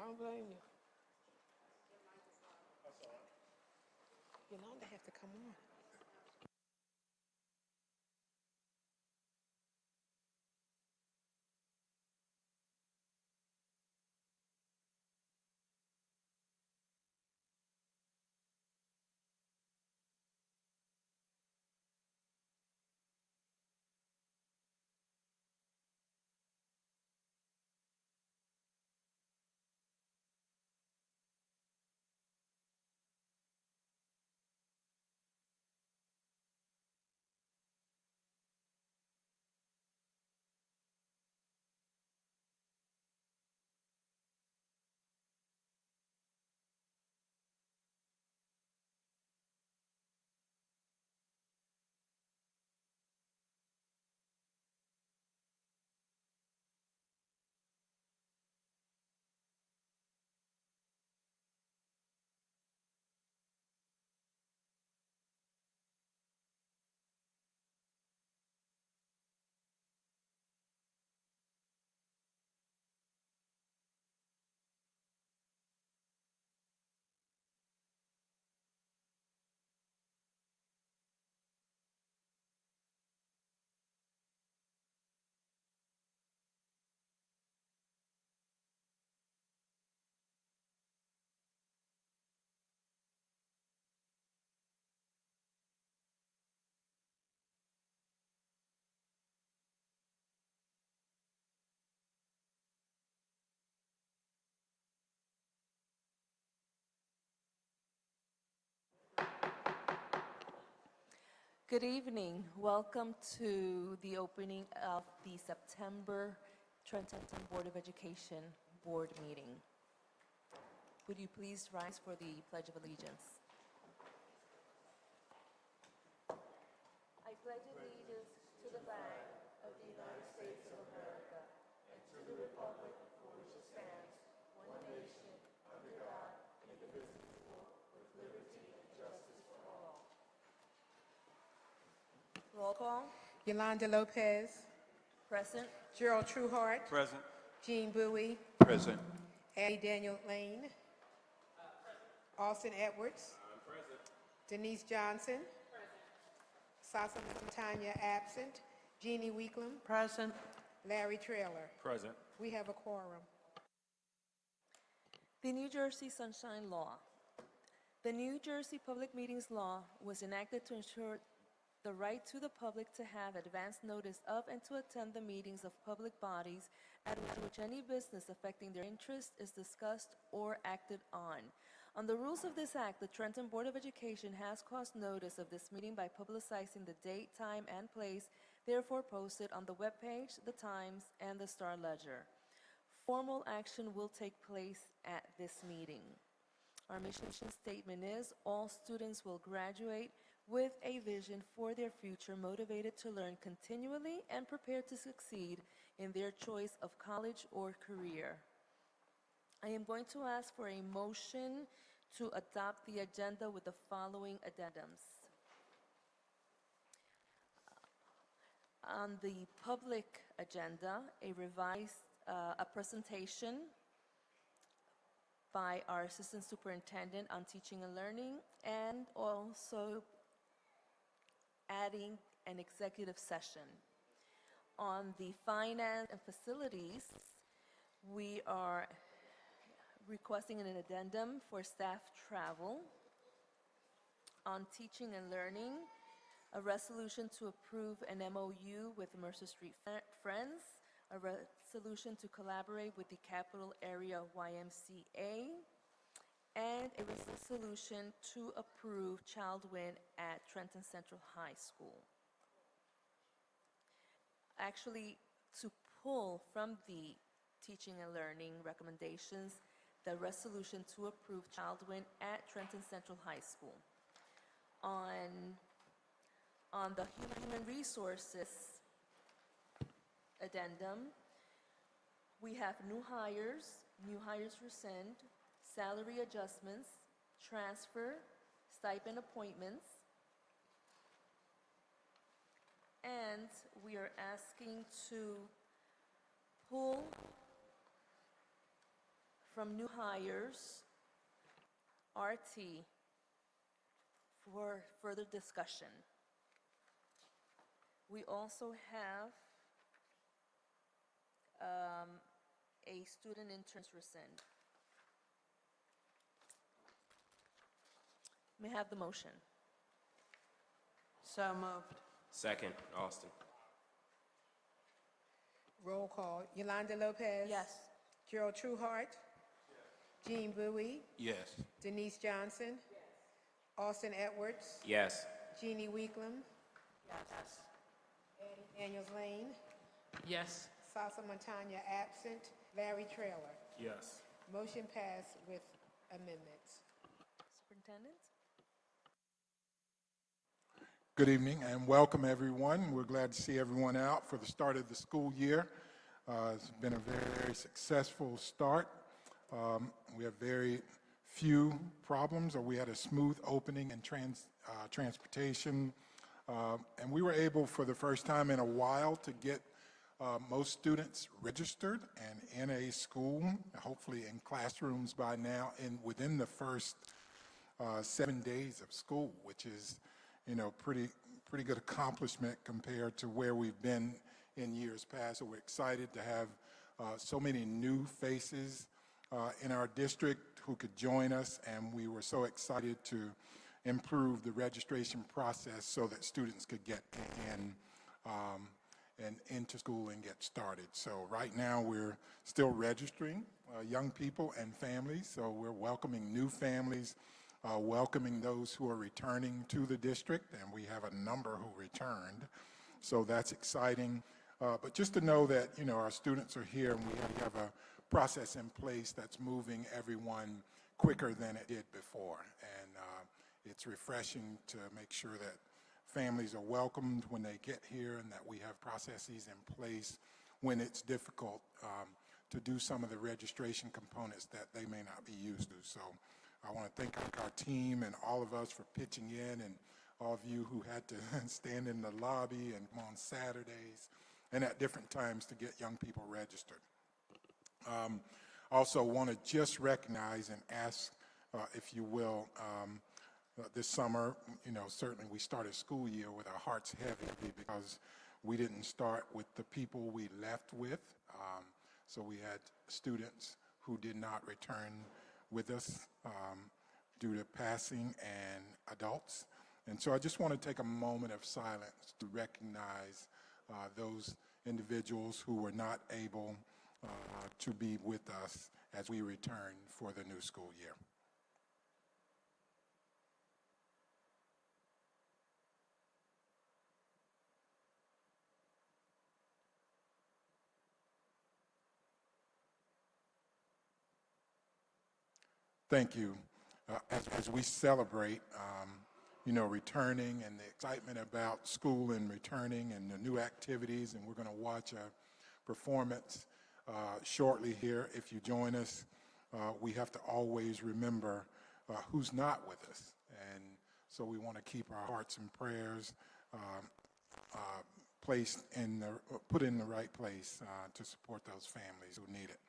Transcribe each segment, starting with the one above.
don't blame you. Yolanda have to come on. Good evening. Welcome to the opening of the September Trenton Board of Education Board meeting. Would you please rise for the Pledge of Allegiance? I pledge allegiance to the flag of the United States of America and to the republic for which it stands, one nation, under God, indivisible, with liberty and justice for all. Roll call. Yolanda Lopez, Present. Gerald Trueheart, Present. Jean Bowie, Present. Addie Daniel Lane, Austin Edwards, Denise Johnson, Sasa Tanya absent, Jeannie Weeklam, Present. Larry Trailer. Present. We have a quorum. The New Jersey Sunshine Law. The New Jersey Public Meetings Law was enacted to ensure the right to the public to have advance notice of and to attend the meetings of public bodies at which any business affecting their interest is discussed or acted on. On the rules of this act, the Trenton Board of Education has caused notice of this meeting by publicizing the date, time, and place, therefore posted on the webpage, the Times, and the Star Ledger. Formal action will take place at this meeting. Our mission statement is, all students will graduate with a vision for their future, motivated to learn continually and prepared to succeed in their choice of college or career. I am going to ask for a motion to adopt the agenda with the following addendums. On the public agenda, a presentation by our Assistant Superintendent on Teaching and Learning, and also adding an executive session. On the finance and facilities, we are requesting an addendum for staff travel. On teaching and learning, a resolution to approve an MOU with Mercer Street Friends, a resolution to collaborate with the Capital Area YMCA, and a resolution to approve Child Win at Trenton Central High School. Actually, to pull from the teaching and learning recommendations, the resolution to approve Child Win at Trenton Central High School. On the human resources addendum, we have new hires rescind, salary adjustments, transfer, stipend appointments, and we are asking to pull from new hires, RT, for further discussion. We also have a student interns rescind. May I have the motion? So moved. Second, Austin. Roll call. Yolanda Lopez. Yes. Gerald Trueheart. Jean Bowie. Yes. Denise Johnson. Austin Edwards. Yes. Jeannie Weeklam. Yes. Addie Daniels Lane. Yes. Sasa Montagna absent. Larry Trailer. Yes. Motion passed with amendments. Superintendent? Good evening and welcome everyone. We're glad to see everyone out for the start of the school year. It's been a very successful start. We have very few problems, or we had a smooth opening in transportation. And we were able for the first time in a while to get most students registered and in a school, hopefully in classrooms by now, within the first 7 days of school, which is, pretty good accomplishment compared to where we've been in years past. So we're excited to have so many new faces in our district who could join us, and we were so excited to improve the registration process so that students could get in and into school and get started. So right now we're still registering young people and families, so we're welcoming new families, welcoming those who are returning to the district, and we have a number who returned, so that's exciting. But just to know that, our students are here and we have a process in place that's moving everyone quicker than it did before. And it's refreshing to make sure that families are welcomed when they get here and that we have processes in place when it's difficult to do some of the registration components that they may not be used to. So I want to thank our team and all of us for pitching in, and all of you who had to stand in the lobby and come on Saturdays and at different times to get young people registered. Also want to just recognize and ask, if you will, this summer, certainly we started school year with our hearts heavy because we didn't start with the people we left with. So we had students who did not return with us due to passing, and adults. And so I just want to take a moment of silence to recognize those individuals who were not able to be with us as we return for the new school year. Thank you. As we celebrate, returning and the excitement about school and returning and the new activities, and we're going to watch a performance shortly here. If you join us, we have to always remember who's not with us. And so we want to keep our hearts and prayers put in the right place to support those families who need it.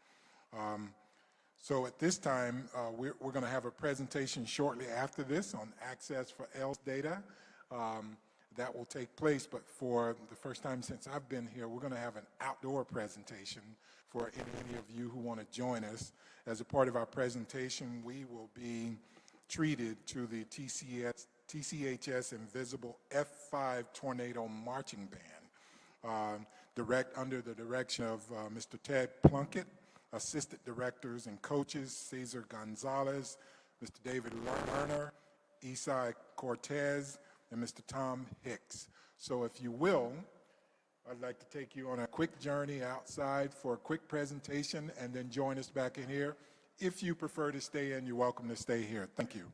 So at this time, we're going to have a presentation shortly after this on access for ELS data. That will take place, but for the first time since I've been here, we're going to have an outdoor presentation for any of you who want to join us. As a part of our presentation, we will be treated to the TCHS Invisible F5 Tornado Marching Band, under the direction of Mr. Ted Plunkett, Assistant Directors and Coaches, Cesar Gonzalez, Mr. David Lerner, Isai Cortez, and Mr. Tom Hicks. So if you will, I'd like to take you on a quick journey outside for a quick presentation and then join us back in here. If you prefer to stay in, you're welcome to stay here. Thank you.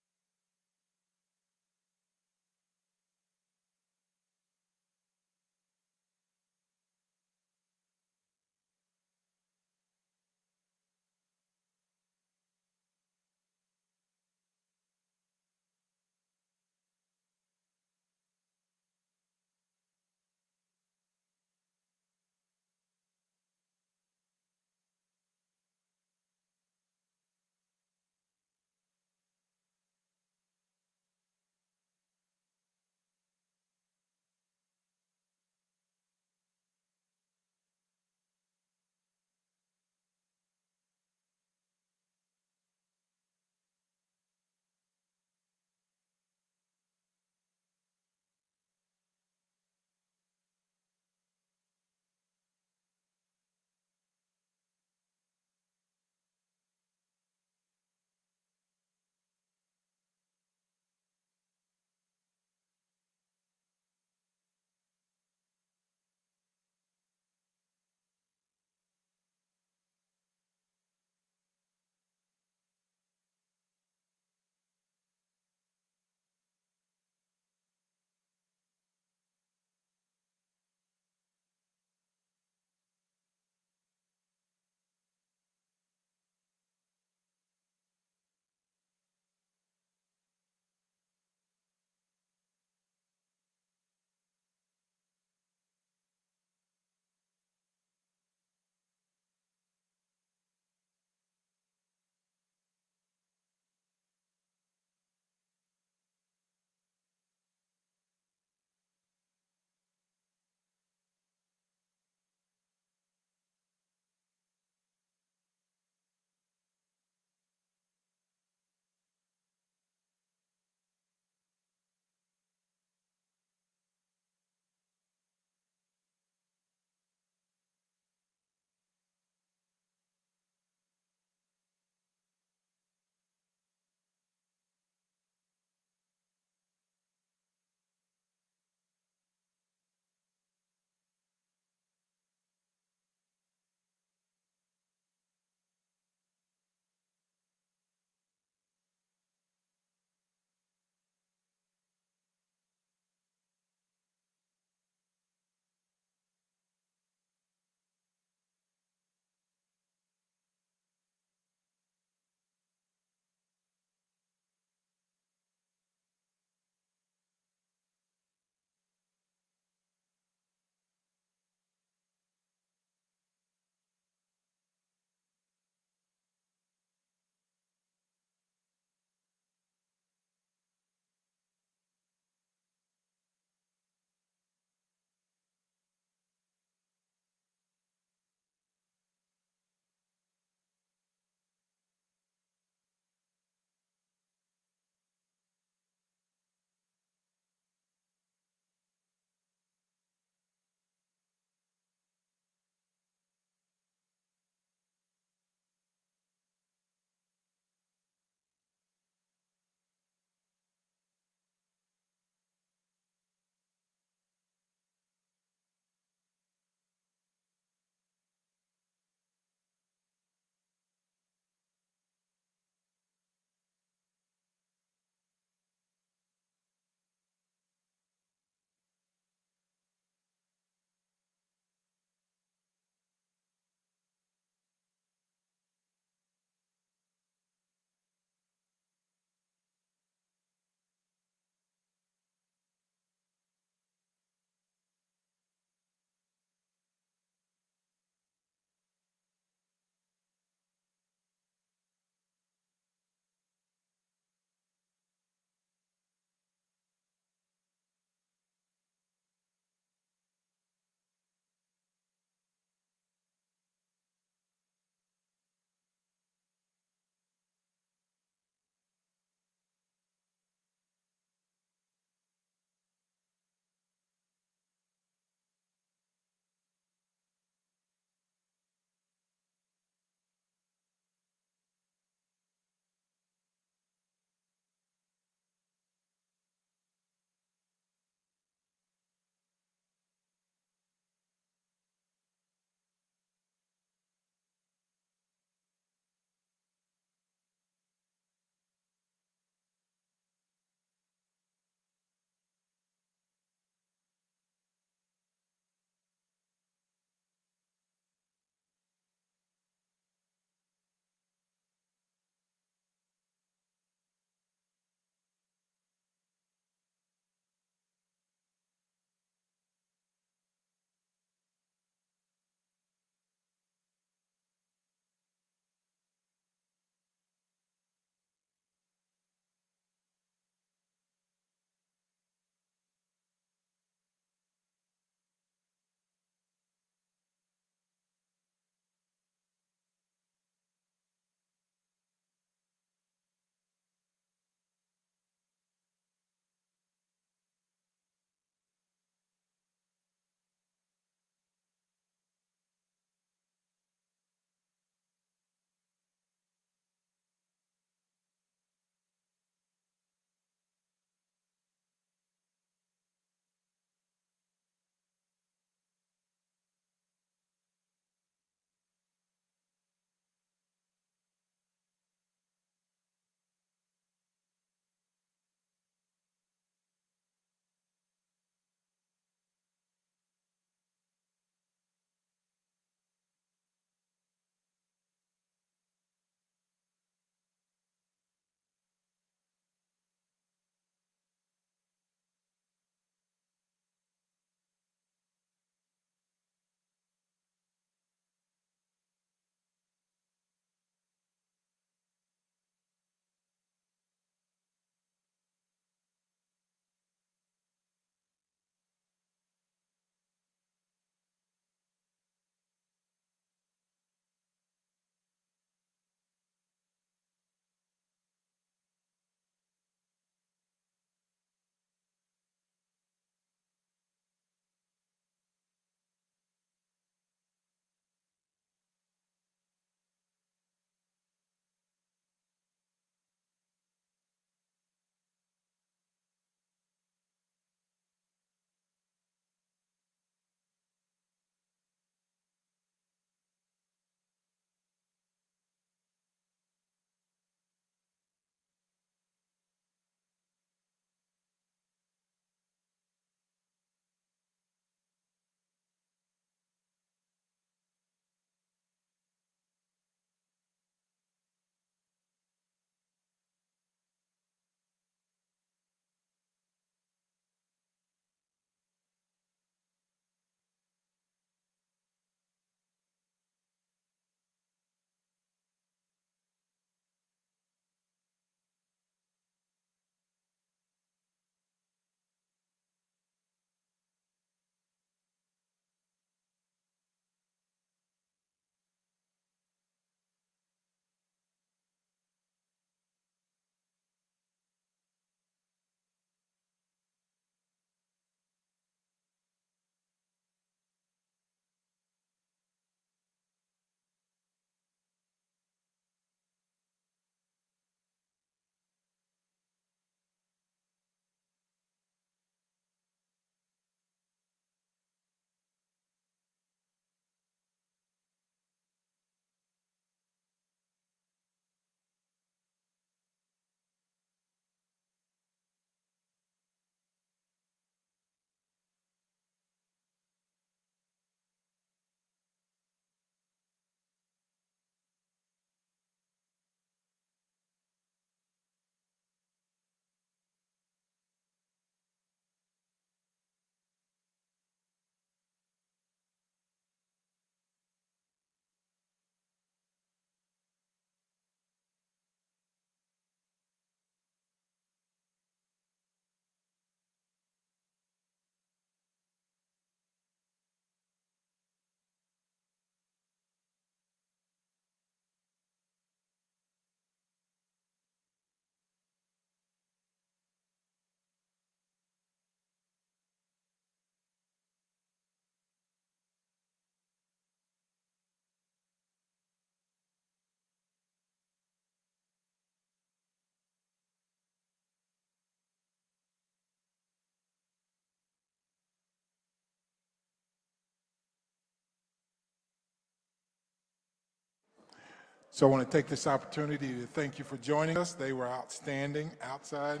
So I want to take this opportunity to thank you for joining us. They were outstanding outside.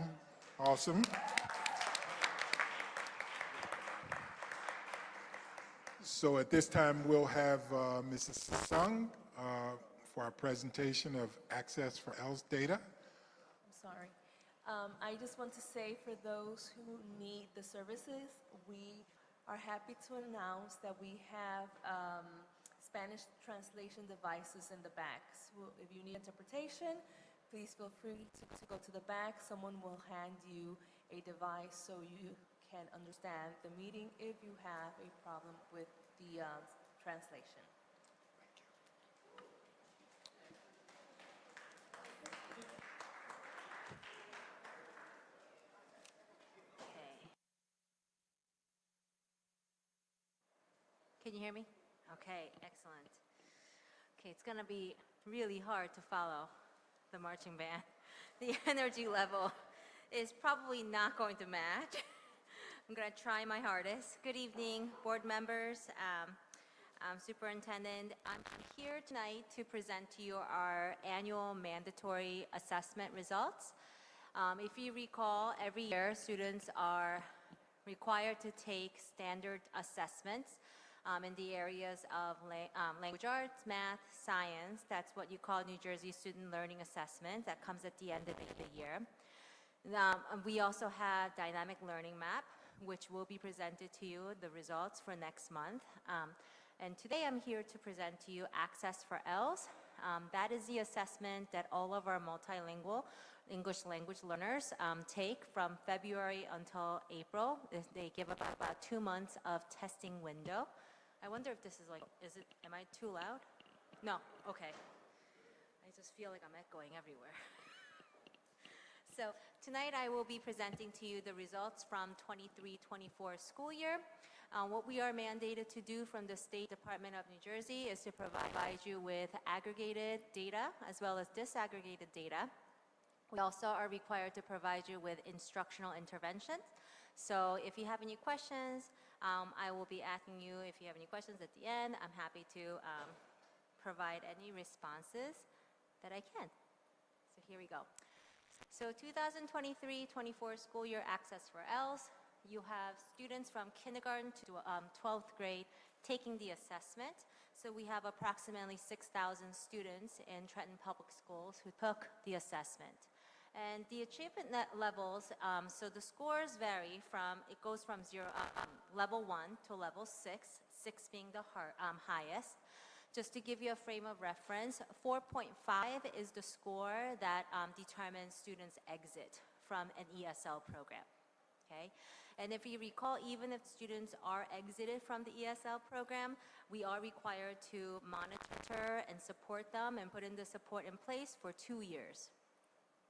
Awesome. So at this time, we'll have Mrs. Sung for our presentation of Access for ELS data. I'm sorry. I just want to say for those who need the services, we are happy to announce that we have Spanish translation devices in the back. So if you need interpretation, please feel free to go to the back. Someone will hand you a device so you can understand the meeting if you have a problem with the translation. Can you hear me? Okay, excellent. Okay, it's going to be really hard to follow the marching band. The energy level is probably not going to match. I'm going to try my hardest. Good evening, board members, superintendent. I'm here tonight to present to you our annual mandatory assessment results. If you recall, every year students are required to take standard assessments in the areas of language arts, math, science. That's what you call New Jersey Student Learning Assessment. That comes at the end of the year. We also have Dynamic Learning Map, which will be presented to you, the results for next month. And today I'm here to present to you Access for ELS. That is the assessment that all of our multilingual English language learners take from February until April. They give about 2 months of testing window. I wonder if this is like, am I too loud? No, okay. I just feel like I'm echoing everywhere. So tonight I will be presenting to you the results from 23-24 school year. What we are mandated to do from the State Department of New Jersey is to provide you with aggregated data as well as disaggregated data. We also are required to provide you with instructional interventions. So if you have any questions, I will be asking you if you have any questions at the end. I'm happy to provide any responses that I can. So here we go. So 2023-24 school year Access for ELS, you have students from kindergarten to 12th grade taking the assessment. So we have approximately 6,000 students in Trenton Public Schools who took the assessment. And the achievement levels, so the scores vary from, it goes from level 1 to level 6, 6 being the highest. Just to give you a frame of reference, 4.5 is the score that determines students' exit from an ESL program, okay? And if you recall, even if students are exited from the ESL program, we are required to monitor and support them and put in the support in place for 2 years,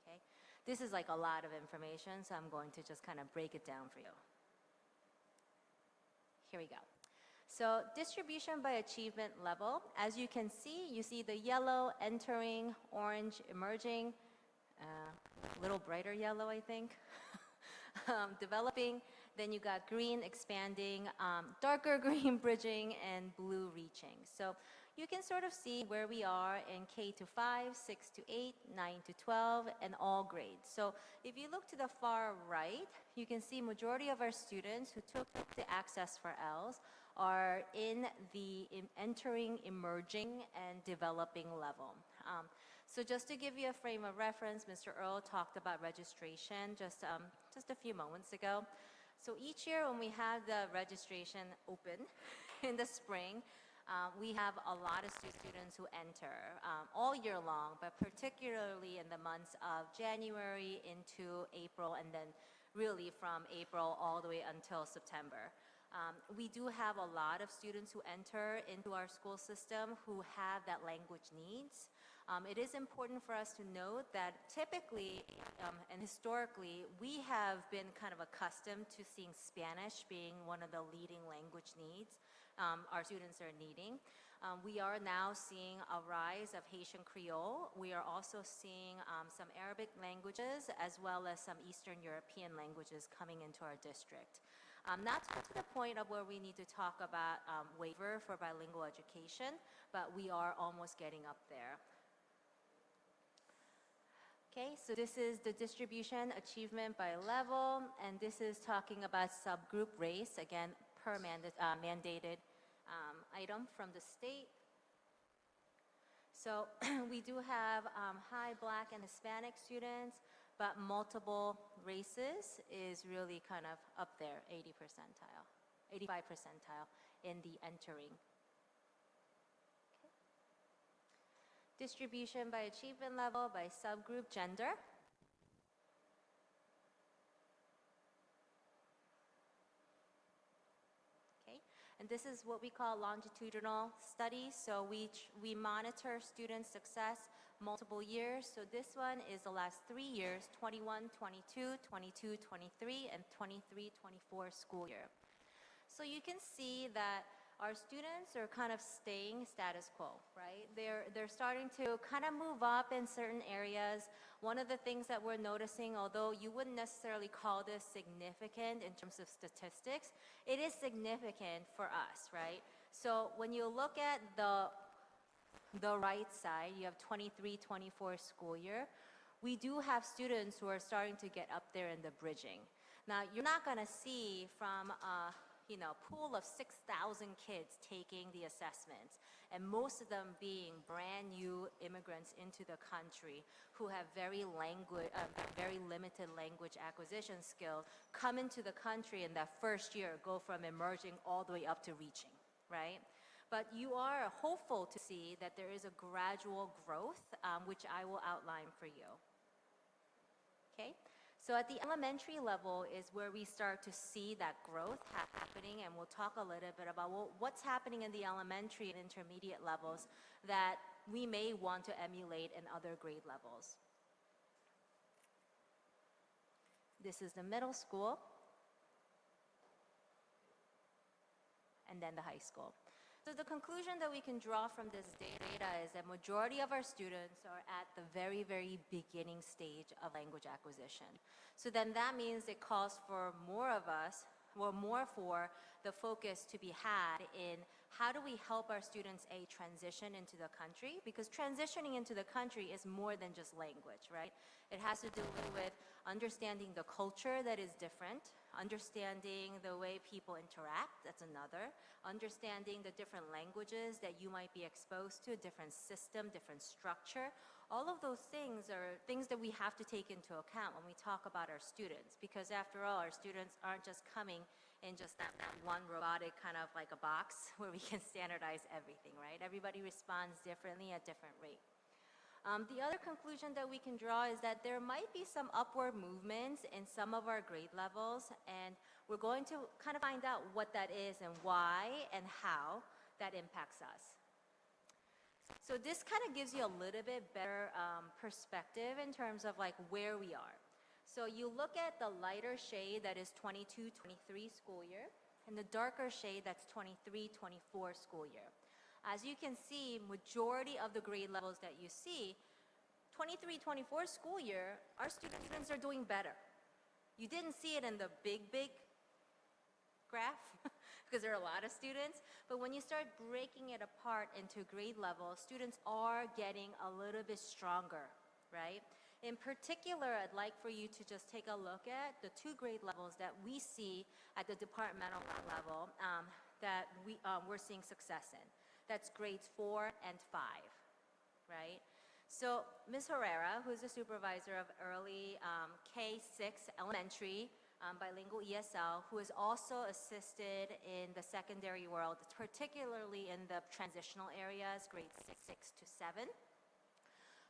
okay? This is like a lot of information, so I'm going to just kind of break it down for you. Here we go. So distribution by achievement level, as you can see, you see the yellow entering, orange emerging, a little brighter yellow, I think, developing. Then you got green expanding, darker green bridging, and blue reaching. So you can sort of see where we are in K to 5, 6 to 8, 9 to 12, and all grades. So if you look to the far right, you can see majority of our students who took the Access for ELS are in the entering, emerging, and developing level. So just to give you a frame of reference, Mr. Earl talked about registration just a few moments ago. So each year when we have the registration open in the spring, we have a lot of students who enter all year long, but particularly in the months of January into April, and then really from April all the way until September. We do have a lot of students who enter into our school system who have that language needs. It is important for us to note that typically and historically, we have been kind of accustomed to seeing Spanish being one of the leading language needs our students are needing. We are now seeing a rise of Haitian Creole. We are also seeing some Arabic languages as well as some Eastern European languages coming into our district. Not to the point of where we need to talk about waiver for bilingual education, but we are almost getting up there. Okay, so this is the distribution achievement by level, and this is talking about subgroup race, again, per mandated item from the state. So we do have high Black and Hispanic students, but multiple races is really kind of up there, 80 percentile, 85 percentile in the entering. Distribution by achievement level, by subgroup, gender. Okay, and this is what we call longitudinal studies. So we monitor student success multiple years. So this one is the last 3 years, 21, 22, 22, 23, and 23, 24 school year. So you can see that our students are kind of staying status quo, right? They're starting to kind of move up in certain areas. One of the things that we're noticing, although you wouldn't necessarily call this significant in terms of statistics, it is significant for us, right? So when you look at the right side, you have 23-24 school year. We do have students who are starting to get up there in the bridging. Now, you're not going to see from pool of 6,000 kids taking the assessments, and most of them being brand new immigrants into the country who have very limited language acquisition skills, come into the country in that first year, go from emerging all the way up to reaching, right? But you are hopeful to see that there is a gradual growth, which I will outline for you. Okay? So at the elementary level is where we start to see that growth happening, and we'll talk a little bit about what's happening in the elementary and intermediate levels that we may want to emulate in other grade levels. This is the middle school, and then the high school. So the conclusion that we can draw from this data is that majority of our students are at the very, very beginning stage of language acquisition. So then that means it calls for more of us, or more for the focus to be had in how do we help our students, transition into the country? Because transitioning into the country is more than just language, right? It has to do with understanding the culture that is different, understanding the way people interact, that's another, understanding the different languages that you might be exposed to, different system, different structure. All of those things are things that we have to take into account when we talk about our students, because after all, our students aren't just coming in just that one robotic kind of like a box where we can standardize everything, right? Everybody responds differently at different rate. The other conclusion that we can draw is that there might be some upward movements in some of our grade levels, and we're going to kind of find out what that is and why and how that impacts us. So this kind of gives you a little bit better perspective in terms of like where we are. So you look at the lighter shade that is 22-23 school year, and the darker shade that's 23-24 school year. As you can see, majority of the grade levels that you see, 23-24 school year, our students are doing better. You didn't see it in the big graph because there are a lot of students, but when you start breaking it apart into grade levels, students are getting a little bit stronger, right? In particular, I'd like for you to just take a look at the 2 grade levels that we see at the departmental level that we're seeing success in. That's grades 4 and 5, right? So Ms. Herrera, who's the supervisor of early K-6 elementary bilingual ESL, who has also assisted in the secondary world, particularly in the transitional areas, grades 6 to 7.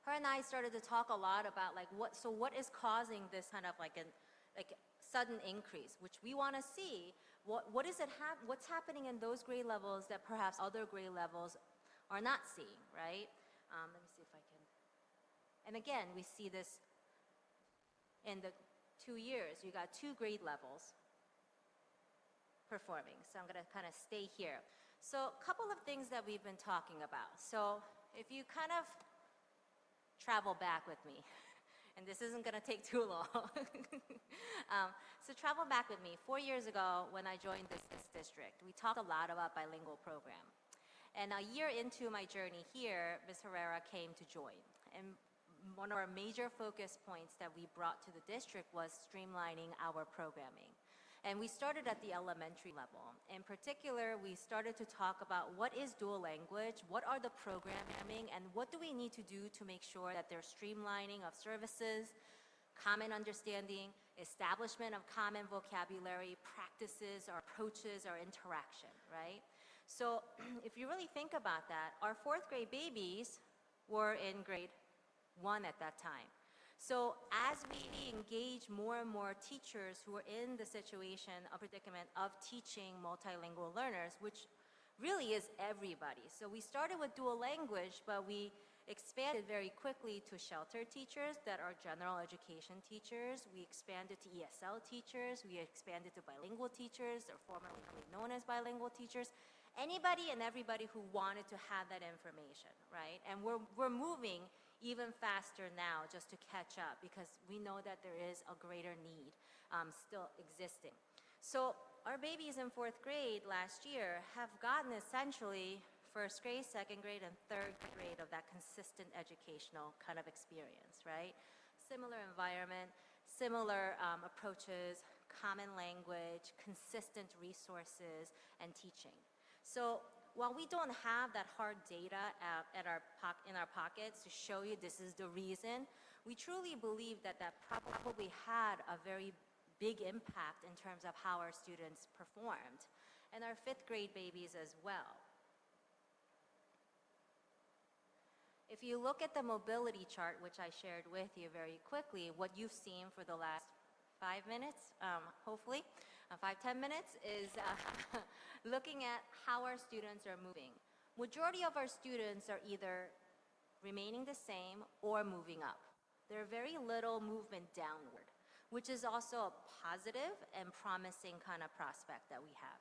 Her and I started to talk a lot about like what is causing this kind of like sudden increase, which we want to see. What's happening in those grade levels that perhaps other grade levels are not seeing, right? Let me see if I can. And again, we see this in the 2 years. You got 2 grade levels performing. So I'm going to kind of stay here. So a couple of things that we've been talking about. So if you kind of travel back with me, and this isn't going to take too long. So travel back with me. 4 years ago, when I joined this district, we talked a lot about bilingual program. And a year into my journey here, Ms. Herrera came to join. And one of our major focus points that we brought to the district was streamlining our programming. And we started at the elementary level. In particular, we started to talk about what is dual language, what are the programming, and what do we need to do to make sure that there's streamlining of services, common understanding, establishment of common vocabulary, practices, or approaches, or interaction, right? So if you really think about that, our fourth grade babies were in grade 1 at that time. So as we engage more and more teachers who are in the situation, a predicament of teaching multilingual learners, which really is everybody. So we started with dual language, but we expanded very quickly to sheltered teachers that are general education teachers. We expanded to ESL teachers. We expanded to bilingual teachers, or formerly known as bilingual teachers. Anybody and everybody who wanted to have that information, right? And we're moving even faster now just to catch up, because we know that there is a greater need still existing. So our babies in fourth grade last year have gotten essentially first grade, second grade, and third grade of that consistent educational kind of experience, right? Similar environment, similar approaches, common language, consistent resources, and teaching. So while we don't have that hard data in our pockets to show you this is the reason, we truly believe that that probably had a very big impact in terms of how our students performed, and our fifth grade babies as well. If you look at the mobility chart, which I shared with you very quickly, what you've seen for the last 5 minutes, hopefully, 5-10 minutes, is looking at how our students are moving. Majority of our students are either remaining the same or moving up. There's very little movement downward, which is also a positive and promising kind of prospect that we have.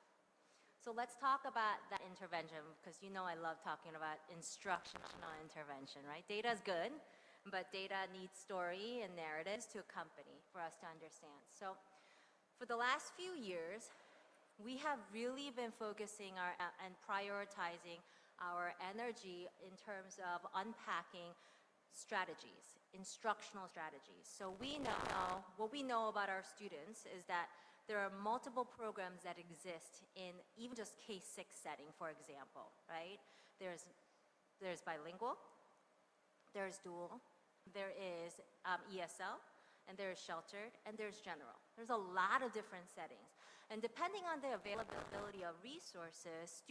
So let's talk about that intervention, because you know I love talking about instructional intervention, right? Data is good, but data needs story and narratives to accompany for us to understand. So for the last few years, we have really been focusing and prioritizing our energy in terms of unpacking strategies, instructional strategies. So what we know about our students is that there are multiple programs that exist in even just K-6 setting, for example, right? There's bilingual, there's dual, there is ESL, and there's sheltered, and there's general. There's a lot of different settings. And depending on the availability of resources,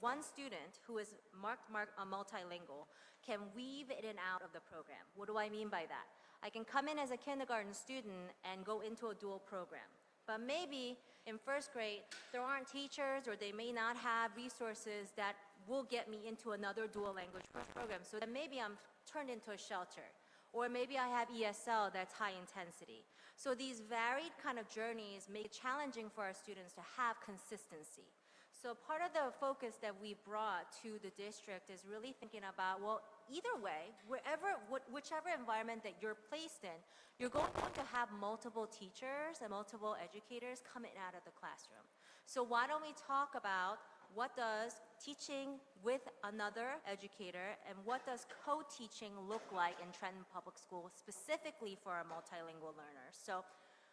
one student who is marked multilingual can weave in and out of the program. What do I mean by that? I can come in as a kindergarten student and go into a dual program. But maybe in first grade, there aren't teachers, or they may not have resources that will get me into another dual language program. So then maybe I'm turned into a shelter. Or maybe I have ESL that's high intensity. So these varied kind of journeys make it challenging for our students to have consistency. So part of the focus that we brought to the district is really thinking about, well, either way, whichever environment that you're placed in, you're going to have multiple teachers and multiple educators coming out of the classroom. So why don't we talk about what does teaching with another educator and what does co-teaching look like in Trenton Public Schools, specifically for our multilingual learners. So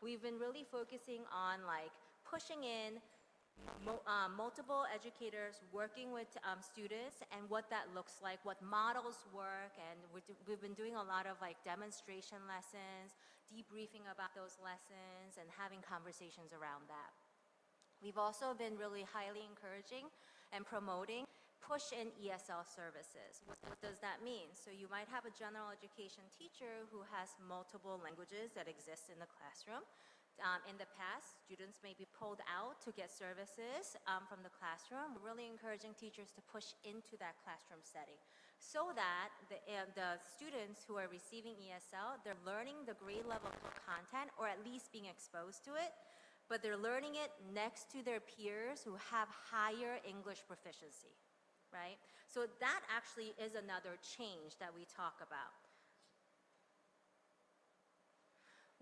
we've been really focusing on pushing in multiple educators working with students and what that looks like, what models work, and we've been doing a lot of demonstration lessons, debriefing about those lessons, and having conversations around that. We've also been really highly encouraging and promoting push-in ESL services. What does that mean? So you might have a general education teacher who has multiple languages that exist in the classroom. In the past, students may be pulled out to get services from the classroom. We're really encouraging teachers to push into that classroom setting so that the students who are receiving ESL, they're learning the grade level of content, or at least being exposed to it, but they're learning it next to their peers who have higher English proficiency, right? So that actually is another change that we talk about.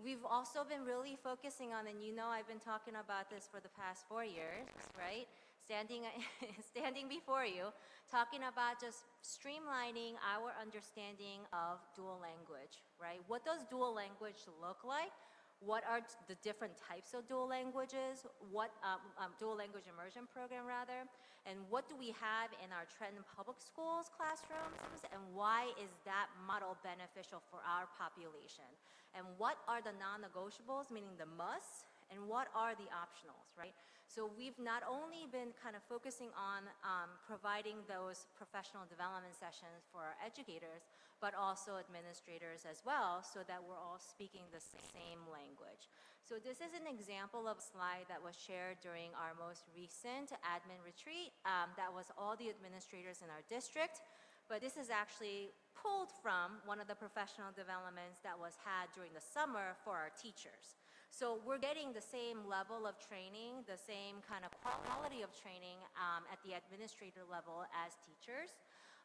We've also been really focusing on, and I've been talking about this for the past 4 years, right? standing, standing before you, talking about just streamlining our understanding of dual language, right? What does dual language look like? What are the different types of dual languages? What dual language immersion program rather? And what do we have in our Trenton Public Schools classrooms? And why is that model beneficial for our population? And what are the non-negotiables, meaning the musts? And what are the optionals, right? So we've not only been kind of focusing on providing those professional development sessions for our educators, but also administrators as well, so that we're all speaking the same language. So this is an example of a slide that was shared during our most recent admin retreat. That was all the administrators in our district, but this is actually pulled from one of the professional developments that was had during the summer for our teachers. So we're getting the same level of training, the same kind of quality of training at the administrator level as teachers.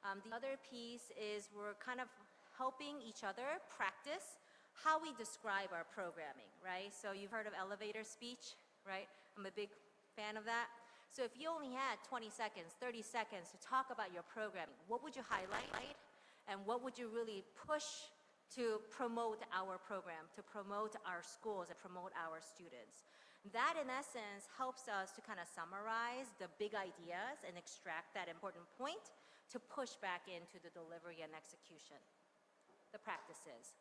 The other piece is we're kind of helping each other practice how we describe our programming, right? So you've heard of elevator speech, right? I'm a big fan of that. So if you only had 20 seconds, 30 seconds to talk about your programming, what would you highlight? And what would you really push to promote our program, to promote our schools, and promote our students? That, in essence, helps us to kind of summarize the big ideas and extract that important point to push back into the delivery and execution, the practices.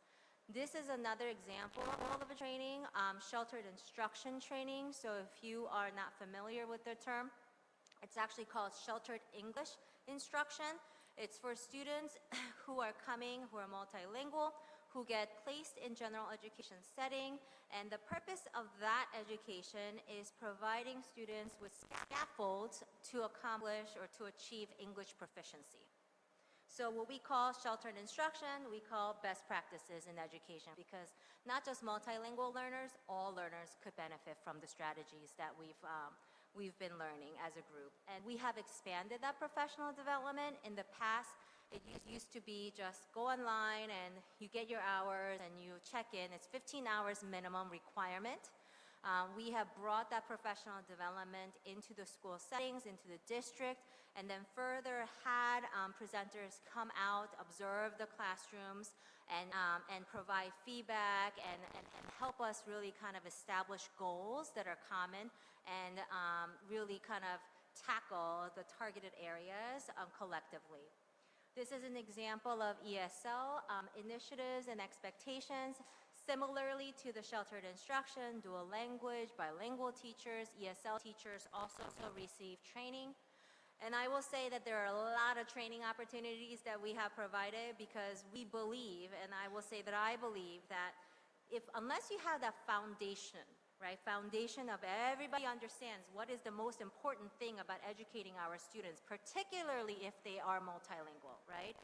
This is another example of a training, sheltered instruction training. So if you are not familiar with the term, it's actually called sheltered English instruction. It's for students who are coming, who are multilingual, who get placed in general education setting. And the purpose of that education is providing students with scaffolds to accomplish or to achieve English proficiency. So what we call sheltered instruction, we call best practices in education, because not just multilingual learners, all learners could benefit from the strategies that we've been learning as a group. And we have expanded that professional development. In the past, it used to be just go online and you get your hours and you check in. It's 15 hours minimum requirement. We have brought that professional development into the school settings, into the district, and then further had presenters come out, observe the classrooms, and provide feedback and help us really kind of establish goals that are common and really kind of tackle the targeted areas collectively. This is an example of ESL initiatives and expectations. Similarly to the sheltered instruction, dual language, bilingual teachers, ESL teachers also receive training. And I will say that there are a lot of training opportunities that we have provided, because we believe, and I will say that I believe, that unless you have that foundation, right, foundation of everybody understands what is the most important thing about educating our students, particularly if they are multilingual, right?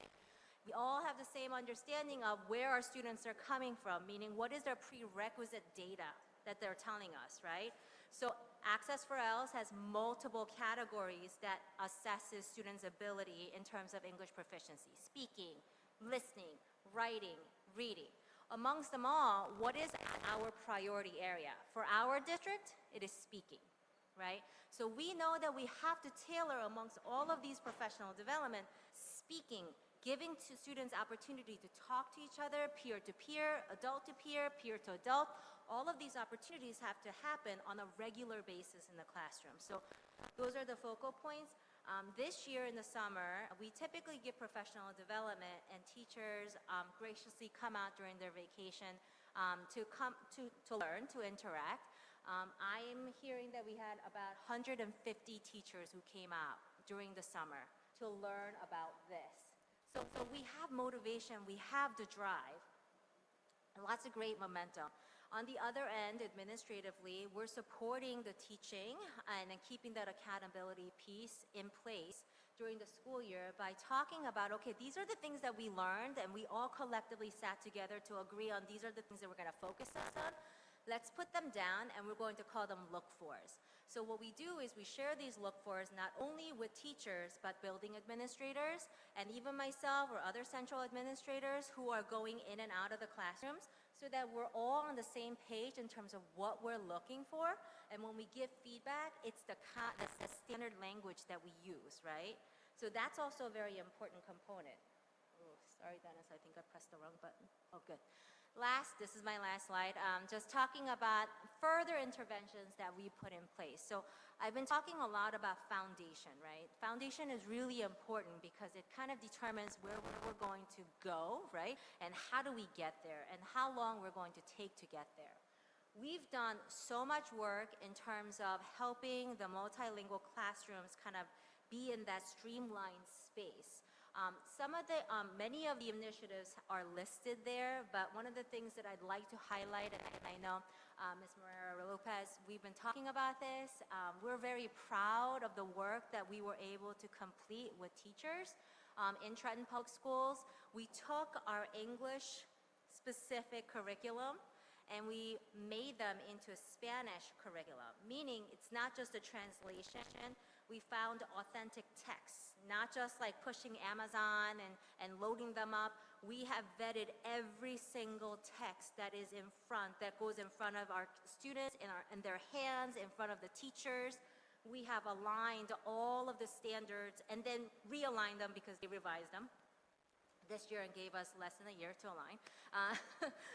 We all have the same understanding of where our students are coming from, meaning what is their prerequisite data that they're telling us, right? So Access for ELS has multiple categories that assesses students' ability in terms of English proficiency: speaking, listening, writing, reading. Amongst them all, what is our priority area? For our district, it is speaking, right? So we know that we have to tailor amongst all of these professional development, speaking, giving to students opportunity to talk to each other, peer-to-peer, adult-to-peer, peer-to-adult. All of these opportunities have to happen on a regular basis in the classroom. So those are the focal points. This year in the summer, we typically give professional development, and teachers graciously come out during their vacation to learn, to interact. I'm hearing that we had about 150 teachers who came out during the summer to learn about this. So we have motivation, we have the drive, and lots of great momentum. On the other end, administratively, we're supporting the teaching and keeping that accountability piece in place during the school year by talking about, okay, these are the things that we learned, and we all collectively sat together to agree on these are the things that we're going to focus on. Let's put them down, and we're going to call them look-fors. So what we do is we share these look-fors not only with teachers, but building administrators, and even myself or other central administrators who are going in and out of the classrooms, so that we're all on the same page in terms of what we're looking for. And when we give feedback, it's the standard language that we use, right? So that's also a very important component. Oh, sorry, Dennis, I think I pressed the wrong button. Oh, good. This is my last slide, just talking about further interventions that we put in place. So I've been talking a lot about foundation, right? Foundation is really important because it kind of determines where we're going to go, right? And how do we get there, and how long we're going to take to get there. We've done so much work in terms of helping the multilingual classrooms kind of be in that streamlined space. Many of the initiatives are listed there, but one of the things that I'd like to highlight, and I know Ms. Morera Lopez, we've been talking about this. We're very proud of the work that we were able to complete with teachers in Trenton Public Schools. We took our English-specific curriculum and we made them into a Spanish curriculum, meaning it's not just a translation. We found authentic texts, not just like pushing Amazon and loading them up. We have vetted every single text that is that goes in front of our students, in their hands, in front of the teachers. We have aligned all of the standards and then realigned them because they revised them this year and gave us less than a year to align.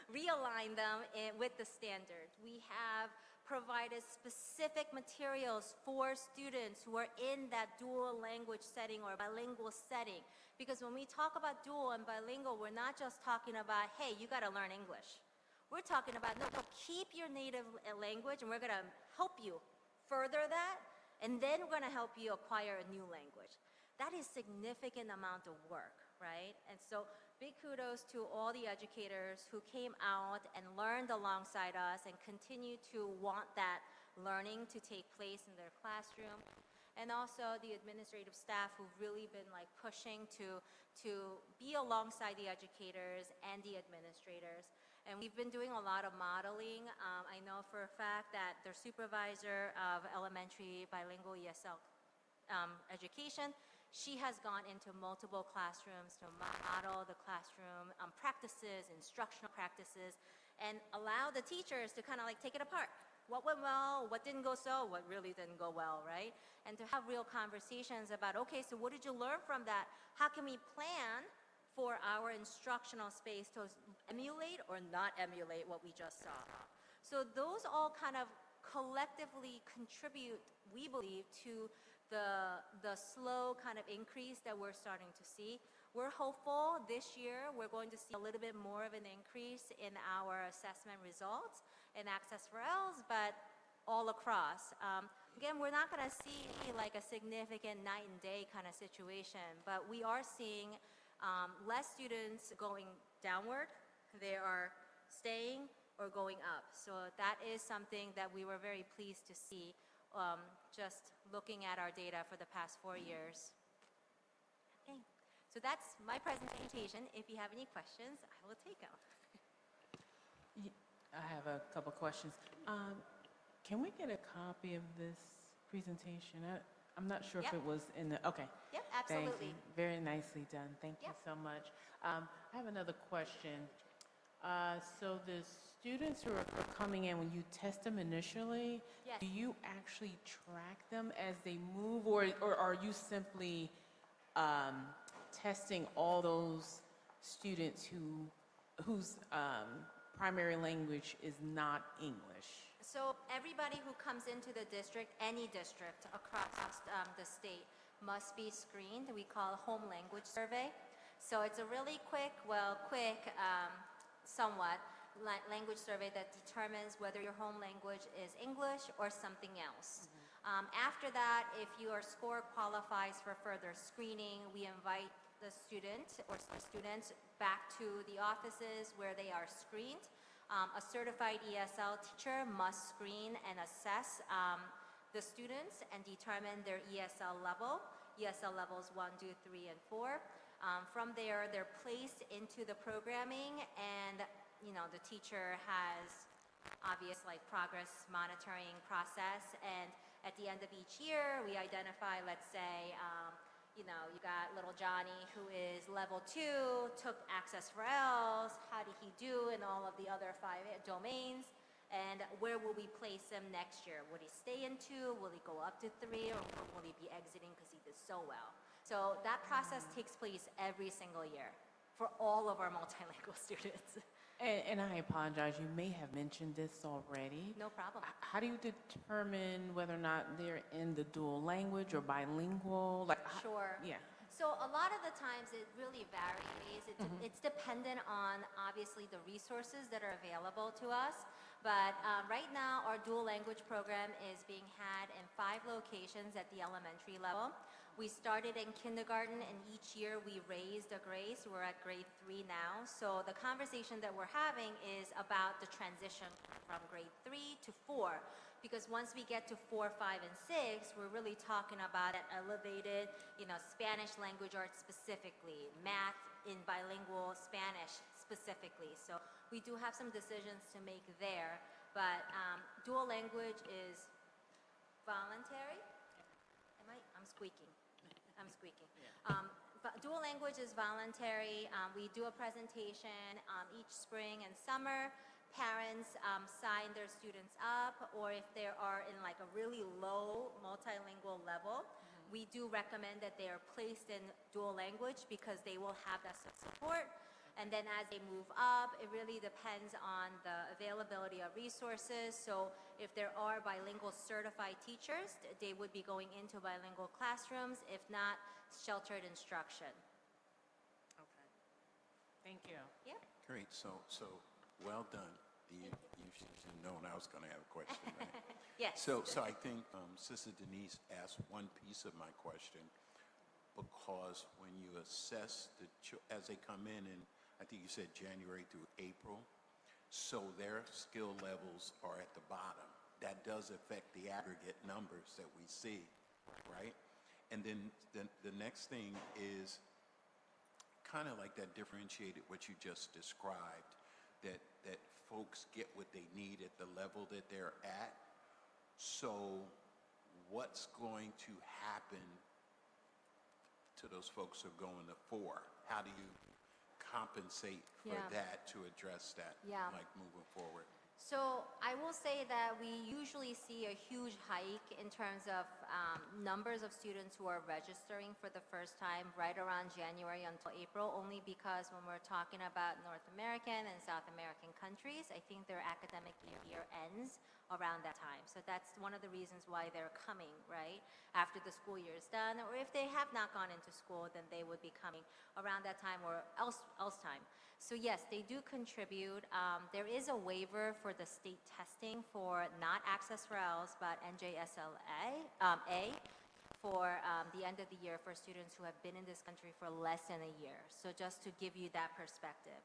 Realign them with the standards. We have provided specific materials for students who are in that dual language setting or bilingual setting. Because when we talk about dual and bilingual, we're not just talking about, hey, you gotta learn English. We're talking about, no, keep your native language and we're gonna help you further that, and then we're gonna help you acquire a new language. That is significant amount of work, right? And so big kudos to all the educators who came out and learned alongside us and continue to want that learning to take place in their classroom. And also the administrative staff who've really been like pushing to be alongside the educators and the administrators. And we've been doing a lot of modeling. I know for a fact that their supervisor of elementary bilingual ESL education, she has gone into multiple classrooms to model the classroom practices, instructional practices, and allow the teachers to kind of like take it apart. What went well, what didn't go so, what really didn't go well, right? And to have real conversations about, okay, so what did you learn from that? How can we plan for our instructional space to emulate or not emulate what we just saw? So those all kind of collectively contribute, we believe, to the slow kind of increase that we're starting to see. We're hopeful this year we're going to see a little bit more of an increase in our assessment results and Access for L's, but all across. Again, we're not going to see like a significant night and day kind of situation, but we are seeing less students going downward. They are staying or going up. So that is something that we were very pleased to see just looking at our data for the past 4 years. Okay, so that's my presentation. If you have any questions, I will take them. I have a couple questions. Can we get a copy of this presentation? I'm not sure if Yep. it was in the, okay. Yep, Thank absolutely. you. Very nicely done. Thank you Yep. so much. I have another question. So the students who are coming in, when you test them initially, Yes. do you actually track them as they move, or are you simply testing all those students whose primary language is not English? So everybody who comes into the district, any district across the state, must be screened. We call a home language survey. So it's a really quick, somewhat, language survey that determines whether your home language is English or something else. After that, if your score qualifies for further screening, we invite the student or students back to the offices where they are screened. A certified ESL teacher must screen and assess the students and determine their ESL level, ESL levels 1, 2, 3, and 4. From there, they're placed into the programming, and the teacher has obvious progress monitoring process, and at the end of each year, we identify, let's say, You know, you got little Johnny who is level 2, took Access for Ls. How did he do in all of the other 5 domains? And where will we place him next year? Would he stay in 2? Will he go up to 3? Or will he be exiting because he did so well? So that process takes place every single year for all of our multilingual students. And I apologize, you may have mentioned this already. No problem. How do you determine whether or not they're in the dual language or bilingual? Sure. Yeah. So a lot of the times it really varies. It's dependent on obviously the resources that are available to us. But right now our dual language program is being had in 5 locations at the elementary level. We started in kindergarten, and each year we raised a grade. So we're at grade 3 now. So the conversation that we're having is about the transition from grade 3 to 4. Because once we get to 4, 5, and 6, we're really talking about an elevated, Spanish language arts specifically, math in bilingual Spanish specifically. So we do have some decisions to make there. But dual language is voluntary. I'm squeaking. I'm squeaking. But dual language is voluntary. We do a presentation each spring and summer. Parents sign their students up, or if they are in like a really low multilingual level, we do recommend that they are placed in dual language because they will have that support. And then as they move up, it really depends on the availability of resources. So if there are bilingual certified teachers, they would be going into bilingual classrooms. If not, sheltered instruction. Okay. Thank you. Yeah. Great, so well done. You should have known I was going to have a question, right? Yes. So I think Sister Denise asked one piece of my question, because when you assess as they come in, and I think you said January through April, so their skill levels are at the bottom. That does affect the aggregate numbers that we see, right? And then the next thing is kind of like that differentiated what you just described, that folks get what they need at the level that they're at. So what's going to happen to those folks who are going to 4? How do you compensate for that to address that, like moving forward? So I will say that we usually see a huge hike in terms of numbers of students who are registering for the first time right around January until April, only because when we're talking about North American and South American countries, I think their academic year ends around that time. So that's one of the reasons why they're coming, right, after the school year is done. Or if they have not gone into school, then they would be coming around that time or else time. So yes, they do contribute. There is a waiver for the state testing for not Access for Ls, but NJSLA for the end of the year for students who have been in this country for less than a year. So just to give you that perspective.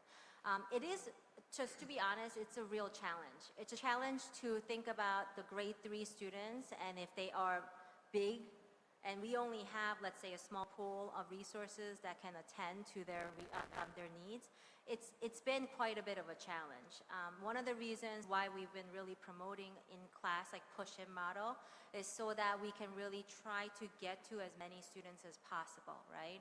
It is, just to be honest, it's a real challenge. It's a challenge to think about the grade 3 students, and if they are big, and we only have, let's say, a small pool of resources that can attend to their needs, it's been quite a bit of a challenge. One of the reasons why we've been really promoting in-class, like push-in model, is so that we can really try to get to as many students as possible, right?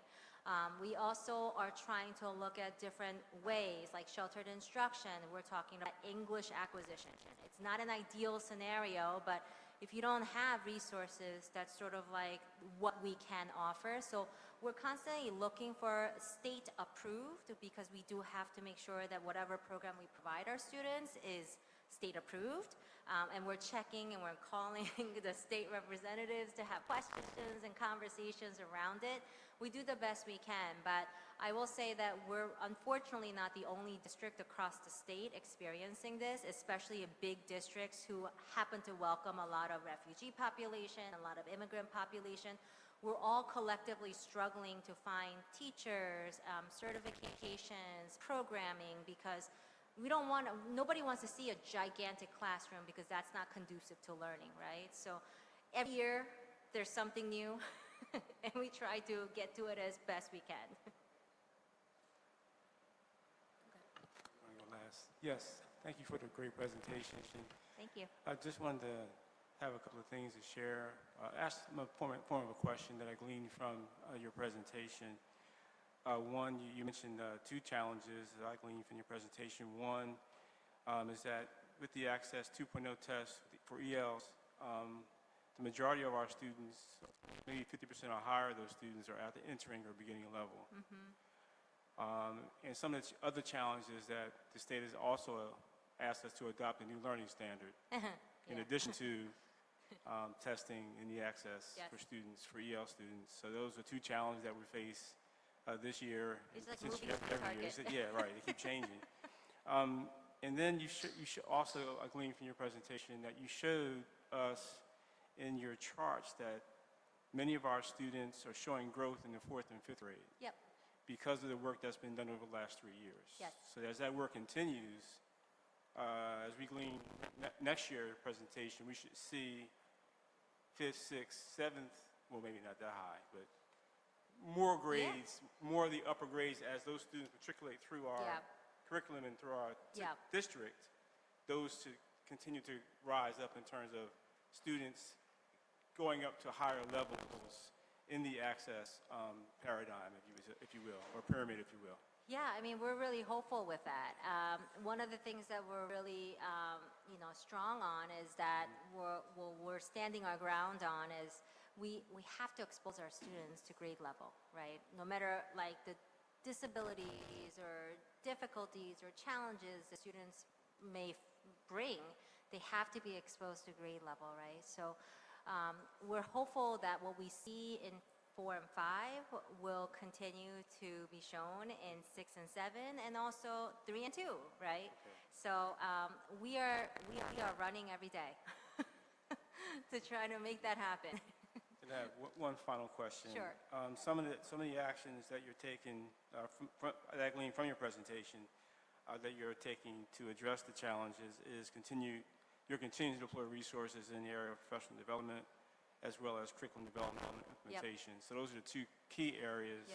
We also are trying to look at different ways, like sheltered instruction. We're talking about English acquisition. It's not an ideal scenario, but if you don't have resources, that's sort of like what we can offer. So we're constantly looking for state approved, because we do have to make sure that whatever program we provide our students is state approved. And we're checking and we're calling the state representatives to have questions and conversations around it. We do the best we can, but I will say that we're unfortunately not the only district across the state experiencing this, especially in big districts who happen to welcome a lot of refugee population, a lot of immigrant population. We're all collectively struggling to find teachers, certifications, programming, because nobody wants to see a gigantic classroom, because that's not conducive to learning, right? So every year there's something new and we try to get to it as best we can. Last. Yes, thank you for the great presentation. Thank you. I just wanted to have a couple of things to share. Ask a form of a question that I gleaned from your presentation. One, you mentioned two challenges that I gleaned from your presentation. One is that with the Access 2.0 test for ELs, the majority of our students, maybe 50% or higher of those students, are at the entering or beginning level. And some of the other challenges that the state has also asked us to adopt a new learning standard, in addition to testing in the access for students, for EL students. So those are two challenges that we face this year. It's like since moving to every year. target. Yeah, right. They keep changing. And then you should also, I gleaned from your presentation that you showed us in your charts that many of our students are showing growth in the 4th and 5th grade. Yep. Because of the work that's been done over the last 3 years. Yes. So as that work continues, as we glean next year presentation, we should see 5th, 6th, 7th, well, maybe not that high, but more grades, more of the upper grades as those students matriculate through our curriculum and through our district, those to continue to rise up in terms of students going up to higher levels in the access paradigm, if you will, or pyramid, if you will. Yeah, I mean, we're really hopeful with that. One of the things that we're really, strong on is that we're standing our ground on is we have to expose our students to grade level, right? No matter like the disabilities or difficulties or challenges the students may bring, they have to be exposed to grade level, right? So we're hopeful that what we see in 4 and 5 will continue to be shown in 6 and 7, and also 3 and 2, right? Okay. So we are running every day to try to make that happen. And I have one final question. Sure. Some of the actions that you're taking, that I gleaned from your presentation, that you're taking to address the challenges is you're continuing to deploy resources in the area of professional development, as well as curriculum development and implementation. So those are the two key areas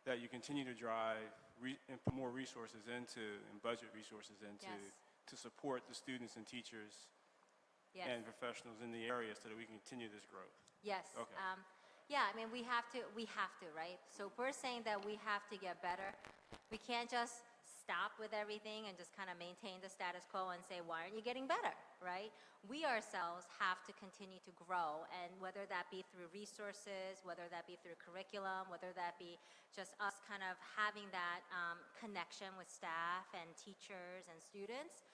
that you continue to drive and put more resources into and budget resources into to support the students and teachers and professionals in the area so that we can continue this growth. Yes. Okay. Yeah, I mean, we have to, right? So if we're saying that we have to get better, we can't just stop with everything and just kind of maintain the status quo and say, why aren't you getting better, right? We ourselves have to continue to grow, and whether that be through resources, whether that be through curriculum, whether that be just us kind of having that connection with staff and teachers and students,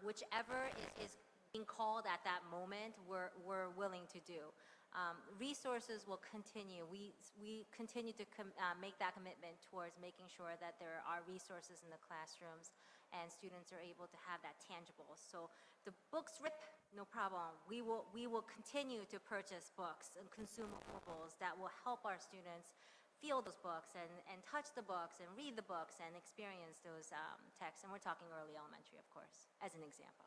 whichever is being called at that moment, we're willing to do. Resources will continue. We continue to make that commitment towards making sure that there are resources in the classrooms and students are able to have that tangible. So the books rip, no problem. We will continue to purchase books and consumables that will help our students feel those books and touch the books and read the books and experience those texts. And we're talking early elementary, of course, as an example.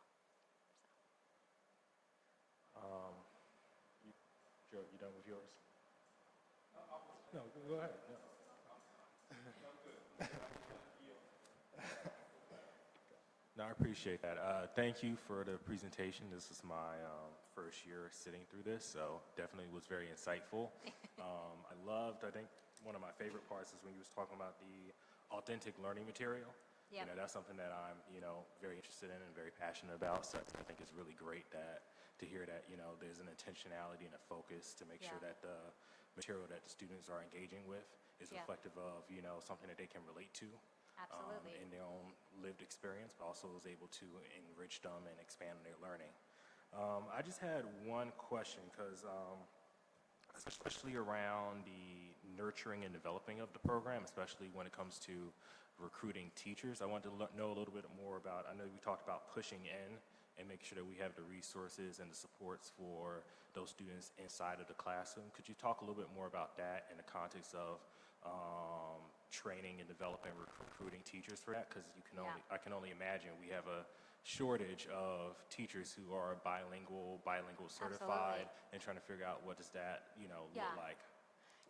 Joe, you done with yours? No, go ahead. No, I appreciate that. Thank you for the presentation. This is my first year sitting through this, so definitely was very insightful. I think one of my favorite parts is when you was talking about the authentic learning material. Yep. That's something that I'm, very interested in and very passionate about. So I think it's really great to hear that, there's an intentionality and a focus to make sure that the material that the students are engaging with is reflective of, something that they can relate to. Absolutely. In their own lived experience, but also is able to enrich them and expand their learning. I just had one question because, especially around the nurturing and developing of the program, especially when it comes to recruiting teachers, I wanted to know a little bit more about, I know we talked about pushing in and make sure that we have the resources and the supports for those students inside of the classroom. Could you talk a little bit more about that in the context of training and developing, recruiting teachers for that? Because I can only imagine we have a shortage of teachers who are bilingual certified, and trying to figure out what does that, look like.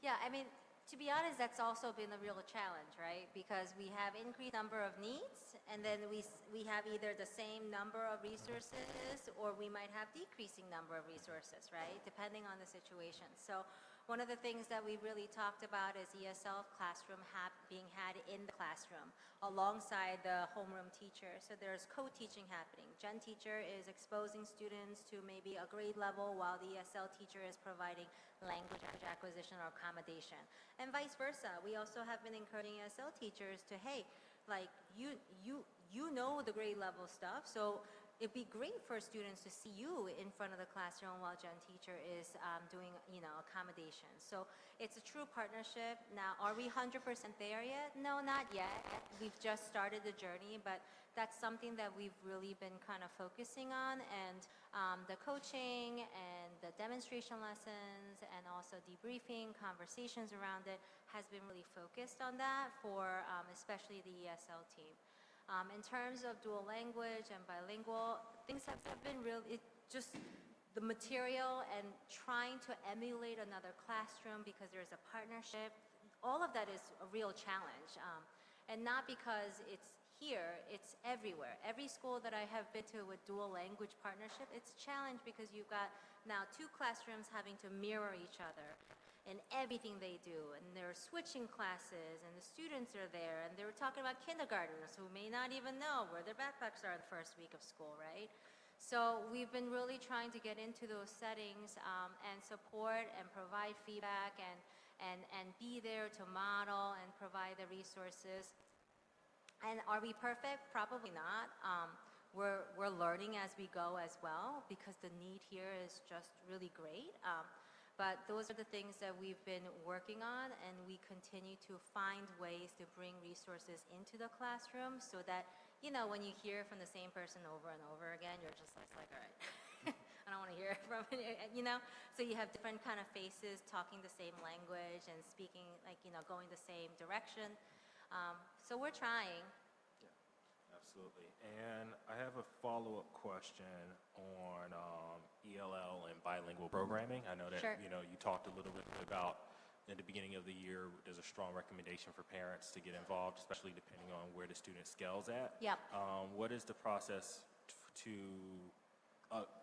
Yeah, I mean, To be honest, that's also been a real challenge, right? Because we have increased number of needs, and then we have either the same number of resources, or we might have decreasing number of resources, right? Depending on the situation. So one of the things that we really talked about is ESL classroom being had in the classroom alongside the homeroom teacher. So there's co-teaching happening. Gen teacher is exposing students to maybe a grade level while the ESL teacher is providing language acquisition or accommodation. And vice versa. We also have been encouraging ESL teachers to, hey, like you know the grade level stuff, so it'd be great for students to see you in front of the classroom while Gen teacher is doing, accommodation. So it's a true partnership. Now, are we 100% there yet? No, not yet. We've just started the journey, but that's something that we've really been kind of focusing on. And the coaching and the demonstration lessons and also debriefing, conversations around it has been really focused on that for especially the ESL team. In terms of dual language and bilingual, things have been really, just the material and trying to emulate another classroom because there's a partnership, all of that is a real challenge. And not because it's here, it's everywhere. Every school that I have been to with dual language partnership, it's a challenge because you've got now 2 classrooms having to mirror each other in everything they do, and they're switching classes, and the students are there, and they were talking about kindergartners who may not even know where their backpacks are the first week of school, right? So we've been really trying to get into those settings and support and provide feedback and be there to model and provide the resources. And are we perfect? Probably not. We're learning as we go as well because the need here is just really great. But those are the things that we've been working on, and we continue to find ways to bring resources into the classroom so that, when you hear from the same person over and over again, you're just like all right, I don't want to hear it from So you have different kind of faces talking the same language and speaking, going the same direction. So we're trying. Absolutely. And I have a follow-up question on ELL and bilingual programming. I know that, Sure. You talked a little bit about in the beginning of the year, there's a strong recommendation for parents to get involved, especially depending on where the student scales at. Yep. What is the process to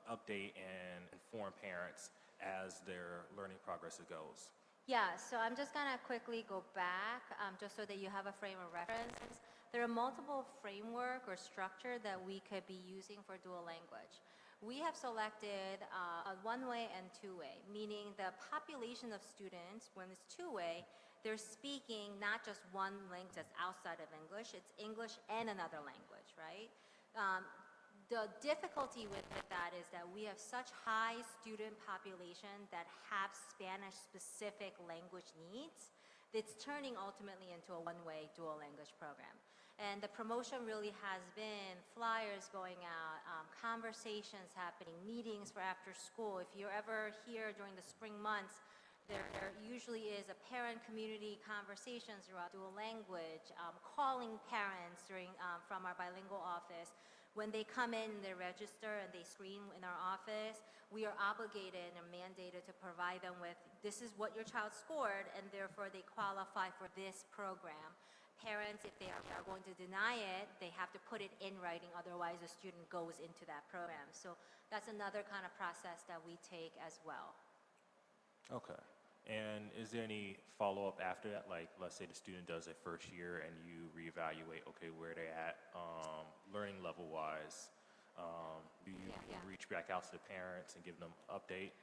update and inform parents as their learning progress goes? Yeah, so I'm just going to quickly go back just so that you have a frame of reference. There are multiple framework or structure that we could be using for dual language. We have selected a one-way and two-way, meaning the population of students, when it's two-way, they're speaking not just one language that's outside of English, it's English and another language, right? The difficulty with that is that we have such high student population that have Spanish-specific language needs that's turning ultimately into a one-way dual language program. And the promotion really has been flyers going out, conversations happening, meetings for after school. If you're ever here during the spring months, there usually is a parent community conversations throughout dual language, calling parents from our bilingual office. When they come in, they register and they screen in our office, we are obligated and mandated to provide them with, this is what your child scored, and therefore they qualify for this program. Parents, if they are going to deny it, they have to put it in writing, otherwise the student goes into that program. So that's another kind of process that we take as well. Okay. And is there any follow-up after that? Like, let's say the student does their first year and you reevaluate, okay, where they're at learning level-wise. Do you reach back out to the parents and give them an update?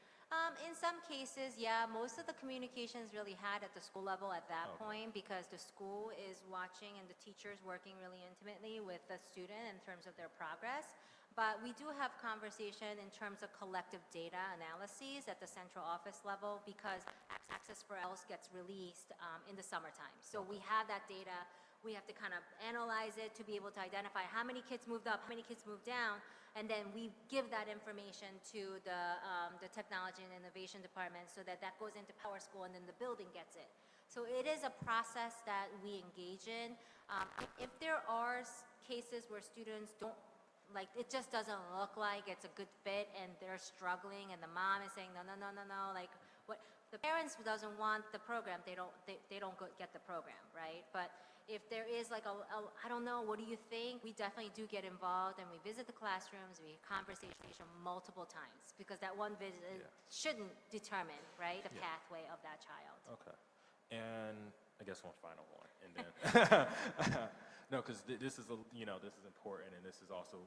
In some cases, yeah, most of the communication is really had at the school level at that point because the school is watching and the teacher's working really intimately with the student in terms of their progress. But we do have conversation in terms of collective data analyses at the central office level because Access for ELS gets released in the summertime. So we have that data. We have to kind of analyze it to be able to identify how many kids moved up, how many kids moved down, and then we give that information to the technology and innovation department so that goes into Power School and then the building gets it. So it is a process that we engage in. If there are cases where students don't, like it just doesn't look like it's a good fit and they're struggling and the mom is saying, no, like what the parents doesn't want the program, they don't get the program, right? But if there is like I don't know, what do you think? We definitely do get involved and we visit the classrooms, we conversation multiple times because that one visit shouldn't determine, right, the pathway of that child. Okay. And I guess one final one, and then no, because this is this is important, and this is also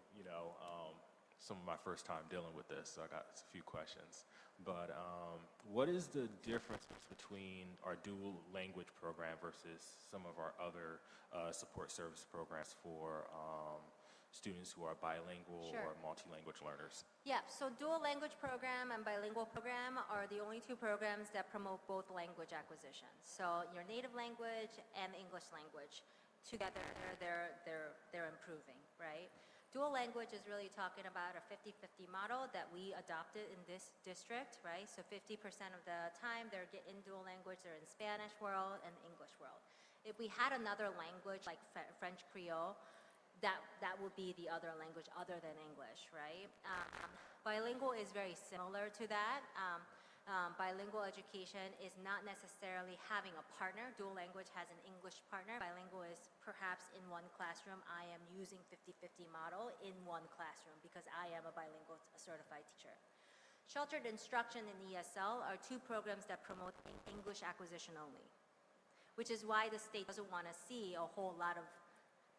some of my first time dealing with this, so I got a few questions. But what is the difference between our dual language program versus some of our other support service programs for students who are bilingual or multilanguage learners? Yeah, so dual language program and bilingual program are the only two programs that promote both language acquisition. So your native language and English language together, they're improving, right? Dual language is really talking about a 50-50 model that we adopted in this district, right? So 50% of the time they're in dual language, they're in Spanish world and English world. If we had another language like French Creole, that would be the other language other than English, right? Bilingual is very similar to that. Bilingual education is not necessarily having a partner. Dual language has an English partner. Bilingual is perhaps in one classroom. I am using 50-50 model in one classroom because I am a bilingual certified teacher. Sheltered instruction and ESL are two programs that promote English acquisition only, which is why the state doesn't want to see a whole lot of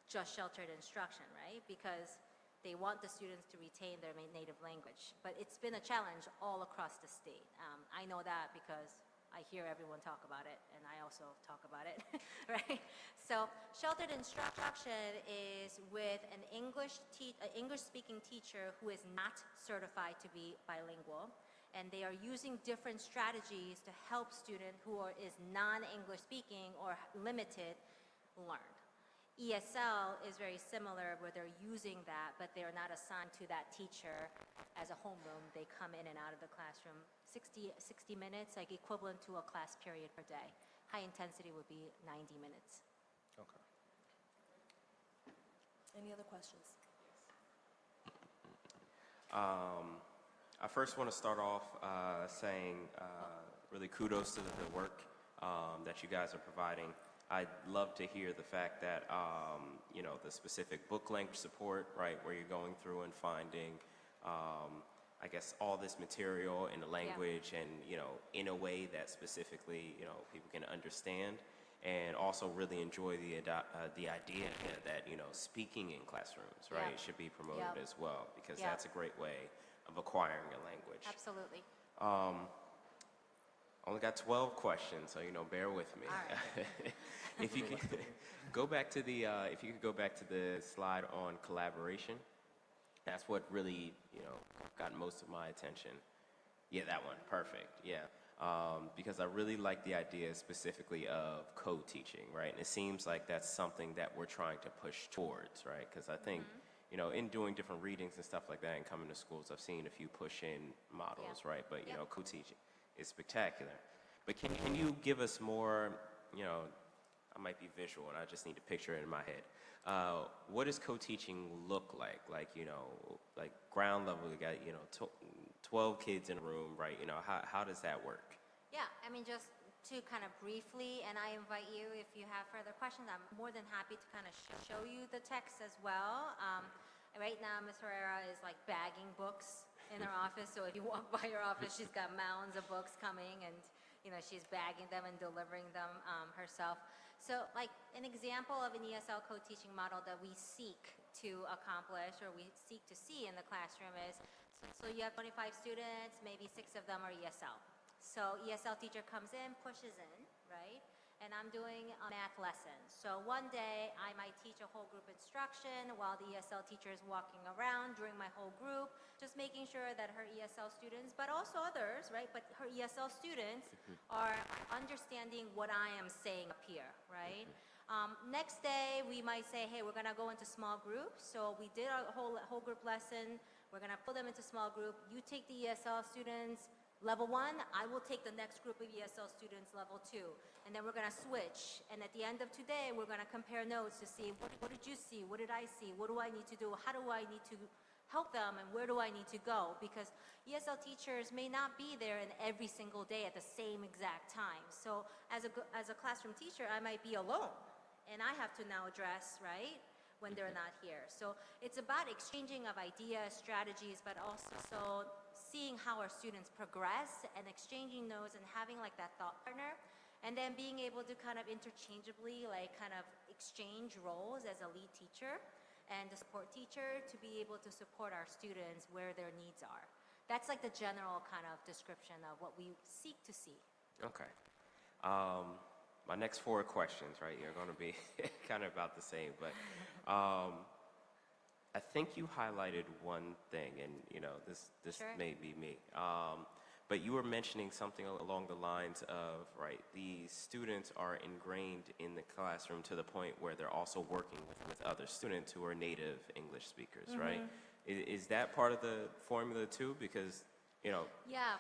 just sheltered instruction, right? Because they want the students to retain their native language. But it's been a challenge all across the state. I know that because I hear everyone talk about it, and I also talk about it, right? So sheltered instruction is with an English-speaking teacher who is not certified to be bilingual, and they are using different strategies to help student who is non-English speaking or limited learn. ESL is very similar where they're using that, but they're not assigned to that teacher as a homeroom. They come in and out of the classroom 60 minutes, like equivalent to a class period per day. High intensity would be 90 minutes. Okay. Any other questions? I first want to start off saying really kudos to the work that you guys are providing. I'd love to hear the fact that, the specific book language support, right, where you're going through and finding, I guess, all this material in the language and, in a way that specifically, people can understand. And also really enjoy the idea that, speaking in classrooms, right, should be promoted as well, because that's a great way of acquiring a language. Absolutely. Only got 12 questions, so bear with me. All right. If you could go back to the slide on collaboration, that's what really got most of my attention. Yeah, that one, perfect. Yeah, because I really like the idea specifically of co-teaching, right? And it seems like that's something that we're trying to push towards, right? Because I think in doing different readings and stuff like that and coming to schools, I've seen a few push-in models, right? But co-teaching is spectacular. But can you give us more, I might be visual and I just need to picture it in my head. What does co-teaching look like? Like, like ground level, you got, 12 kids in a room, right? How does that work? Yeah, I mean, just to kind of briefly, and I invite you, if you have further questions, I'm more than happy to kind of show you the text as well. Right now, Ms. Herrera is like bagging books in her office, so if you walk by her office, she's got mounds of books coming, and she's bagging them and delivering them herself. So like an example of an ESL co-teaching model that we seek to accomplish or we seek to see in the classroom is, so you have 25 students, maybe 6 of them are ESL. So ESL teacher comes in, pushes in, right? And I'm doing a math lesson. So one day I might teach a whole group instruction while the ESL teacher is walking around during my whole group, just making sure that her ESL students, but also others, right? But her ESL students are understanding what I am saying up here, right? Next day we might say, hey, we're gonna go into small groups. So we did a whole group lesson. We're gonna pull them into small group. You take the ESL students, level 1, I will take the next group of ESL students, level 2. And then we're going to switch. And at the end of today, we're going to compare notes to see what did you see? What did I see? What do I need to do? How do I need to help them and where do I need to go? Because ESL teachers may not be there in every single day at the same exact time. So as a classroom teacher, I might be alone and I have to now address, right, when they're not here. So it's about exchanging of ideas, strategies, but also seeing how our students progress and exchanging those and having like that thought partner, and then being able to kind of interchangeably like kind of exchange roles as a lead teacher and the support teacher to be able to support our students where their needs are. That's like the general kind of description of what we seek to see. Okay. My next 4 questions, right, are going to be kind of about the same, but I think you highlighted one thing, and you know, this Sure. may be me, but you were mentioning something along the lines of, right, the students are ingrained in the classroom to the point where they're also working with other students who are native English speakers, right? Is that part of the formula too? Because, you know, Yeah,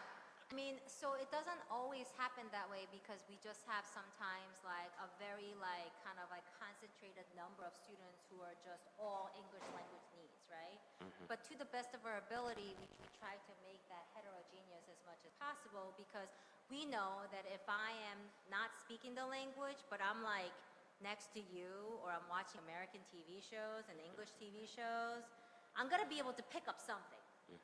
I mean, so it doesn't always happen that way because we just have sometimes like a very like kind of like concentrated number of students who are just all English language needs, right? But to the best of our ability, we try to make that heterogeneous as much as possible because we know that if I am not speaking the language, but I'm like next to you or I'm watching American TV shows and English TV shows, I'm gonna be able to pick up something.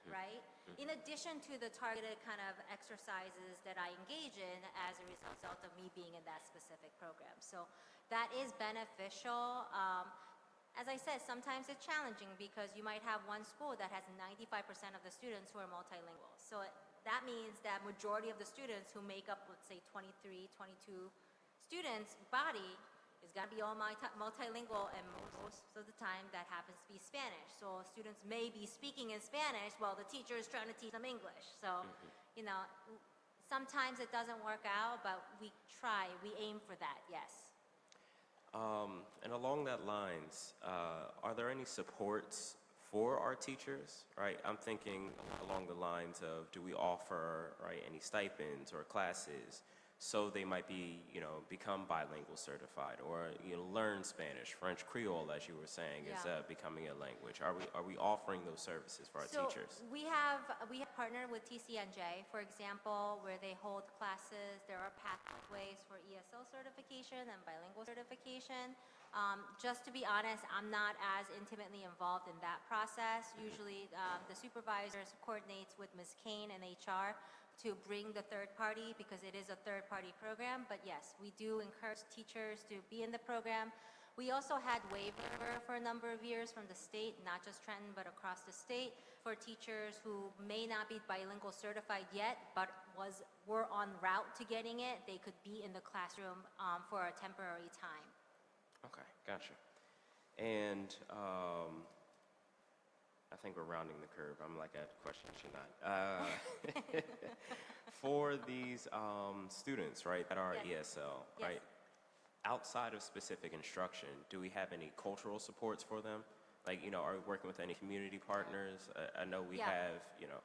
Right? In addition to the targeted kind of exercises that I engage in as a result of me being in that specific program. So that is beneficial. As I said, sometimes it's challenging because you might have one school that has 95% of the students who are multilingual. So that means that majority of the students who make up, let's say 23, 22 students body is going to be all multilingual, and most of the time that happens to be Spanish. So students may be speaking in Spanish while the teacher is trying to teach them English. So, you know, sometimes it doesn't work out, but we try, we aim for that, yes. And along that lines, are there any supports for our teachers, right? I'm thinking along the lines of, do we offer, right, any stipends or classes so they might be, you know, become bilingual certified, or, you know, learn Spanish, French, Creole, as you were saying, is Yeah. becoming a language. Are we offering those services for our So teachers? we have partnered with TCNJ, for example, where they hold classes. There are pathways for ESL certification and bilingual certification. Just to be honest, I'm not as intimately involved in that process. Usually the supervisors coordinates with Ms. Kane and HR to bring the third party because it is a third party program. But yes, we do encourage teachers to be in the program. We also had waiver for a number of years from the state, not just Trenton, but across the state, for teachers who may not be bilingual certified yet, but were en route to getting it. They could be in the classroom for a temporary time. Okay, gotcha. And I think we're rounding the curve. I'm like, I have a question, she's not. For these students, right, that are Yes. ESL, Yes. right, outside of specific instruction, do we have any cultural supports for them? Like, you know, are we working with any community partners? I know we Yeah. have, you know,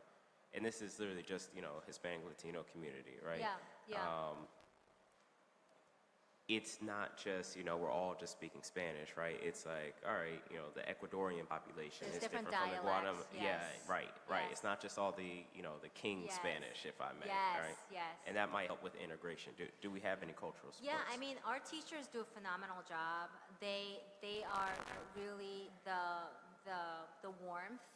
and this is literally just, you know, Hispanic, Latino community, right? Yeah, yeah. It's not just, you know, we're all just speaking Spanish, right? It's like, all right, you know, the Ecuadorian population There's is different different from the Guatemala. dialects, Yeah, yes. right. Yes. It's not just all the, you know, the King Yes. Spanish, if I may, Yes, right? yes. And that might help with integration. Do we have any cultural supports? Yeah, I mean, our teachers do a phenomenal job. They are really the warmth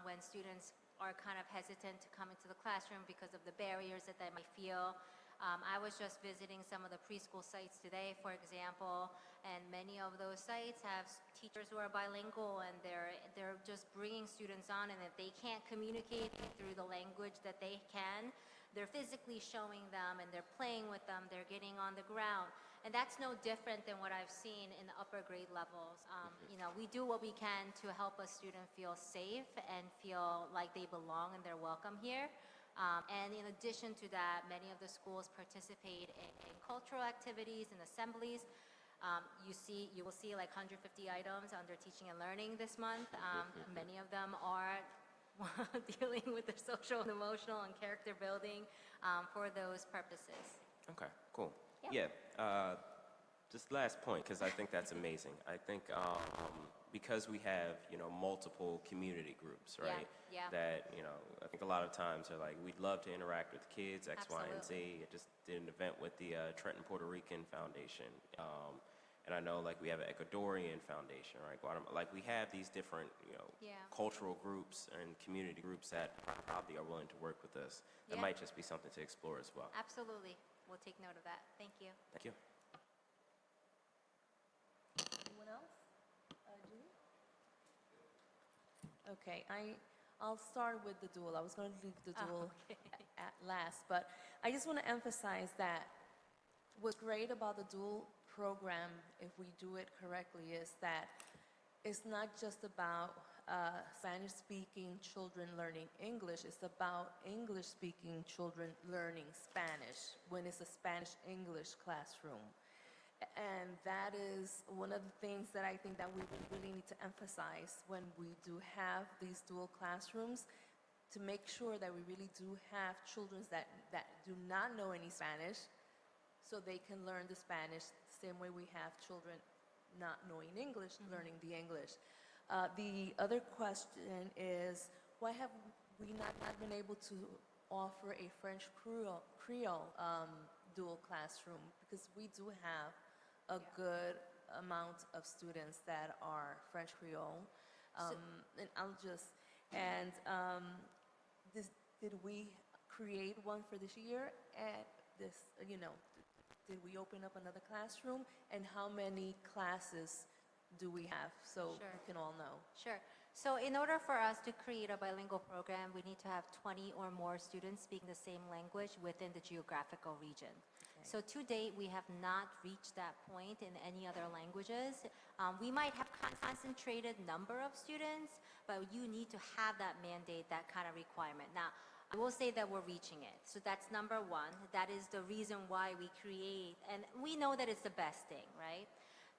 when students are kind of hesitant to come into the classroom because of the barriers that they might feel. I was just visiting some of the preschool sites today, for example, and many of those sites have teachers who are bilingual, and they're just bringing students on, and if they can't communicate through the language that they can, they're physically showing them, and they're playing with them, they're getting on the ground. And that's no different than what I've seen in the upper grade levels. You know, we do what we can to help a student feel safe and feel like they belong and they're welcome here. And in addition to that, many of the schools participate in cultural activities and assemblies. You will see like 150 items under teaching and learning this month. Many of them are dealing with the social and emotional and character building for those purposes. Okay, cool. Yeah. Yeah, just last point, because I think that's amazing. I think because we have, multiple community groups, right? Yeah. That, I think a lot of times they're like, we'd love to interact with kids, X, Y, and Z. Absolutely. I just did an event with the Trenton Puerto Rican Foundation. And I know, like, we have an Ecuadorian foundation, right? Like, we have these different, Yeah. cultural groups and community groups that probably are willing to work with us. That Yeah. might just be something to explore as well. Absolutely. We'll take note of that. Thank you. Thank you. Anyone else? Julie? Okay, I'll start with the dual. I was going to leave the dual at last, but I just want to emphasize that what's great about the dual program, if we do it correctly, is that it's not just about Spanish-speaking children learning English. It's about English-speaking children learning Spanish when it's a Spanish-English classroom. And that is one of the things that I think that we really need to emphasize when we do have these dual classrooms, to make sure that we really do have children that do not know any Spanish, so they can learn the Spanish the same way we have children not knowing English, learning the English. The other question is, why have we not been able to offer a French Creole dual classroom? Because we do have a good amount of students that are French Creole. Did we create one for this year? And did we open up another classroom? And how many classes do we have, so Sure. we can all know? Sure. So in order for us to create a bilingual program, we need to have 20 or more students speaking the same language within the geographical region. So to date, we have not reached that point in any other languages. We might have concentrated number of students, but you need to have that mandate, that kind of requirement. Now, I will say that we're reaching it. So that's number one. That is the reason why we create, and we know that it's the best thing, right?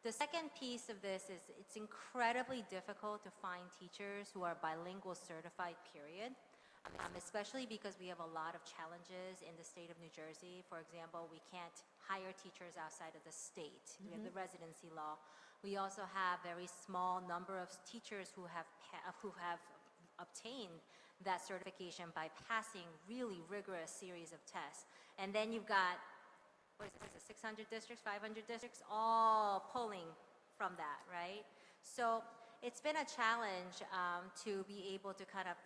The second piece of this is it's incredibly difficult to find teachers who are bilingual certified, period. Especially because we have a lot of challenges in the state of New Jersey. For example, we can't hire teachers outside of the state. We have the residency law. We also have very small number of teachers who have obtained that certification by passing really rigorous series of tests. And then you've got, what is it, 600 districts, 500 districts, all pulling from that, right? So it's been a challenge to be able to kind of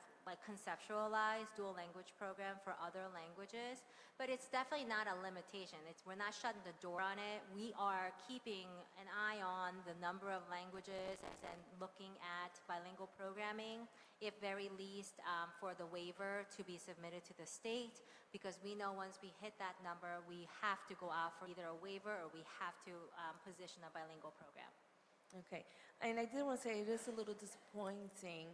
conceptualize dual language program for other languages, but it's definitely not a limitation. We're not shutting the door on it. We are keeping an eye on the number of languages and looking at bilingual programming, if very least for the waiver to be submitted to the state, because we know once we hit that number, we have to go out for either a waiver or we have to position a bilingual program. Okay, and I did want to say it is a little disappointing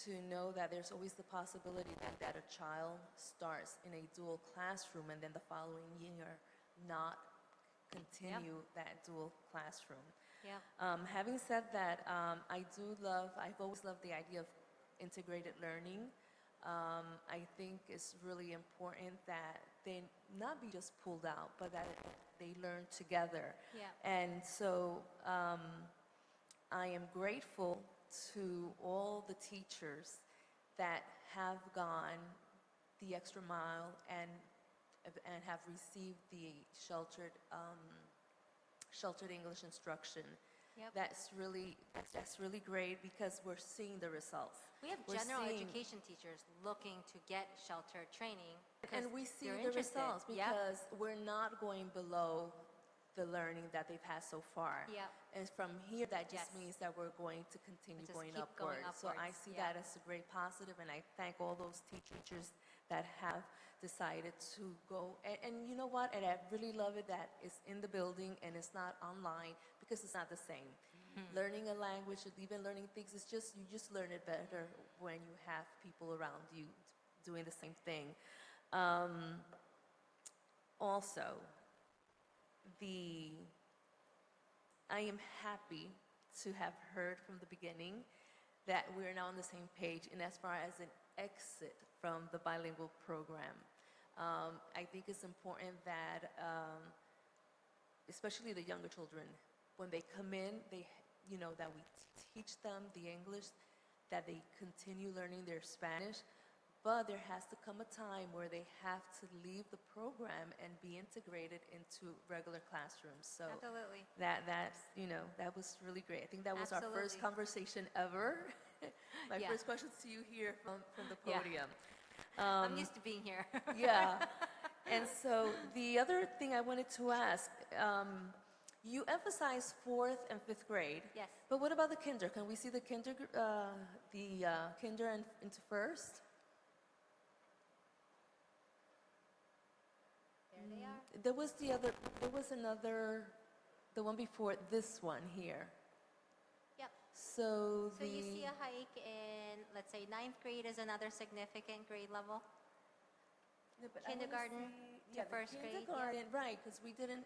to know that there's always the possibility that a child starts in a dual classroom and then the following year not continue that dual classroom. Yeah. Having said that, I've always loved the idea of integrated learning. I think it's really important that they not be just pulled out, but that they learn together. Yeah. And so I am grateful to all the teachers that have gone the extra mile and have received the sheltered English instruction. Yep. That's really great because we're seeing the results. We have general education teachers looking to get sheltered training. And we see they're the interested. results Yep. because we're not going below the learning that they've had so far. Yep. And from here, that just Yes. means that we're going to continue Just going keep going upwards. So I upwards. see Yeah. that as a great positive, and I thank all those teachers that have decided to go. And you know what? And I really love it that it's in the building and it's not online, because it's not the same. Learning a language, even learning things, you just learn it better when you have people around you doing the same thing. Also, I am happy to have heard from the beginning that we're now on the same page, and as far as an exit from the bilingual program. I think it's important that, especially the younger children, when they come in, that we teach them the English, that they continue learning their Spanish, but there has to come a time where they have to leave the program and be integrated into regular classrooms. So Absolutely. that was really great. I think that was our first Absolutely. conversation ever. My Yeah. first question to you here from the Yeah. podium. I'm used to being here. Yeah. And so the other thing I wanted to ask, you emphasize fourth and fifth grade. Yes. But what about the kinder? Can we see the kinder, kinder and into first? There they are. There was another, the one before this one here. Yep. So So you see a hike in, let's say, ninth grade is another significant grade level. No, but I wanna kindergarten see- to yeah, the first grade, yeah. Kindergarten, right, because we didn't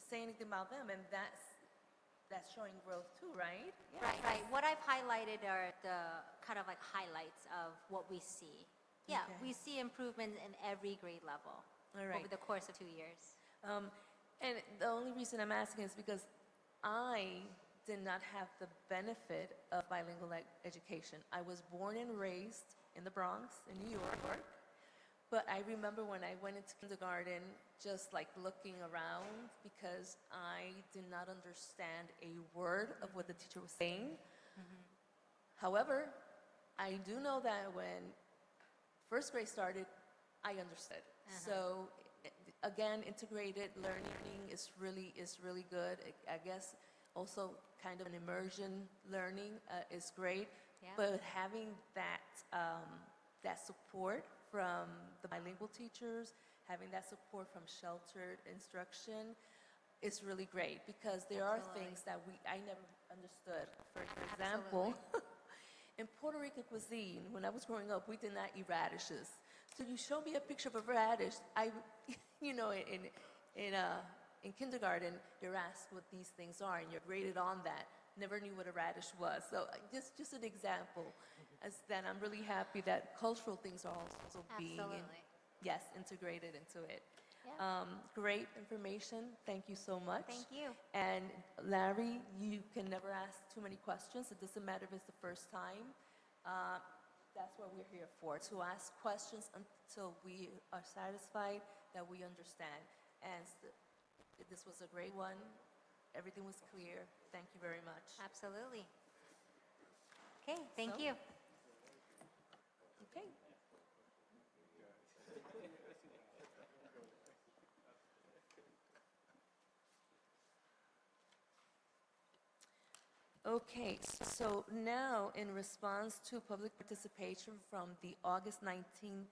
say anything about them, and that's showing growth too, right? Yeah. Right, right. What I've highlighted are the kind of like highlights of what we see. Yeah, Okay. we see improvement in every grade level All right. over the course of 2 years. And the only reason I'm asking is because I did not have the benefit of bilingual education. I was born and raised in the Bronx, in New York. But I remember when I went into kindergarten, just like looking around because I did not understand a word of what the teacher was saying. However, I do know that when first grade started, I understood. So again, integrated learning is really good. I guess also kind of an immersion learning is great. Yeah. But having that support from the bilingual teachers, having that support from sheltered instruction is really great because there are Absolutely. things that I never understood. For example, in Puerto Rican cuisine, when I was growing up, we did not eat radishes. So you show me a picture of a radish, in kindergarten, you're asked what these things are, and you're graded on that. Never knew what a radish was. So just an example, as that I'm really happy that cultural things are also being Absolutely. integrated into it. Yeah. Great information. Thank you so much. Thank you. And Larry, you can never ask too many questions. It doesn't matter if it's the first time. That's what we're here for, to ask questions until we are satisfied that we understand. And this was a great one. Everything was clear. Thank you very much. Absolutely. Okay, thank So- you. Okay. Okay, so now in response to public participation from the August 19th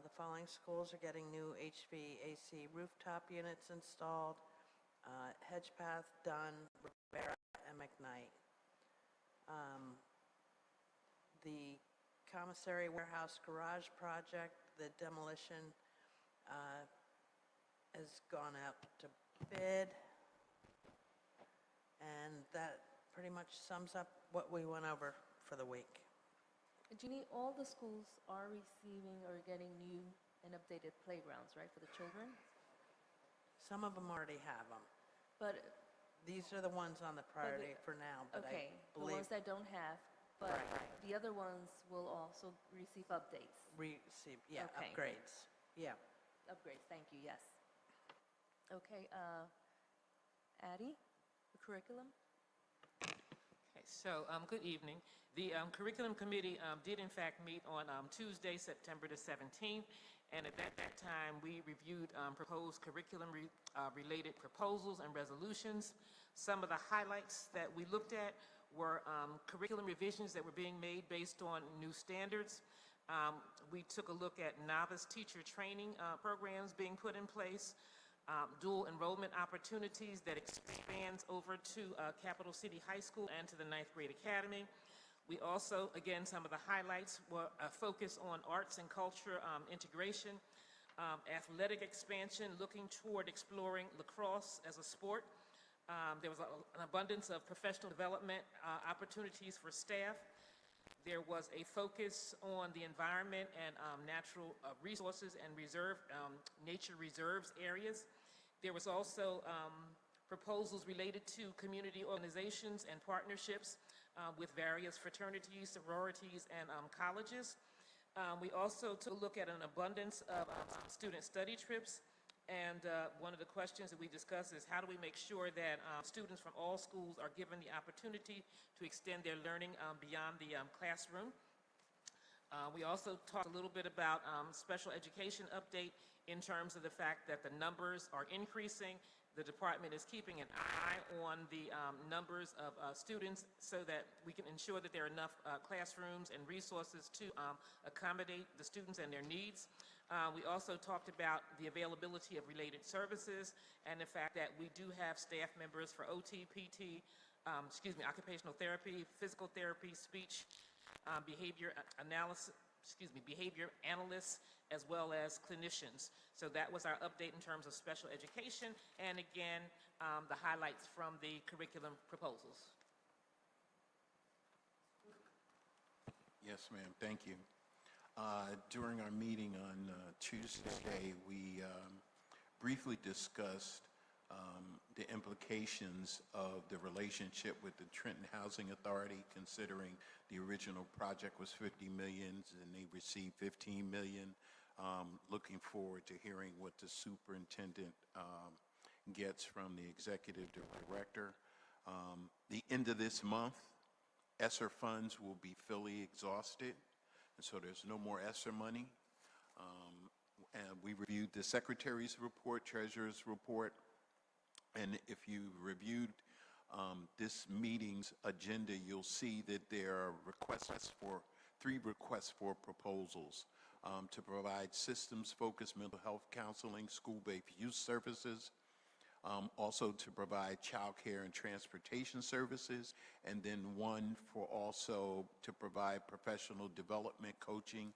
The following schools are getting new HVAC rooftop units installed. Hedgepath, Dunn, Rivera, and McKnight. The commissary warehouse garage project, the demolition has gone out to bid. And that pretty much sums up what we went over for the week. Jeannie, all the schools are receiving or getting new and updated playgrounds, right, for the children? Some of them already have them. But, These are the ones on the priority for now, but okay, I the believe ones that don't have, but Right. the other ones will also receive updates. receive, yeah, Okay. upgrades. Yeah. Upgrades, thank you, yes. Okay, Addie, the curriculum? Okay, so, good evening. The Curriculum Committee did in fact meet on Tuesday, September the 17th, and at that time, we reviewed proposed curriculum-related proposals and resolutions. Some of the highlights that we looked at were curriculum revisions that were being made based on new standards. We took a look at novice teacher training programs being put in place, dual enrollment opportunities that expands over to Capital City High School and to the 9th grade academy. We also, again, some of the highlights were a focus on arts and culture integration, athletic expansion, looking toward exploring lacrosse as a sport. There was an abundance of professional development opportunities for staff. There was a focus on the environment and natural resources and nature reserves areas. There was also proposals related to community organizations and partnerships with various fraternities, sororities, and colleges. We also took a look at an abundance of student study trips. And one of the questions that we discussed is how do we make sure that students from all schools are given the opportunity to extend their learning beyond the classroom. We also talked a little bit about special education update in terms of the fact that the numbers are increasing. The department is keeping an eye on the numbers of students so that we can ensure that there are enough classrooms and resources to accommodate the students and their needs. We also talked about the availability of related services and the fact that we do have staff members for OT, PT, occupational therapy, physical therapy, speech, behavior analysts, as well as clinicians. So that was our update in terms of special education, and again, the highlights from the curriculum proposals. Yes, ma'am, thank you. During our meeting on Tuesday, we briefly discussed the implications of the relationship with the Trenton Housing Authority, considering the original project was $50 million and they received $15 million. Looking forward to hearing what the superintendent gets from the executive director. The end of this month, ESSER funds will be fully exhausted, and so there's no more ESSER money. And we reviewed the secretary's report, treasurer's report, and if you reviewed this meeting's agenda, you'll see that there are three requests for proposals to provide systems-focused mental health counseling, school-based youth services, also to provide child care and transportation services, and then one for also to provide professional development coaching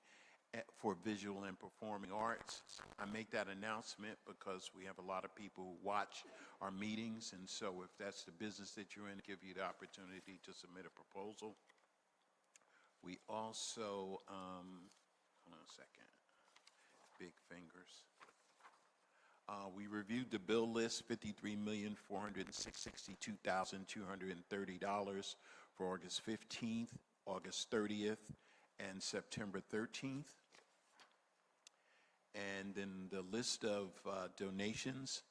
for visual and performing arts. I make that announcement because we have a lot of people who watch our meetings, and so if that's the business that you're in, give you the opportunity to submit a proposal. We also, hold on a second, big fingers. We reviewed the bill list, $53,462,230 for August 15th, August 30th, and September 13th. And then the list of donations,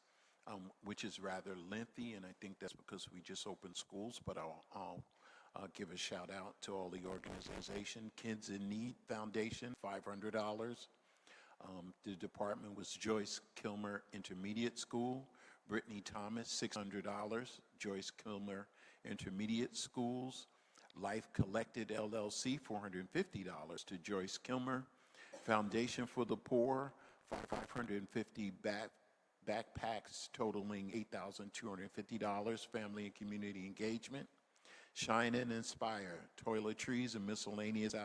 which is rather lengthy, and I think that's because we just opened schools, but I'll give a shout out to all the organization. Kids in Need Foundation, $500. The department was Joyce Kilmer Intermediate School. Brittany Thomas, $600. Joyce Kilmer Intermediate Schools. Life Collected LLC, $450 to Joyce Kilmer. Foundation for the Poor, 550 backpacks totaling $8,250, family and community engagement. Shine and Inspire, toiletries and miscellaneous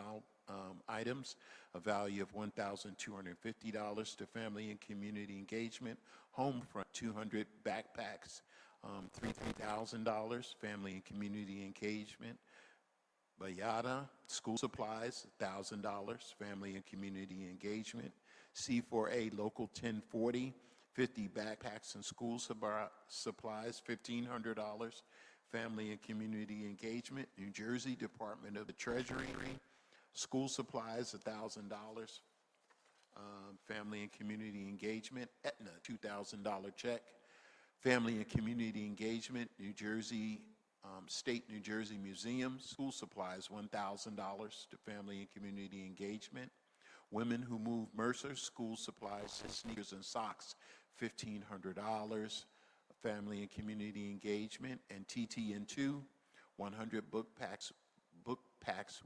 items, a value of $1,250 to family and community engagement. Homefront, 200 backpacks, $3,000, family and community engagement. Bayada, school supplies, $1,000, family and community engagement. C4A, local 1040, 50 backpacks and school supplies, $1,500, family and community engagement. New Jersey Department of the Treasury, school supplies, $1,000, family and community engagement. Aetna, $2,000 check. Family and community engagement, New Jersey, State New Jersey Museum, school supplies, $1,000 to family and community engagement. Women Who Move Mercer, school supplies, sneakers and socks, $1,500, family and community engagement. And TTN2, 100 book packs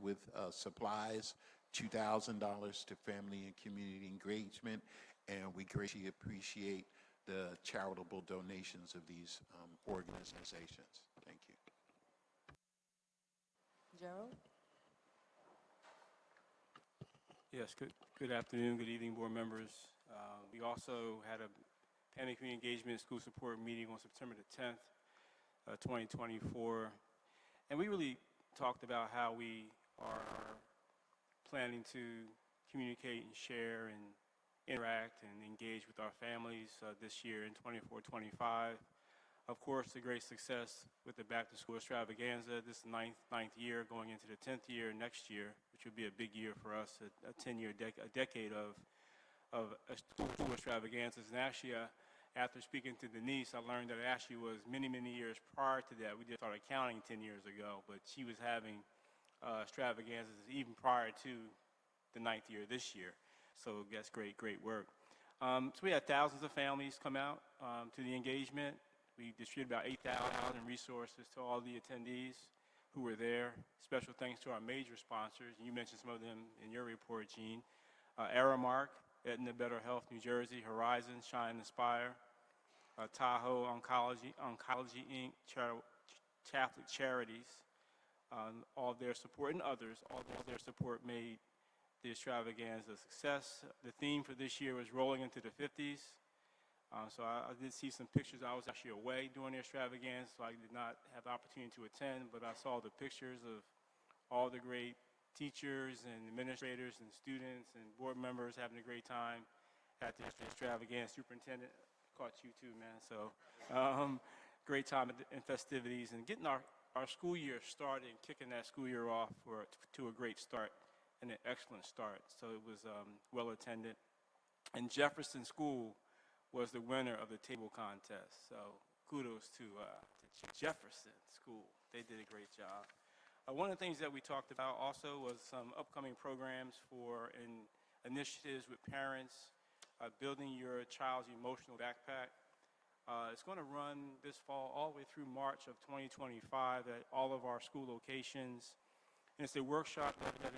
with supplies, $2,000 to family and community engagement. And we greatly appreciate the charitable donations of these organizations. Thank you. Gerald? Yes, good afternoon, good evening, board members. We also had a family community engagement school support meeting on September the 10th, 2024. And we really talked about how we are planning to communicate and share and interact and engage with our families this year in 24-25. Of course, the great success with the Back to School extravaganza, this ninth year, going into the 10th year next year, which would be a big year for us, a 10-year, a decade of school extravaganzas. And actually, after speaking to Denise, I learned that it actually was many, many years prior to that. We just started counting 10 years ago, but she was having extravaganzas even prior to the 9th year this year. So that's great work. So we had thousands of families come out to the engagement. We distributed about 8,000 resources to all the attendees who were there. Special thanks to our major sponsors. You mentioned some of them in your report, Gene. Aramark, Aetna Better Health New Jersey, Horizon, Shine Inspire, Tahoe Oncology Inc., Catholic Charities, all their support, and others, all their support made the extravaganza a success. The theme for this year was rolling into the 50s. So I did see some pictures. I was actually away during the extravaganza, so I did not have the opportunity to attend, but I saw the pictures of all the great teachers and administrators and students and board members having a great time at the extravaganza. Superintendent caught you too, man. So great time in festivities and getting our school year started and kicking that school year off to a great start and an excellent start. So it was well attended. And Jefferson School was the winner of the table contest. So kudos to Jefferson School. They did a great job. One of the things that we talked about also was some upcoming programs for initiatives with parents, building your child's emotional backpack. It's going to run this fall all the way through March of 2025 at all of our school locations. And it's a workshop that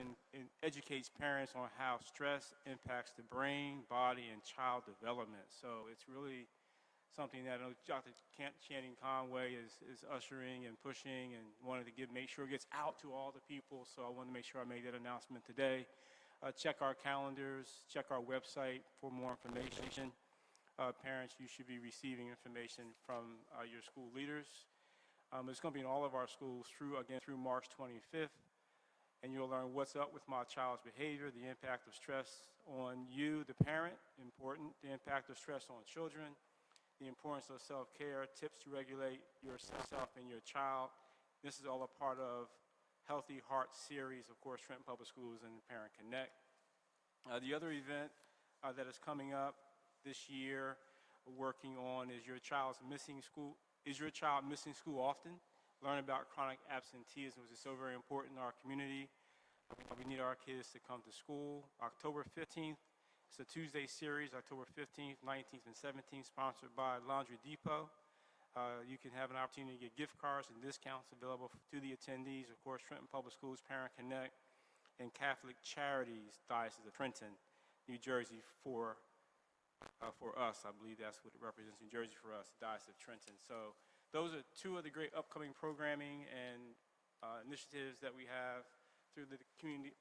educates parents on how stress impacts the brain, body, and child development. So it's really something that Dr. Channing Conway is ushering and pushing and wanted to make sure it gets out to all the people. So I wanted to make sure I made that announcement today. Check our calendars, check our website for more information. Parents, you should be receiving information from your school leaders. It's going to be in all of our schools through March 25th. And you'll learn what's up with my child's behavior, the impact of stress on you, the parent, important, the impact of stress on children, the importance of self-care, tips to regulate yourself and your child. This is all a part of Healthy Heart series, of course, Trenton Public Schools and Parent Connect. The other event that is coming up this year, working on is your child missing school often? Learn about chronic absenteeism, which is so very important in our community. We need our kids to come to school. October 15th, it's a Tuesday series, October 15th, 19th, and 17th, sponsored by Laundry Depot. You can have an opportunity to get gift cards and discounts available to the attendees. Of course, Trenton Public Schools, Parent Connect, and Catholic Charities, Diocese of Trenton. New Jersey for us. I believe that's what it represents, New Jersey for us, the Diocese of Trenton. So those are two of the great upcoming programming and initiatives that we have through the Family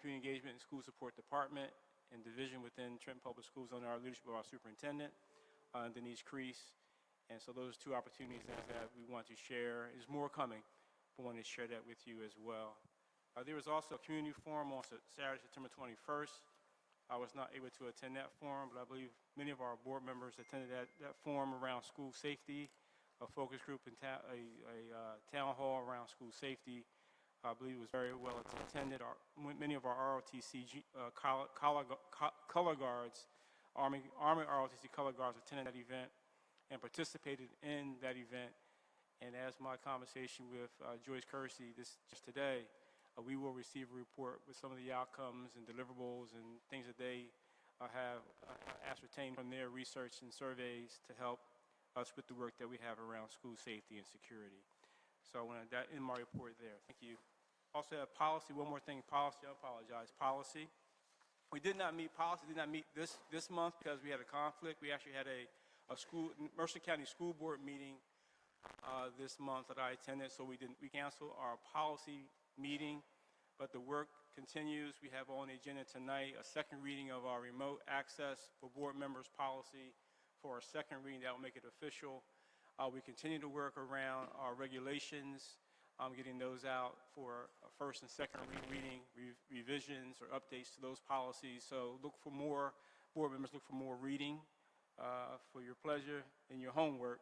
Community Engagement and School Support Department and division within Trenton Public Schools under our leadership of our superintendent, Denise Crease. And so those are two opportunities that we want to share. There's more coming, but wanted to share that with you as well. There was also a community forum on Saturday, September 21st. I was not able to attend that forum, but I believe many of our board members attended that forum around school safety, a focus group and a town hall around school safety. I believe it was very well attended. Many of our ROTC color guards, Army ROTC color guards attended that event and participated in that event. And as my conversation with Joyce Kersey just today, we will receive a report with some of the outcomes and deliverables and things that they have ascertained from their research and surveys to help us with the work that we have around school safety and security. So I want to end my report there. Thank you. Also have policy, one more thing, policy, I apologize, policy. We did not meet, policy did not meet this month because we had a conflict. We actually had a Mercer County School Board meeting this month that I attended, so we canceled our policy meeting, but the work continues. We have on the agenda tonight a second reading of our remote access for board members policy for a second reading that will make it official. We continue to work around our regulations, getting those out for a first and second reading, revisions or updates to those policies. So look for more, board members look for more reading for your pleasure and your homework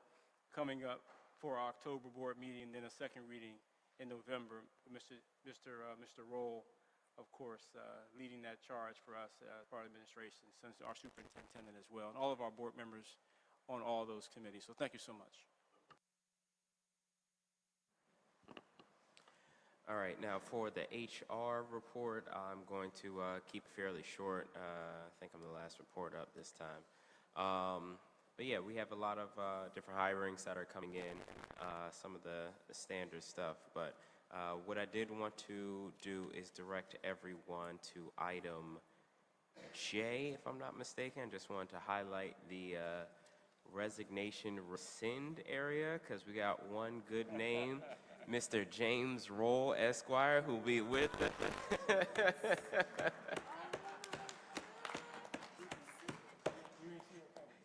coming up for our October board meeting, and then a second reading in November. Mr. Roll, of course, leading that charge for us as part of administration, since our superintendent as well, and all of our board members on all those committees. So thank you so much. All right, now for the HR report, I'm going to keep it fairly short. I think I'm the last report up this time. But yeah, we have a lot of different hirings that are coming in, some of the standard stuff. But what I did want to do is direct everyone to item J, if I'm not mistaken. Just wanted to highlight the resignation rescind area, because we got one good name, Mr. James Roll, Esquire, who will be with us.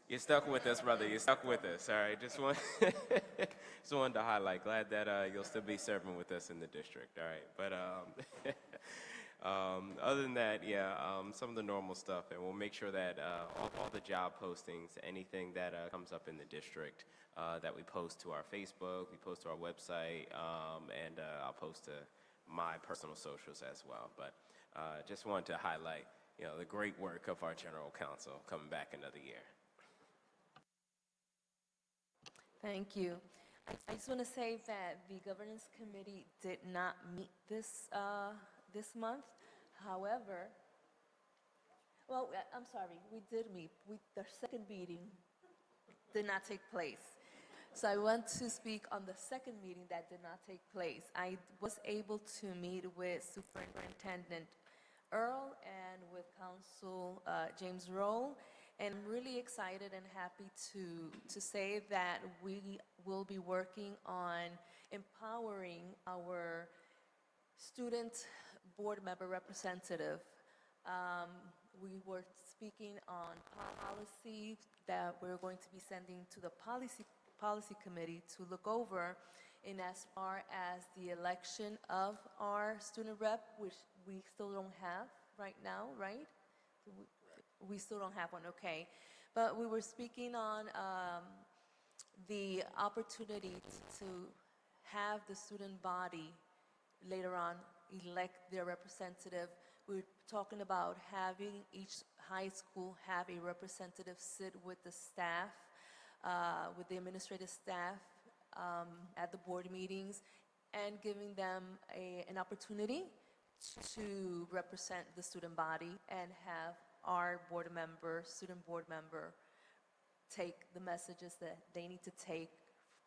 You're stuck with us, brother. You're stuck with us. All right. Just wanted to highlight. Glad that you'll still be serving with us in the district. All right. But other than that, yeah, some of the normal stuff, and we'll make sure that all the job postings, anything that comes up in the district, that we post to our Facebook, we post to our website, and I'll post to my personal socials as well. But just wanted to highlight, the great work of our general counsel coming back another year. Thank you. I just want to say that the governance committee did not meet this month. However, well, I'm sorry, we did meet. The second meeting did not take place. So I want to speak on the second meeting that did not take place. I was able to meet with Superintendent Earl and with Council James Roll. And I'm really excited and happy to say that we will be working on empowering our student board member representative. We were speaking on policy that we're going to be sending to the policy committee to look over, in as far as the election of our student rep, which we still don't have right now, right? We still don't have one, okay. But we were speaking on the opportunity to have the student body later on elect their representative. We're talking about having each high school have a representative sit with the staff, with the administrative staff at the board meetings, and giving them an opportunity to represent the student body and have our board member, student board member, take the messages that they need to take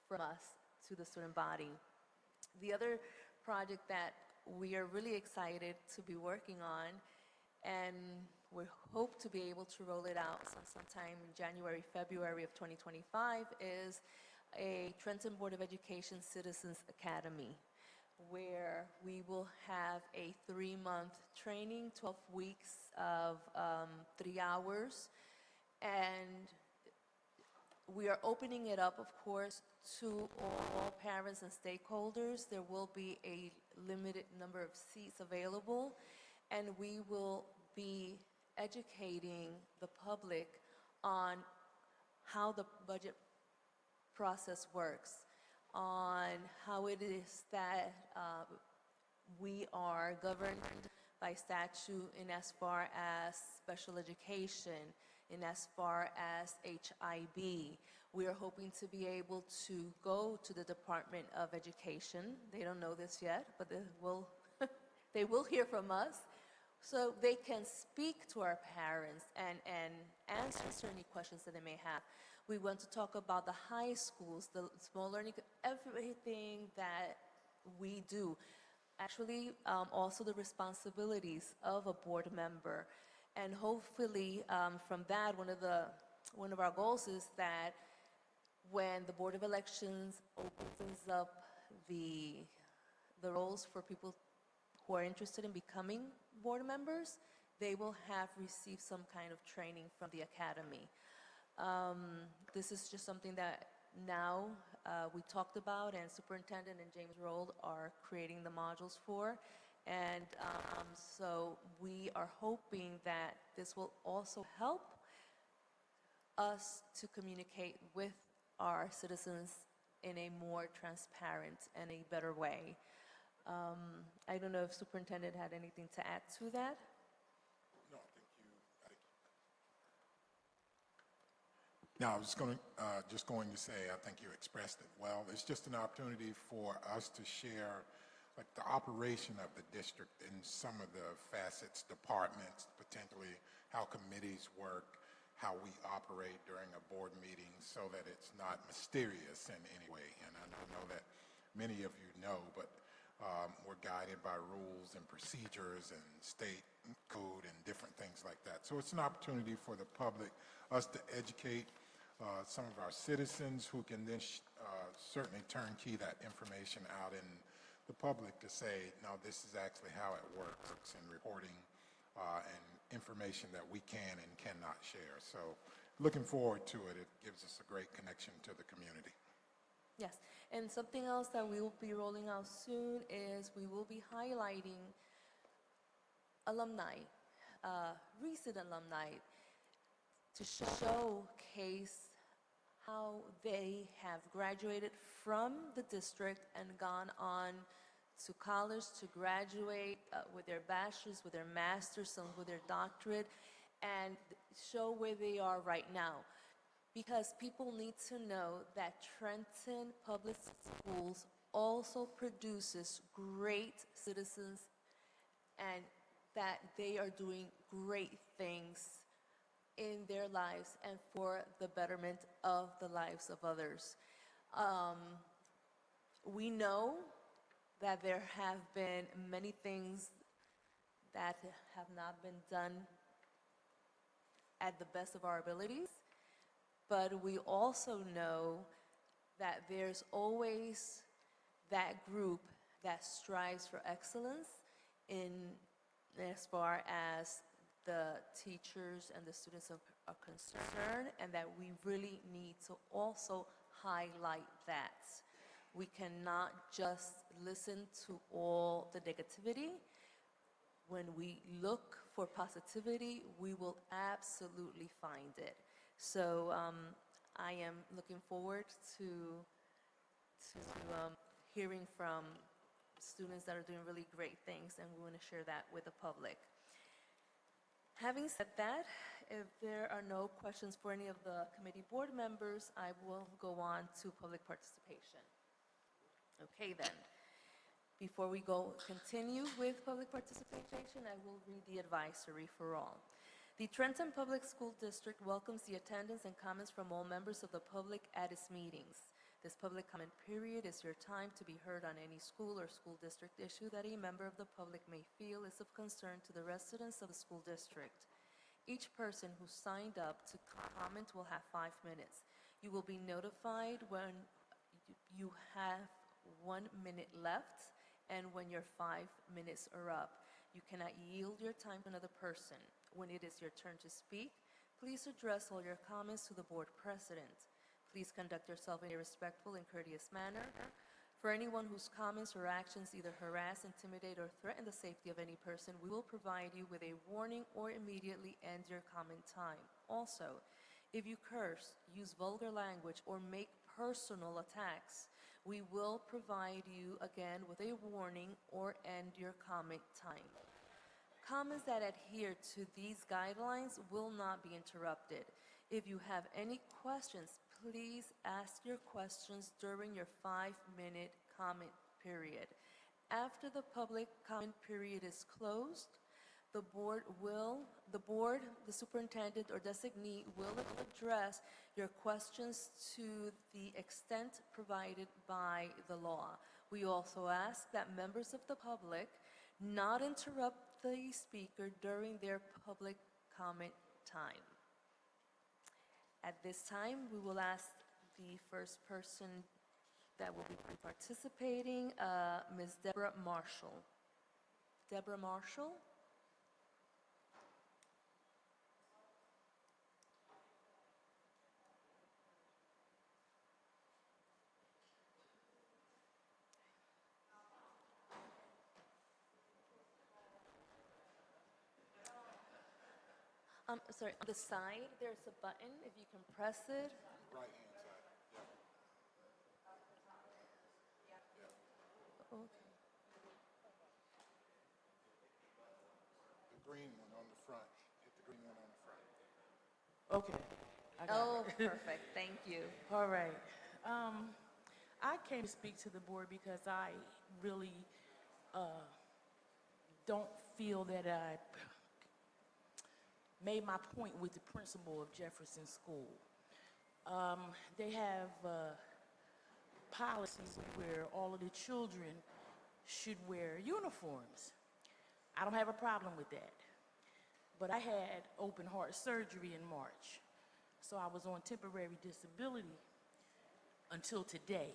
from us to the student body. The other project that we are really excited to be working on, and we hope to be able to roll it out sometime in January, February of 2025, is a Trenton Board of Education Citizens Academy, where we will have a 3-month training, 12 weeks of 3 hours, and we are opening it up, of course, to all parents and stakeholders. There will be a limited number of seats available, and we will be educating the public on how the budget process works, on how it is that we are governed by statute in as far as special education, in as far as HIB. We are hoping to be able to go to the Department of Education. They don't know this yet, but they will hear from us, so they can speak to our parents and answer any questions that they may have. We want to talk about the high schools, the small learning, everything that we do. Actually, also the responsibilities of a board member. And hopefully, from that, one of our goals is that when the Board of Elections opens up the roles for people who are interested in becoming board members, they will have received some kind of training from the academy. This is just something that now we talked about, and Superintendent and James Rold are creating the modules for. And so we are hoping that this will also help us to communicate with our citizens in a more transparent and a better way. I don't know if Superintendent had anything to add to that. No, I was just going to say, I think you expressed it well. It's just an opportunity for us to share like the operation of the district in some of the facets, departments, potentially how committees work, how we operate during a board meeting, so that it's not mysterious in any way. And I know that many of you know, but we're guided by rules and procedures and state code and different things like that. So it's an opportunity for the public, us to educate some of our citizens who can then certainly turnkey that information out in the public to say, no, this is actually how it works in reporting and information that we can and cannot share. So looking forward to it. It gives us a great connection to the community. Yes, and something else that we will be rolling out soon is we will be highlighting alumni, recent alumni, to showcase how they have graduated from the district and gone on to college to graduate with their bachelor's, with their master's, some with their doctorate, and show where they are right now. Because people need to know that Trenton Public Schools also produces great citizens and that they are doing great things in their lives and for the betterment of the lives of others. We know that there have been many things that have not been done at the best of our abilities, but we also know that there's always that group that strives for excellence in as far as the teachers and the students are concerned, and that we really need to also highlight that. We cannot just listen to all the negativity. When we look for positivity, we will absolutely find it. So I am looking forward to hearing from students that are doing really great things, and we want to share that with the public. Having said that, if there are no questions for any of the committee board members, I will go on to public participation. Okay then. Before we continue with public participation, I will read the advisory for all. The Trenton Public School District welcomes the attendance and comments from all members of the public at its meetings. This public comment period is your time to be heard on any school or school district issue that a member of the public may feel is of concern to the residents of the school district. Each person who signed up to comment will have 5 minutes. You will be notified when you have 1 minute left and when your 5 minutes are up. You cannot yield your time to another person. When it is your turn to speak, please address all your comments to the board president. Please conduct yourself in a respectful and courteous manner. For anyone whose comments or actions either harass, intimidate, or threaten the safety of any person, we will provide you with a warning or immediately end your comment time. Also, if you curse, use vulgar language, or make personal attacks, we will provide you again with a warning or end your comment time. Comments that adhere to these guidelines will not be interrupted. If you have any questions, please ask your questions during your 5-minute comment period. After the public comment period is closed, the superintendent or designee will address your questions to the extent provided by the law. We also ask that members of the public not interrupt the speaker during their public comment time. At this time, we will ask the first person that will be participating, Ms. Deborah Marshall. Deborah Marshall? Sorry, on the side, there's a button, if you can press it. Right-hand side, yeah. Okay. The green one on the front. Hit the green one on the front. Okay. I got Oh, it. perfect, thank you. All right. I came to speak to the board because I really don't feel that I made my point with the principal of Jefferson School. They have policies where all of the children should wear uniforms. I don't have a problem with that. But I had open heart surgery in March, so I was on temporary disability until today.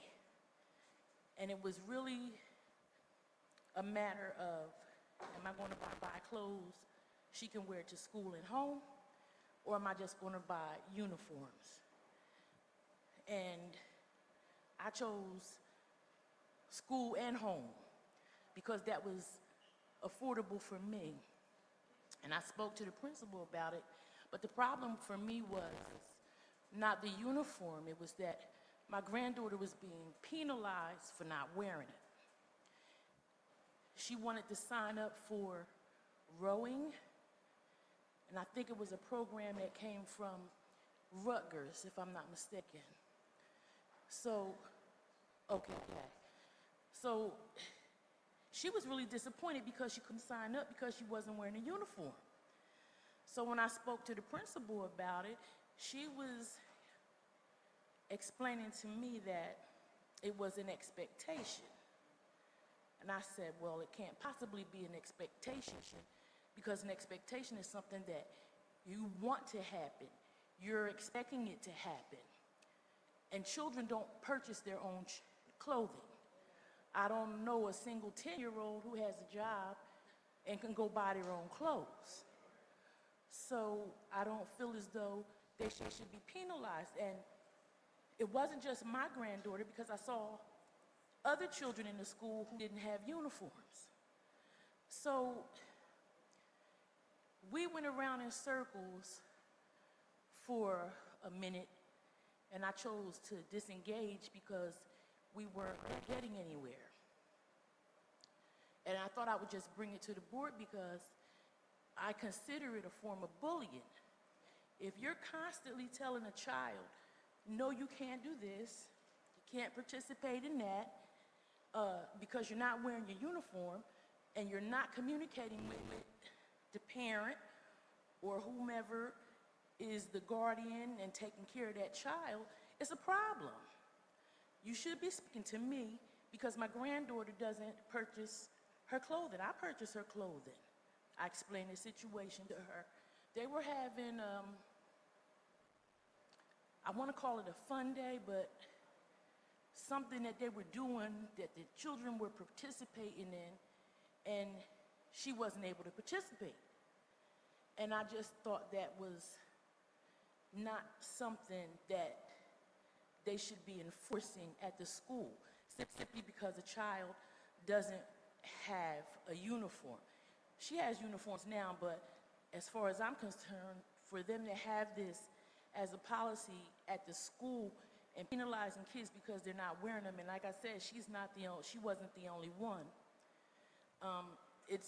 And it was really a matter of, am I going to buy clothes she can wear to school and home, or am I just going to buy uniforms? And I chose school and home because that was affordable for me. And I spoke to the principal about it, but the problem for me was not the uniform, it was that my granddaughter was being penalized for not wearing it. She wanted to sign up for rowing, and I think it was a program that came from Rutgers, if I'm not mistaken. So, okay. So, she was really disappointed because she couldn't sign up because she wasn't wearing a uniform. So when I spoke to the principal about it, she was explaining to me that it was an expectation. And I said, well, it can't possibly be an expectation because an expectation is something that you want to happen. You're expecting it to happen. And children don't purchase their own clothing. I don't know a single 10-year-old who has a job and can go buy their own clothes. So I don't feel as though they should be penalized. And it wasn't just my granddaughter, because I saw other children in the school who didn't have uniforms. So we went around in circles for a minute, and I chose to disengage because we weren't getting anywhere. And I thought I would just bring it to the board because I consider it a form of bullying. If you're constantly telling a child, no, you can't do this, you can't participate in that, because you're not wearing your uniform and you're not communicating with the parent or whomever is the guardian and taking care of that child, it's a problem. You should be speaking to me because my granddaughter doesn't purchase her clothing. I purchase her clothing. I explained the situation to her they were having, I want to call it a fun day, but something that they were doing that the children were participating in, and she wasn't able to participate. And I just thought that was not something that they should be enforcing at the school, simply because a child doesn't have a uniform. She has uniforms now, but as far as I'm concerned, for them to have this as a policy at the school and penalizing kids because they're not wearing them, and like I said, she wasn't the only one. It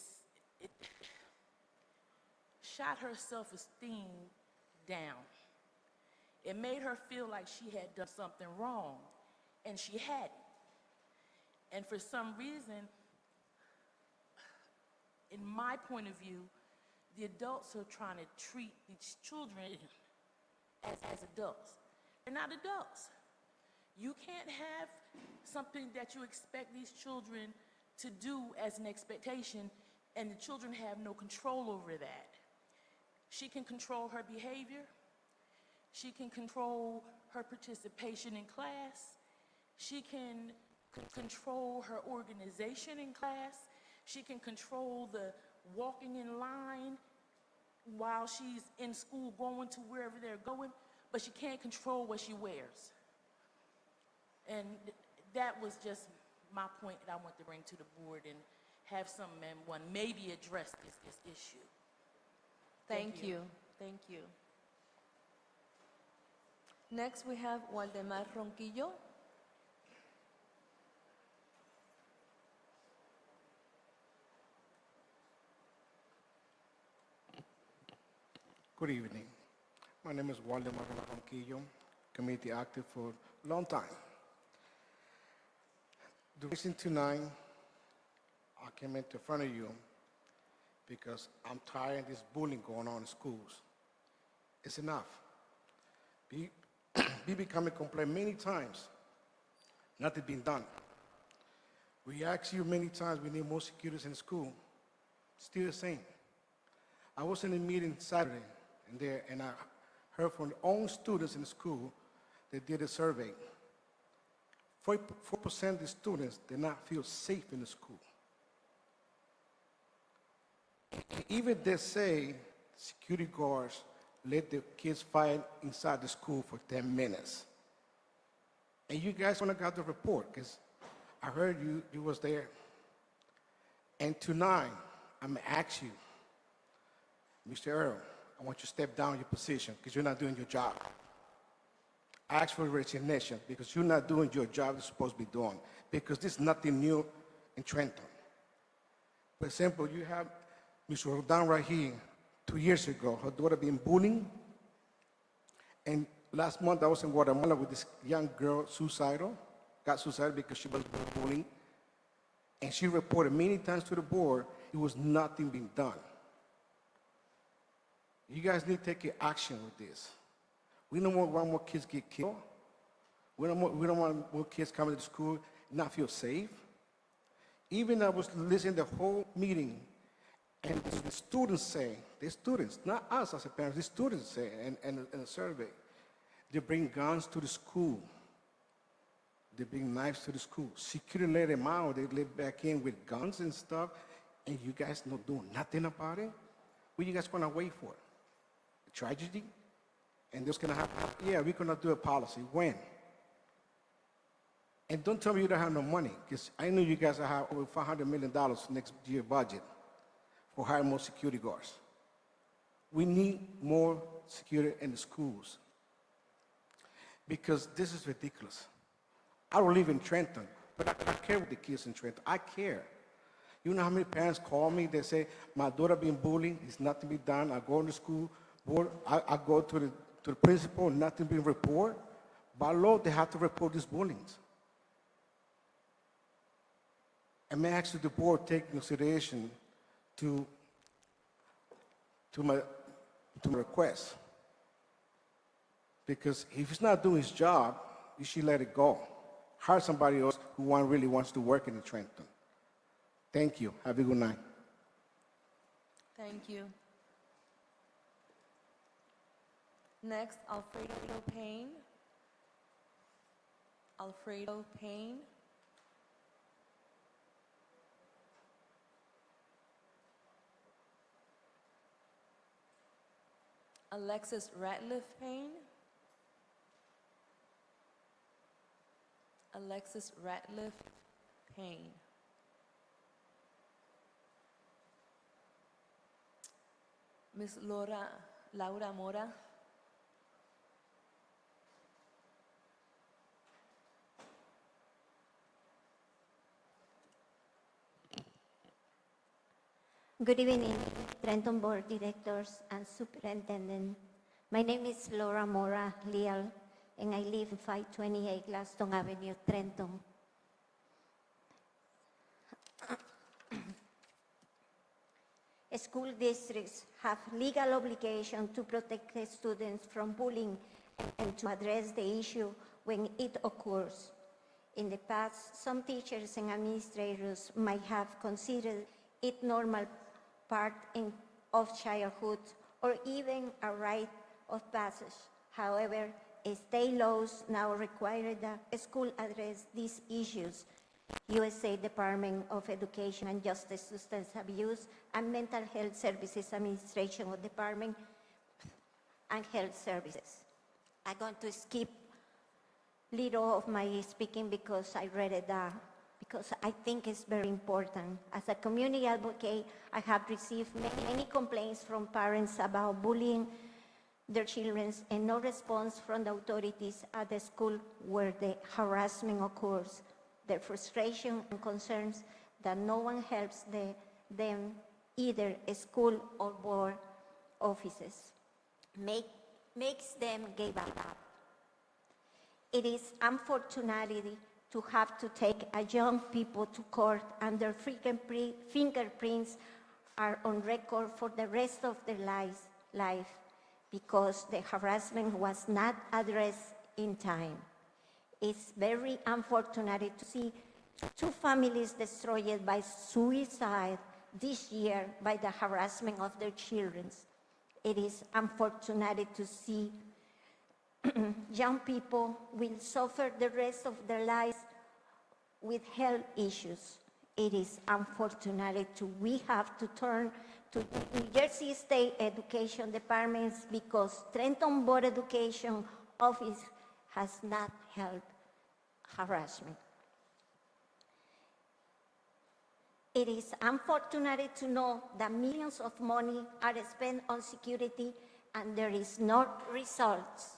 shot her self-esteem down. It made her feel like she had done something wrong, and she hadn't. And for some reason, in my point of view, the adults are trying to treat these children as adults. They're not adults. You can't have something that you expect these children to do as an expectation, and the children have no control over that. She can control her behavior. She can control her participation in class. She can control her organization in class. She can control the walking in line while she's in school going to wherever they're going, but she can't control what she wears. And that was just my point that I want to bring to the board and have someone maybe address this issue. Thank you. Thank you. Next, we have Waldemar Ronquillo. Good evening. My name is Waldemar Ronquillo, community active for a long time. The reason tonight I came into front of you because I'm tired of this bullying going on in schools. It's enough. We become a complaint many times. Nothing been done. We ask you many times we need more securities in school. Still the same. I was in a meeting Saturday and I heard from their own students in the school. They did a survey. 4% of the students did not feel safe in the school. Even they say security guards let the kids fight inside the school for 10 minutes. And you guys want to get the report, because I heard you was there. And tonight, I'm going to ask you, Mr. Earl, I want you to step down your position because you're not doing your job. I ask for resignation because you're not doing your job you're supposed to be doing, because this is nothing new in Trenton. For example, you have Ms. Roldan right here. 2 years ago, her daughter been bullied. And last month, I was in Guatemala with this young girl, got suicidal because she was bullied. And she reported many times to the board, it was nothing being done. You guys need to take action with this. We don't want more kids get killed. We don't want more kids coming to school and not feel safe. Even I was listening to the whole meeting, and the students say, the students, not us as a parents, the students say in a survey, they bring guns to the school. They bring knives to the school. Security let them out. They live back in with guns and stuff, and you guys not doing nothing about it? What are you guys going to wait for? A tragedy? And this going to happen? Yeah, we're going to do a policy. When? And don't tell me you don't have no money, because I know you guys have over $500 million next year budget for hiring more security guards. We need more security in the schools, because this is ridiculous. I don't live in Trenton, but I care with the kids in Trenton. I care. You know how many parents call me, they say, my daughter being bullied, there's nothing be done. I go to the school board, I go to the principal, nothing being reported. By law, they have to report these bullying. And may I ask the board take consideration to my request. Because if he's not doing his job, you should let it go. Hire somebody else who really wants to work in Trenton. Thank you. Have a good night. Thank you. Next, Alfredo Payne. Alfredo Payne. Alexis Ratliff Payne. Alexis Ratliff Payne. Miss Laura Mora. Good evening, Trenton Board Directors and Superintendent. My name is Laura Mora Leal, and I live in 528 Glaston Avenue, Trenton. School districts have legal obligation to protect the students from bullying and to address the issue when it occurs. In the past, some teachers and administrators might have considered it normal part of childhood or even a rite of passage. However, state laws now require that a school address these issues. USA Department of Education and Justice, Substance Abuse, and Mental Health Services Administration of Department and Health Services. I'm going to skip little of my speaking because I read it down, because I think it's very important. As a community advocate, I have received many complaints from parents about bullying their children and no response from the authorities at the school where the harassment occurs. Their frustration and concerns that no one helps them, either a school or board offices, makes them give up. It is unfortunate to have to take a young people to court and their fingerprints are on record for the rest of their life because the harassment was not addressed in time. It's very unfortunate to see 2 families destroyed by suicide this year by the harassment of their children. It is unfortunate to see young people will suffer the rest of their lives with health issues. It is unfortunate we have to turn to the New Jersey State Education Departments because Trenton Board Education Office has not helped harassment. It is unfortunate to know that millions of money are spent on security and there is no results.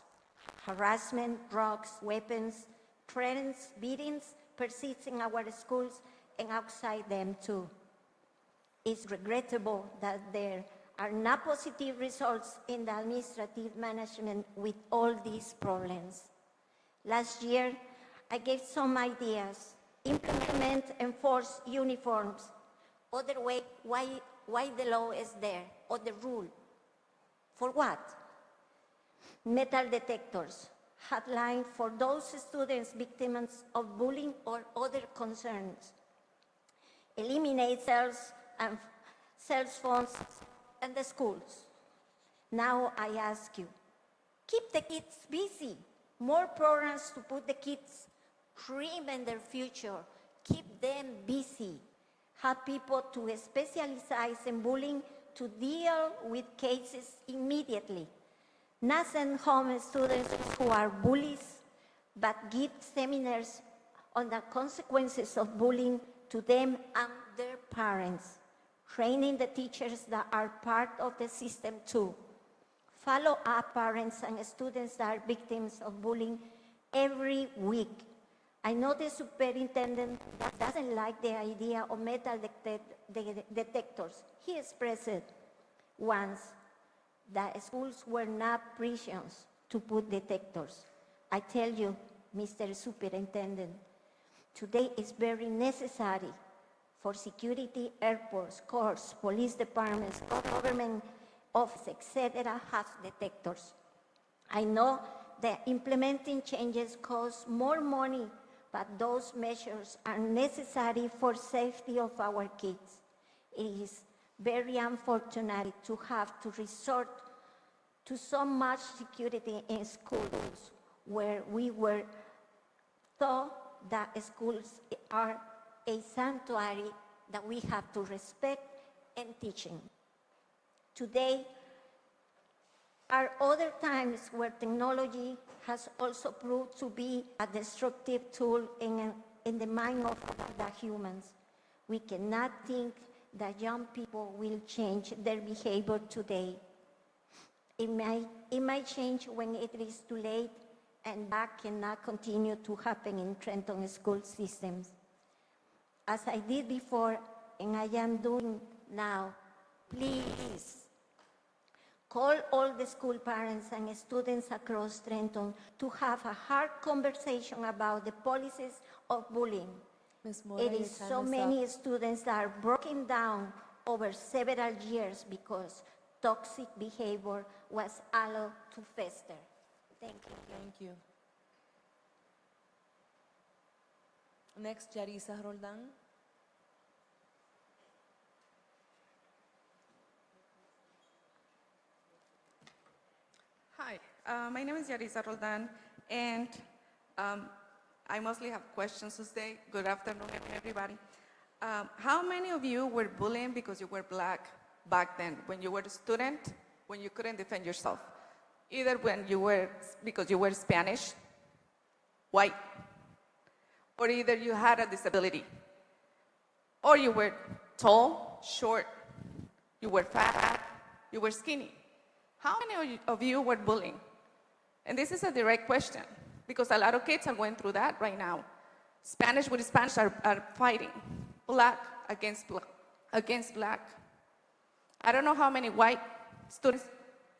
Harassment, drugs, weapons, threats, beatings persist in our schools and outside them too. It's regrettable that there are not positive results in the administrative management with all these problems. Last year, I gave some ideas. Implement enforced uniforms. Other way, why the law is there, or the rule? For what? Metal detectors. Hotline for those students victims of bullying or other concerns. Eliminate cell phones in the schools. Now I ask you, keep the kids busy. More programs to put the kids dream in their future. Keep them busy. Have people to specialize in bullying to deal with cases immediately. Not send home students who are bullies, but give seminars on the consequences of bullying to them and their parents. Training the teachers that are part of the system too. Follow up parents and students that are victims of bullying every week. I know the superintendent doesn't like the idea of metal detectors. He expressed it once that schools were not prisons to put detectors. I tell you, Mr. Superintendent, today is very necessary for security, airports, courts, police departments, government offices, etc., have detectors. I know that implementing changes cost more money, but those measures are necessary for safety of our kids. It is very unfortunate to have to resort to so much security in schools, where we were taught that schools are a sanctuary that we have to respect and teaching. Today are other times where technology has also proved to be a destructive tool in the mind of the humans. We cannot think that young people will change their behavior today. It might change when it is too late, and that cannot continue to happen in Trenton school systems. As I did before, and I am doing now, please call all the school parents and students across Trenton to have a hard conversation about the policies of bullying. Ms. Mora, It your is time so is many up. students that are broken down over several years because toxic behavior was allowed to fester. Thank you. Thank you. Next, Yarisa Roldan. Hi, my name is Yarisa Roldan, and I mostly have questions to say. Good afternoon, everybody. How many of you were bullied because you were black back then, when you were a student, when you couldn't defend yourself? Either because you were Spanish, white, or either you had a disability, or you were tall, short, you were fat, you were skinny. How many of you were bullied? And this is a direct question, because a lot of kids are going through that right now. Spanish with Spanish are fighting, black against black. I don't know how many white students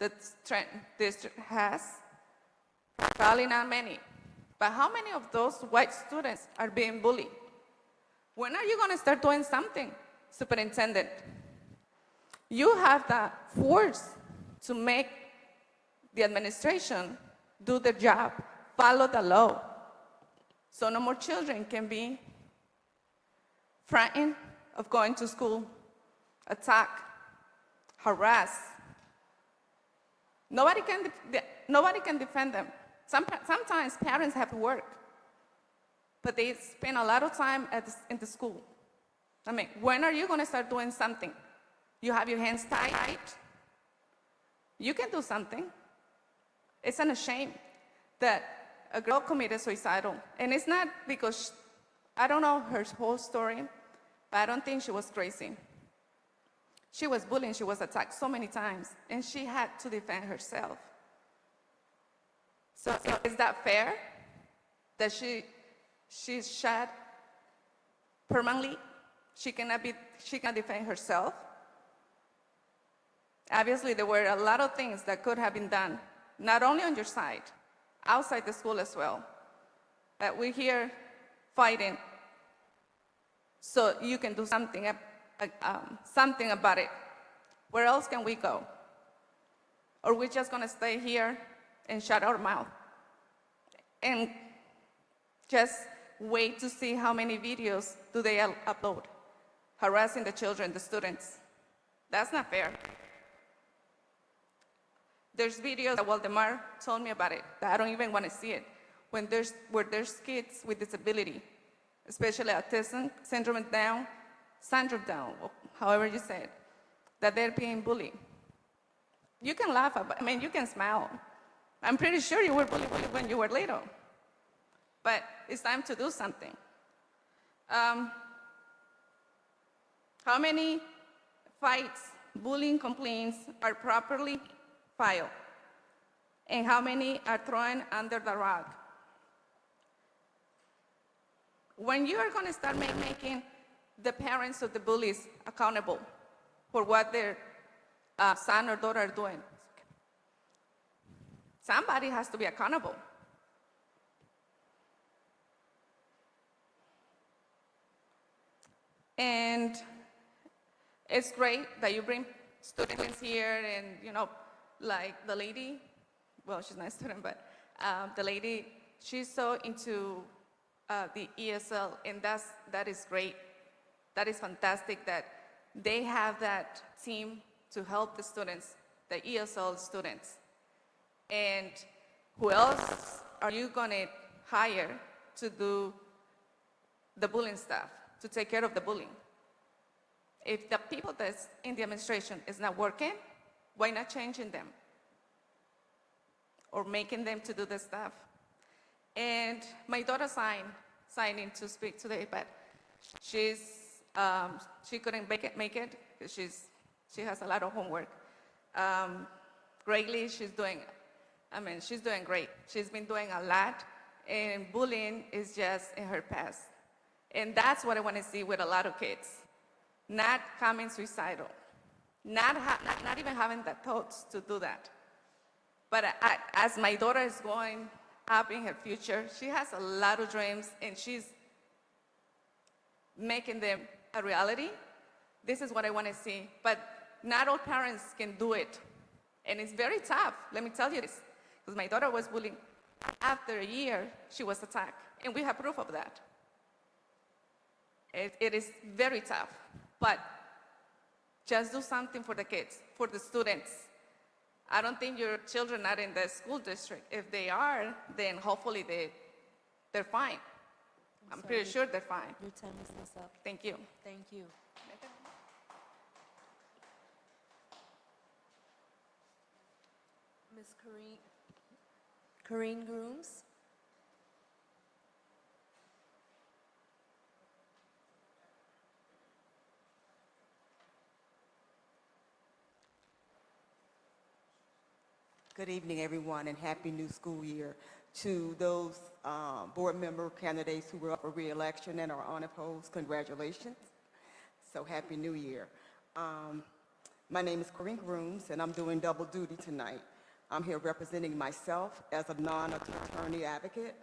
that Trenton district has, probably not many. But how many of those white students are being bullied? When are you going to start doing something, superintendent? You have the force to make the administration do their job, follow the law, so no more children can be frightened of going to school, attacked, harassed. Nobody can defend them. Sometimes parents have to work, but they spend a lot of time in the school. I mean, when are you going to start doing something? You have your hands tied. You can do something. It's a shame that a girl committed suicidal. And it's not because, I don't know her whole story, but I don't think she was crazy. She was bullied, she was attacked so many times, and she had to defend herself. So is that fair that she's shot permanently? She cannot defend herself? Obviously, there were a lot of things that could have been done, not only on your side, outside the school as well. But we're here fighting so you can do something about it. Where else can we go? Or we're just going to stay here and shut our mouth and just wait to see how many videos do they upload, harassing the children, the students. That's not fair. There's videos that Waldemar told me about it, that I don't even want to see it, where there's kids with disability, especially autism, syndrome Down, however you say it, that they're being bullied. You can laugh about, you can smile. I'm pretty sure you were bullied when you were little, but it's time to do something. How many fights, bullying complaints are properly filed? And how many are thrown under the rug? When you are going to start making the parents of the bullies accountable for what their son or daughter are doing, somebody has to be accountable. And it's great that you bring students here and, like the lady, well, she's not a student, but the lady, she's so into the ESL, and that is great. That is fantastic that they have that team to help the students, the ESL students. And who else are you going to hire to do the bullying stuff, to take care of the bullying? If the people that's in the administration is not working, why not changing them? Or making them to do the stuff? And my daughter signed in to speak today, but she couldn't make it because she has a lot of homework. Greatly, she's doing great. She's been doing a lot, and bullying is just in her past. And that's what I want to see with a lot of kids. Not becoming suicidal, not even having the thoughts to do that. But as my daughter is going up in her future, she has a lot of dreams, and she's making them a reality. This is what I want to see. But not all parents can do it. And it's very tough, let me tell you this. Because my daughter was bullied. After a year, she was attacked. And we have proof of that. It is very tough. But just do something for the kids, for the students. I don't think your children are in the school district. If they are, then hopefully they're fine. I'm pretty sure they're fine. Your time is almost up. Thank you. Thank you. Ms. Corrine Grooms. Good evening, everyone, and happy new school year. To those board member candidates who were up for re-election and are unopposed, congratulations. So happy new year. My name is Corinne Grooms, and I'm doing double duty tonight. I'm here representing myself as a non-attorney advocate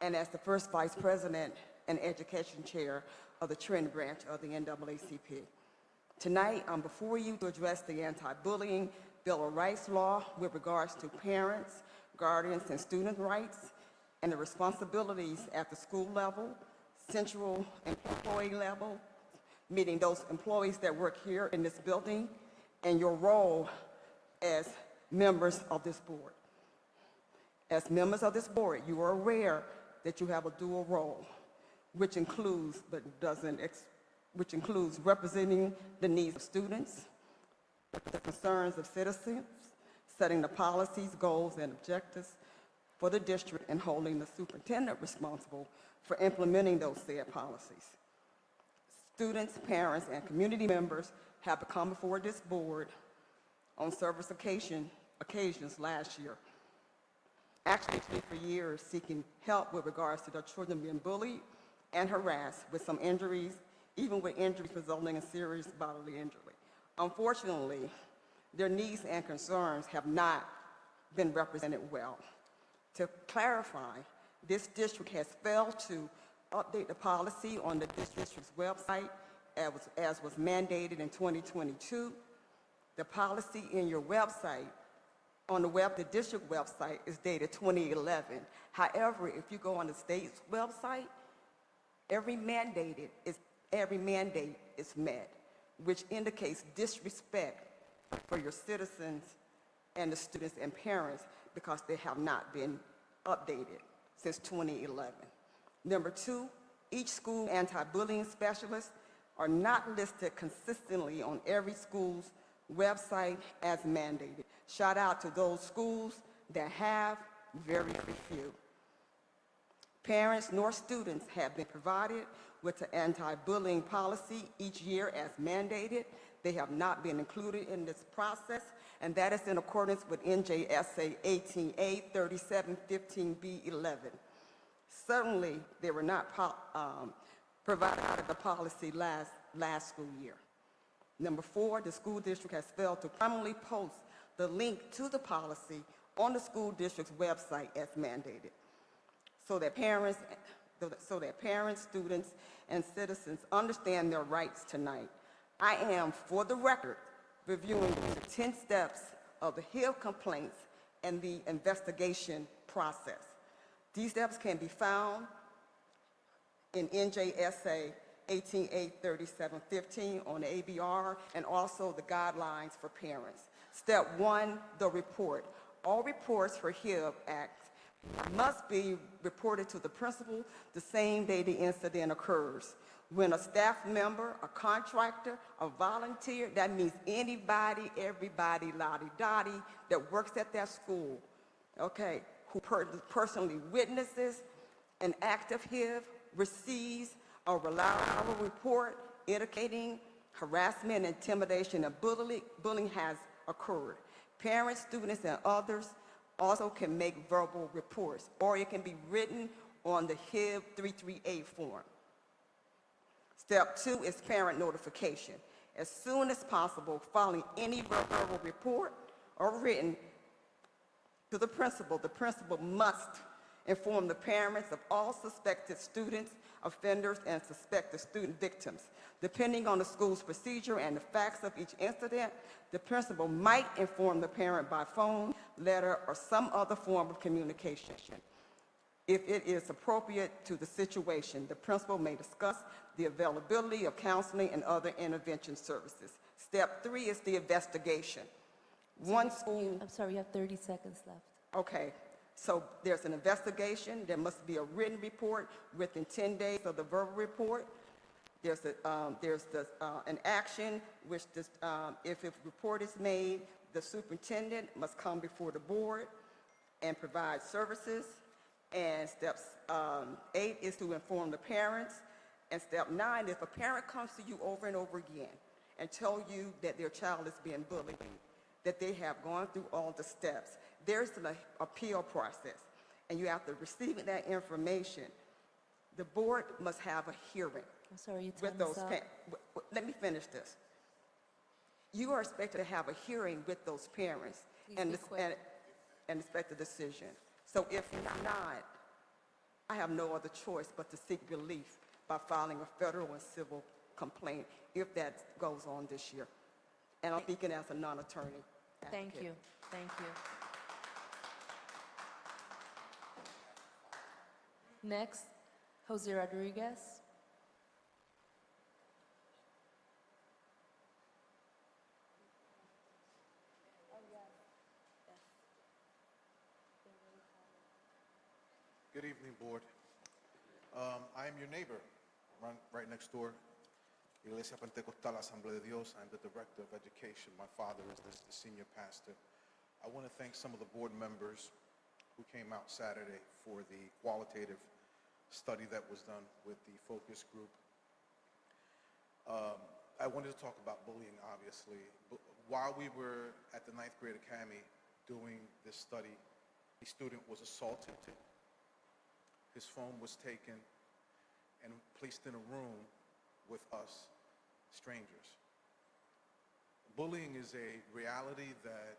and as the first vice president and education chair of the Trenton branch of the NAACP. Tonight, I'm before you to address the anti-bullying Bill of Rights law with regards to parents, guardians, and student rights, and the responsibilities at the school level, central employee level, meaning those employees that work here in this building, and your role as members of this board. As members of this board, you are aware that you have a dual role, which includes representing the needs of students, the concerns of citizens, setting the policies, goals, and objectives for the district, and holding the superintendent responsible for implementing those said policies. Students, parents, and community members have come before this board on several occasions last year, actually for years, seeking help with regards to their children being bullied and harassed with some injuries, even with injuries resulting in serious bodily injury. Unfortunately, their needs and concerns have not been represented well. To clarify, this district has failed to update the policy on the district's website as was mandated in 2022. The policy in your website, on the district website, is dated 2011. However, if you go on the state's website, every mandate is met, which indicates disrespect for your citizens and the students and parents because they have not been updated since 2011. Number two, each school anti-bullying specialist are not listed consistently on every school's website as mandated. Shout out to those schools that have, very few. Parents nor students have been provided with the anti-bullying policy each year as mandated. They have not been included in this process, and that is in accordance with NJSA 18A 3715B11. Certainly, they were not provided out of the policy last school year. Number four, the school district has failed to prominently post the link to the policy on the school district's website as mandated, so that parents, students, and citizens understand their rights tonight. I am, for the record, reviewing the 10 steps of the Hill complaints and the investigation process. These steps can be found in NJSA 18A3715 on the ABR, and also the guidelines for parents. Step one, the report. All reports for HIB acts must be reported to the principal the same day the incident occurs. When a staff member, a contractor, a volunteer, that means anybody, everybody, lottie-dottie, that works at that school, okay, who personally witnesses an act of HIV, receives a reliable report indicating harassment, intimidation, and bullying has occurred. Parents, students, and others also can make verbal reports, or it can be written on the HIB 338 form. Step 2 is parent notification. As soon as possible, following any verbal report or written to the principal must inform the parents of all suspected students, offenders, and suspected student victims. Depending on the school's procedure and the facts of each incident, the principal might inform the parent by phone, letter, or some other form of communication. If it is appropriate to the situation, the principal may discuss the availability of counseling and other intervention services. Step 3 is the investigation. One school... I'm sorry, you have 30 seconds left. Okay, so there's an investigation. There must be a written report within 10 days of the verbal report. There's an action, which if a report is made, the superintendent must come before the board and provide services. And step 8 is to inform the parents. And step 9, if a parent comes to you over and over again and tell you that their child is being bullied, that they have gone through all the steps, there's an appeal process. And you after receiving that information, the board must have a hearing. I'm sorry, you with those let me finish this. You are expected to have a hearing with those parents and expect a decision. So if not, I have no other choice but to seek relief by filing a federal and civil complaint if that goes on this year. And I'm speaking as a non-attorney. Thank you. Thank you. Next, Jose Rodriguez. Good evening, board. I am your neighbor, right next door, Iglesia Pentecostal Asamblea de Dios. I'm the director of education. My father is the senior pastor. I want to thank some of the board members who came out Saturday for the qualitative study that was done with the focus group. I wanted to talk about bullying, obviously. But while we were at the 9th grade academy doing this study, a student was assaulted. His phone was taken and placed in a room with us, strangers. Bullying is a reality that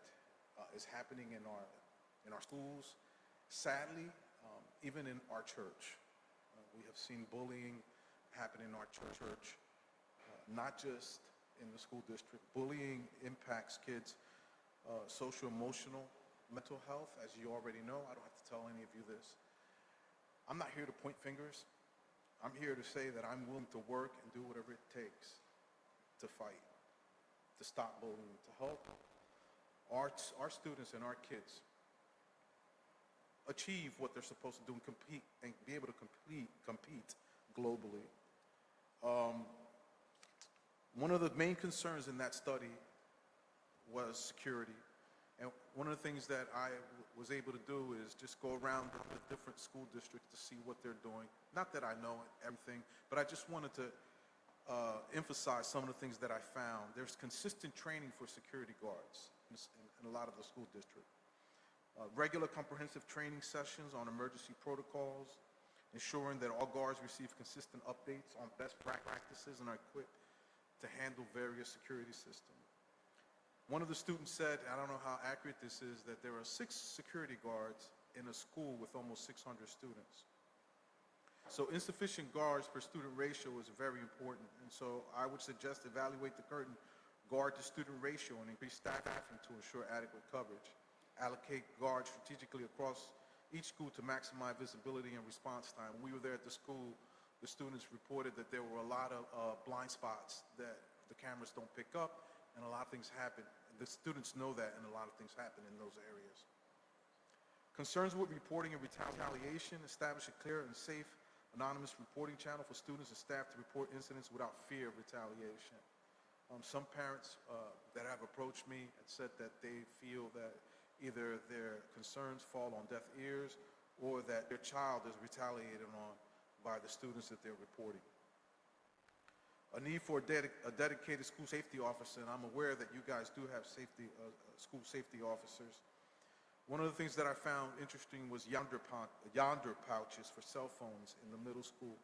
is happening in our schools. Sadly, even in our church, we have seen bullying happen in our church, not just in the school district. Bullying impacts kids' social, emotional, mental health, as you already know. I don't have to tell any of you this. I'm not here to point fingers. I'm here to say that I'm willing to work and do whatever it takes to fight, to stop bullying, to help our students and our kids achieve what they're supposed to do and compete and be able to compete globally. One of the main concerns in that study was security. And one of the things that I was able to do is just go around the different school districts to see what they're doing. Not that I know everything, but I just wanted to emphasize some of the things that I found. There's consistent training for security guards in a lot of the school district. Regular comprehensive training sessions on emergency protocols, ensuring that all guards receive consistent updates on best practices and are equipped to handle various security systems. One of the students said, I don't know how accurate this is, that there are 6 security guards in a school with almost 600 students. So insufficient guards per student ratio is very important. And so I would suggest evaluate the current guard to student ratio and increase staffing to ensure adequate coverage. Allocate guards strategically across each school to maximize visibility and response time. When we were there at the school, the students reported that there were a lot of blind spots that the cameras don't pick up, and a lot of things happen. The students know that, and a lot of things happen in those areas. Concerns with reporting and retaliation, establish a clear and safe anonymous reporting channel for students and staff to report incidents without fear of retaliation. Some parents that have approached me and said that they feel that either their concerns fall on deaf ears or that their child is retaliated on by the students that they're reporting. A need for a dedicated school safety officer, and I'm aware that you guys do have school safety officers. One of the things that I found interesting was yonder pouches for cell phones in the middle school.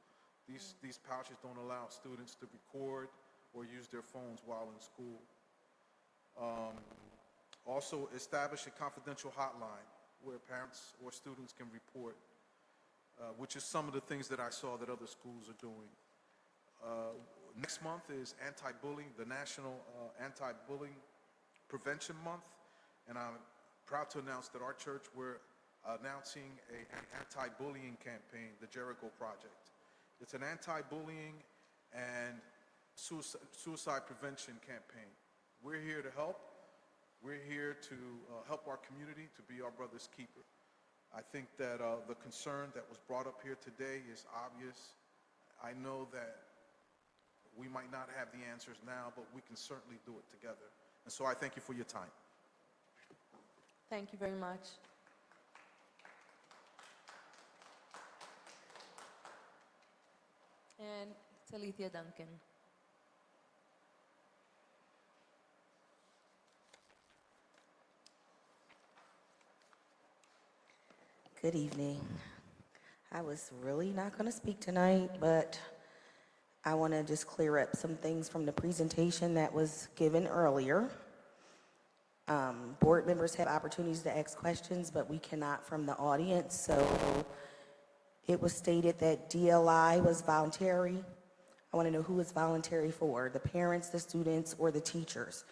These pouches don't allow students to record or use their phones while in school. Also, establish a confidential hotline where parents or students can report, which is some of the things that I saw that other schools are doing. Next month is anti-bullying, the National Anti-Bullying Prevention Month, and I'm proud to announce that our church, we're announcing an anti-bullying campaign, the Jericho Project. It's an anti-bullying and suicide prevention campaign. We're here to help. We're here to help our community, to be our brother's keeper. I think that the concern that was brought up here today is obvious. I know that we might not have the answers now, but we can certainly do it together. And so I thank you for your time. Thank you very much. And Talithia Duncan. Good evening. I was really not going to speak tonight, but I want to just clear up some things from the presentation that was given earlier. Board members have opportunities to ask questions, but we cannot from the audience. So it was stated that DLI was voluntary. I want to know who it's voluntary for, the parents, the students, or the teachers.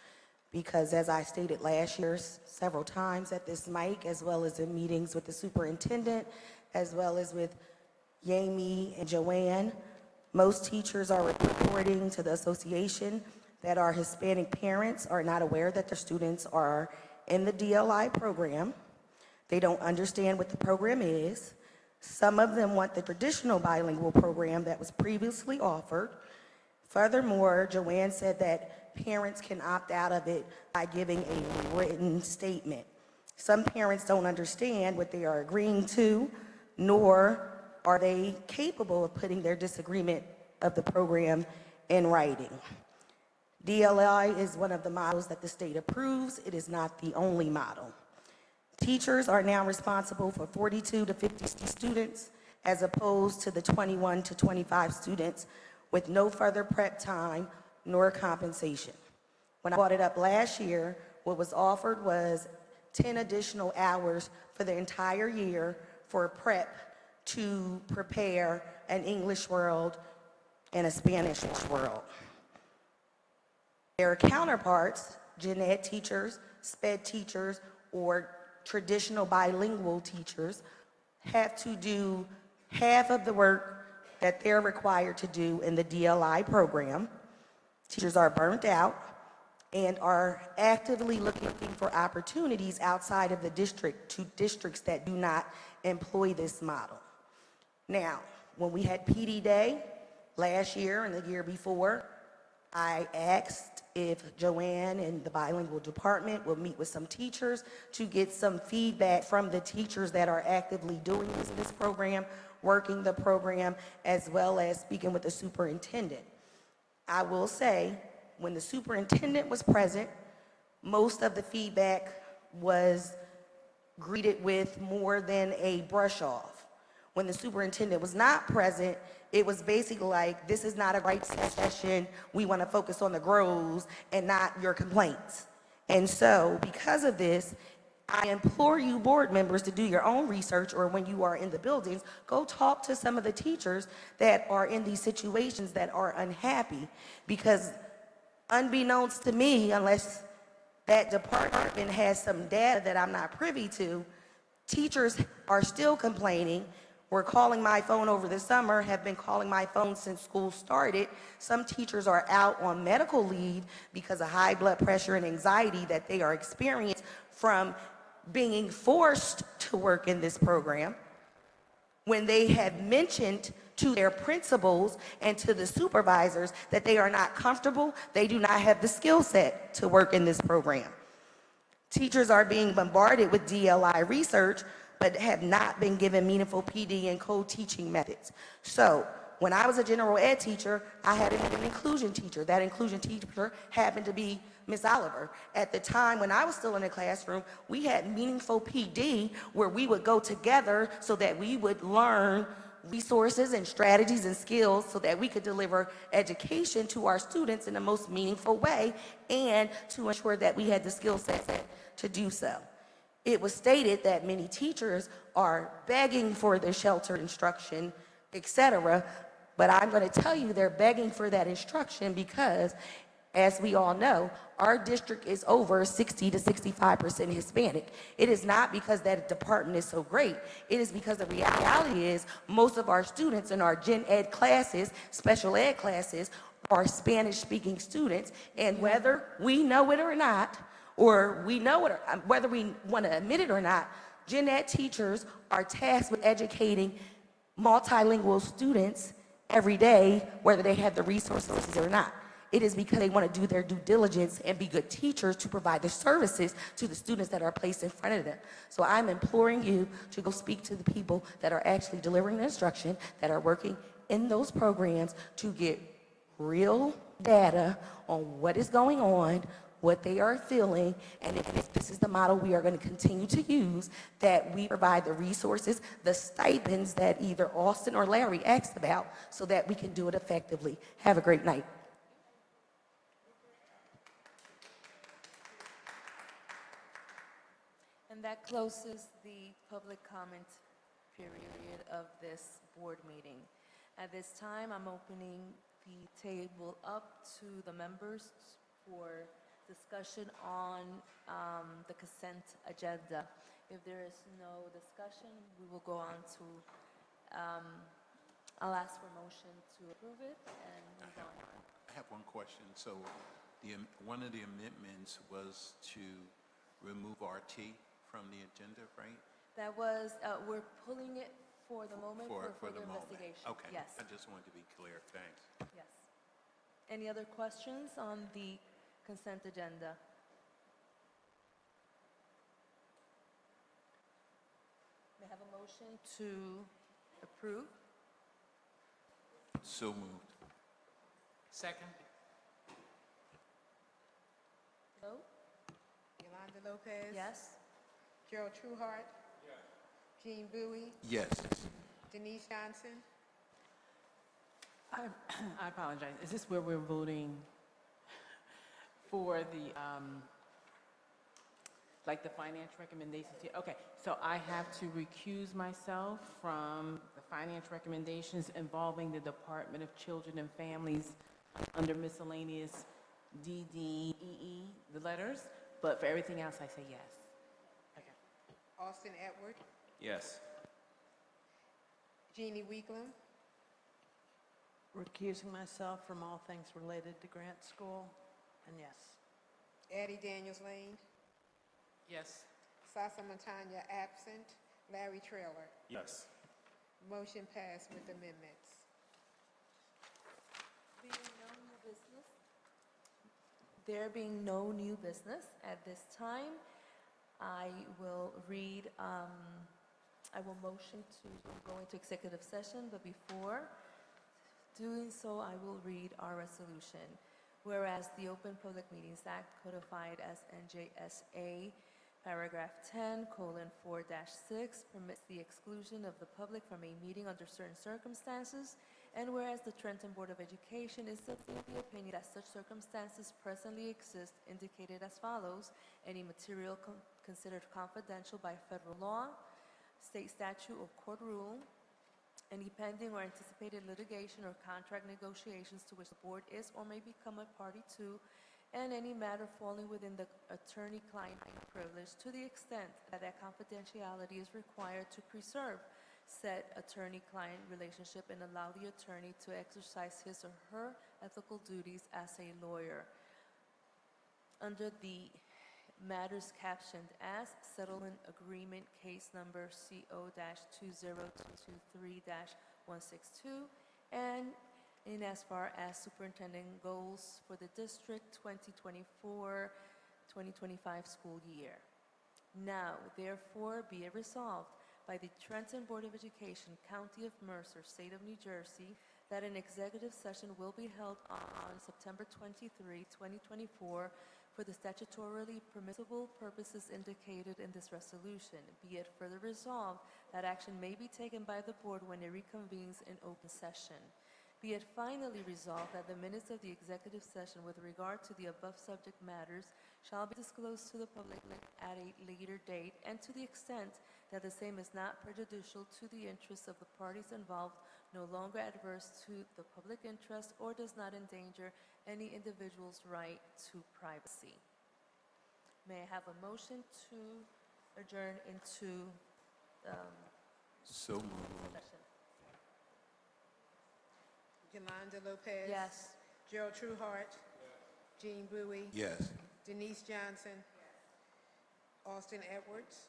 Because as I stated last year several times at this mic, as well as in meetings with the superintendent, as well as with Yami and Joanne, most teachers are reporting to the association that our Hispanic parents are not aware that their students are in the DLI program. They don't understand what the program is. Some of them want the traditional bilingual program that was previously offered. Furthermore, Joanne said that parents can opt out of it by giving a written statement. Some parents don't understand what they are agreeing to, nor are they capable of putting their disagreement of the program in writing. DLI is one of the models that the state approves. It is not the only model. Teachers are now responsible for 42 to 50 students, as opposed to the 21 to 25 students with no further prep time nor compensation. When I brought it up last year, what was offered was 10 additional hours for the entire year for prep to prepare an English world and a Spanish world. Their counterparts, gen ed teachers, sped teachers, or traditional bilingual teachers have to do half of the work that they're required to do in the DLI program. Teachers are burnt out and are actively looking for opportunities outside of the district to districts that do not employ this model. Now, when we had PD Day last year and the year before, I asked if Joanne and the bilingual department will meet with some teachers to get some feedback from the teachers that are actively doing this program, working the program, as well as speaking with the superintendent. I will say, when the superintendent was present, most of the feedback was greeted with more than a brush off. When the superintendent was not present, it was basically like, this is not a right session. We want to focus on the grows and not your complaints. And so because of this, I implore you board members to do your own research, or when you are in the buildings, go talk to some of the teachers that are in these situations that are unhappy. Because unbeknownst to me, unless that department has some data that I'm not privy to, teachers are still complaining. Were calling my phone over the summer, have been calling my phone since school started. Some teachers are out on medical leave because of high blood pressure and anxiety that they are experiencing from being forced to work in this program when they have mentioned to their principals and to the supervisors that they are not comfortable, they do not have the skill set to work in this program. Teachers are being bombarded with DLI research, but have not been given meaningful PD and co-teaching methods. So when I was a general ed teacher, I had an inclusion teacher. That inclusion teacher happened to be Miss Oliver. At the time when I was still in the classroom, we had meaningful PD where we would go together so that we would learn resources and strategies and skills so that we could deliver education to our students in the most meaningful way and to ensure that we had the skill set to do so. It was stated that many teachers are begging for the sheltered instruction, etc., but I'm going to tell you they're begging for that instruction because, as we all know, our district is over 60 to 65% Hispanic. It is not because that department is so great. It is because the reality is most of our students in our gen ed classes, special ed classes, are Spanish-speaking students, and whether we know it or not, or we know it, or whether we want to admit it or not, gen ed teachers are tasked with educating multilingual students every day, whether they have the resources or not. It is because they want to do their due diligence and be good teachers to provide the services to the students that are placed in front of them. So I'm imploring you to go speak to the people that are actually delivering the instruction, that are working in those programs to get real data on what is going on, what they are feeling, and if this is the model we are going to continue to use, that we provide the resources, the stipends that either Austin or Larry asked about so that we can do it effectively. Have a great night. And that closes the public comment period of this board meeting. At this time, I'm opening the table up to the members for discussion on the consent agenda. If there is no discussion, we will go on to, I'll ask for a motion to approve it and move on. I have one question. So one of the amendments was to remove RT from the agenda, right? That was, we're pulling it for the moment for the further moment. investigation. Okay. Yes, I just wanted to be clear. Thanks. yes. Any other questions on the consent agenda? May I have a motion to approve? So moved. Second? Vote? Yolanda Lopez. Yes? Gerald Trueheart. Jean Bowie. Yes. Denise Johnson. I apologize. Is this where we're voting for the, like the finance recommendations here? Okay, so I have to recuse myself from the finance recommendations involving the Department of Children and Families under miscellaneous DDEE, the letters, but for everything else, I say yes. Okay. Austin Edward. Yes. Jeannie Weeklam. Recusing myself from all things related to grant school, and yes. Addie Daniels Lane. Yes. Sasa Montagna absent. Larry Trailer. Yes. Motion passed with amendments. There being no new business at this time, I will read, I will motion to go into executive session, but before doing so, I will read our resolution. Whereas the Open Public Meetings Act, codified as NJSA paragraph 10:4-6, permits the exclusion of the public from a meeting under certain circumstances, and whereas the Trenton Board of Education is of the opinion that such circumstances presently exist, indicated as follows: any material considered confidential by federal law, state statute, or court rule, any pending or anticipated litigation or contract negotiations to which the board is or may become a party to, and any matter falling within the attorney-client privilege to the extent that that confidentiality is required to preserve said attorney-client relationship and allow the attorney to exercise his or her ethical duties as a lawyer. Under the matters captioned as Settlement Agreement Case Number CO-20223-162, and in as far as superintendent goals for the district 2024-2025 school year. Now, therefore, be it resolved by the Trenton Board of Education, County of Mercer, State of New Jersey, that an executive session will be held on September 23, 2024, for the statutorily permissible purposes indicated in this resolution. Be it further resolved that action may be taken by the board when it reconvenes in open session. Be it finally resolved that the minutes of the executive session with regard to the above subject matters shall be disclosed to the public at a later date, and to the extent that the same is not prejudicial to the interests of the parties involved, no longer adverse to the public interest, or does not endanger any individual's right to privacy. May I have a motion to adjourn into So moved. session? Yolanda Lopez. Yes. Gerald Trueheart. Jean Bowie. Yes. Denise Johnson. Austin Edwards.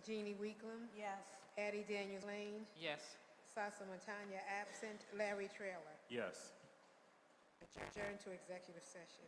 Jeannie Weeklam. Yes. Addie Daniels Lane. Yes. Sasa Montanya absent. Larry Trailer. Yes. Adjourn to executive session.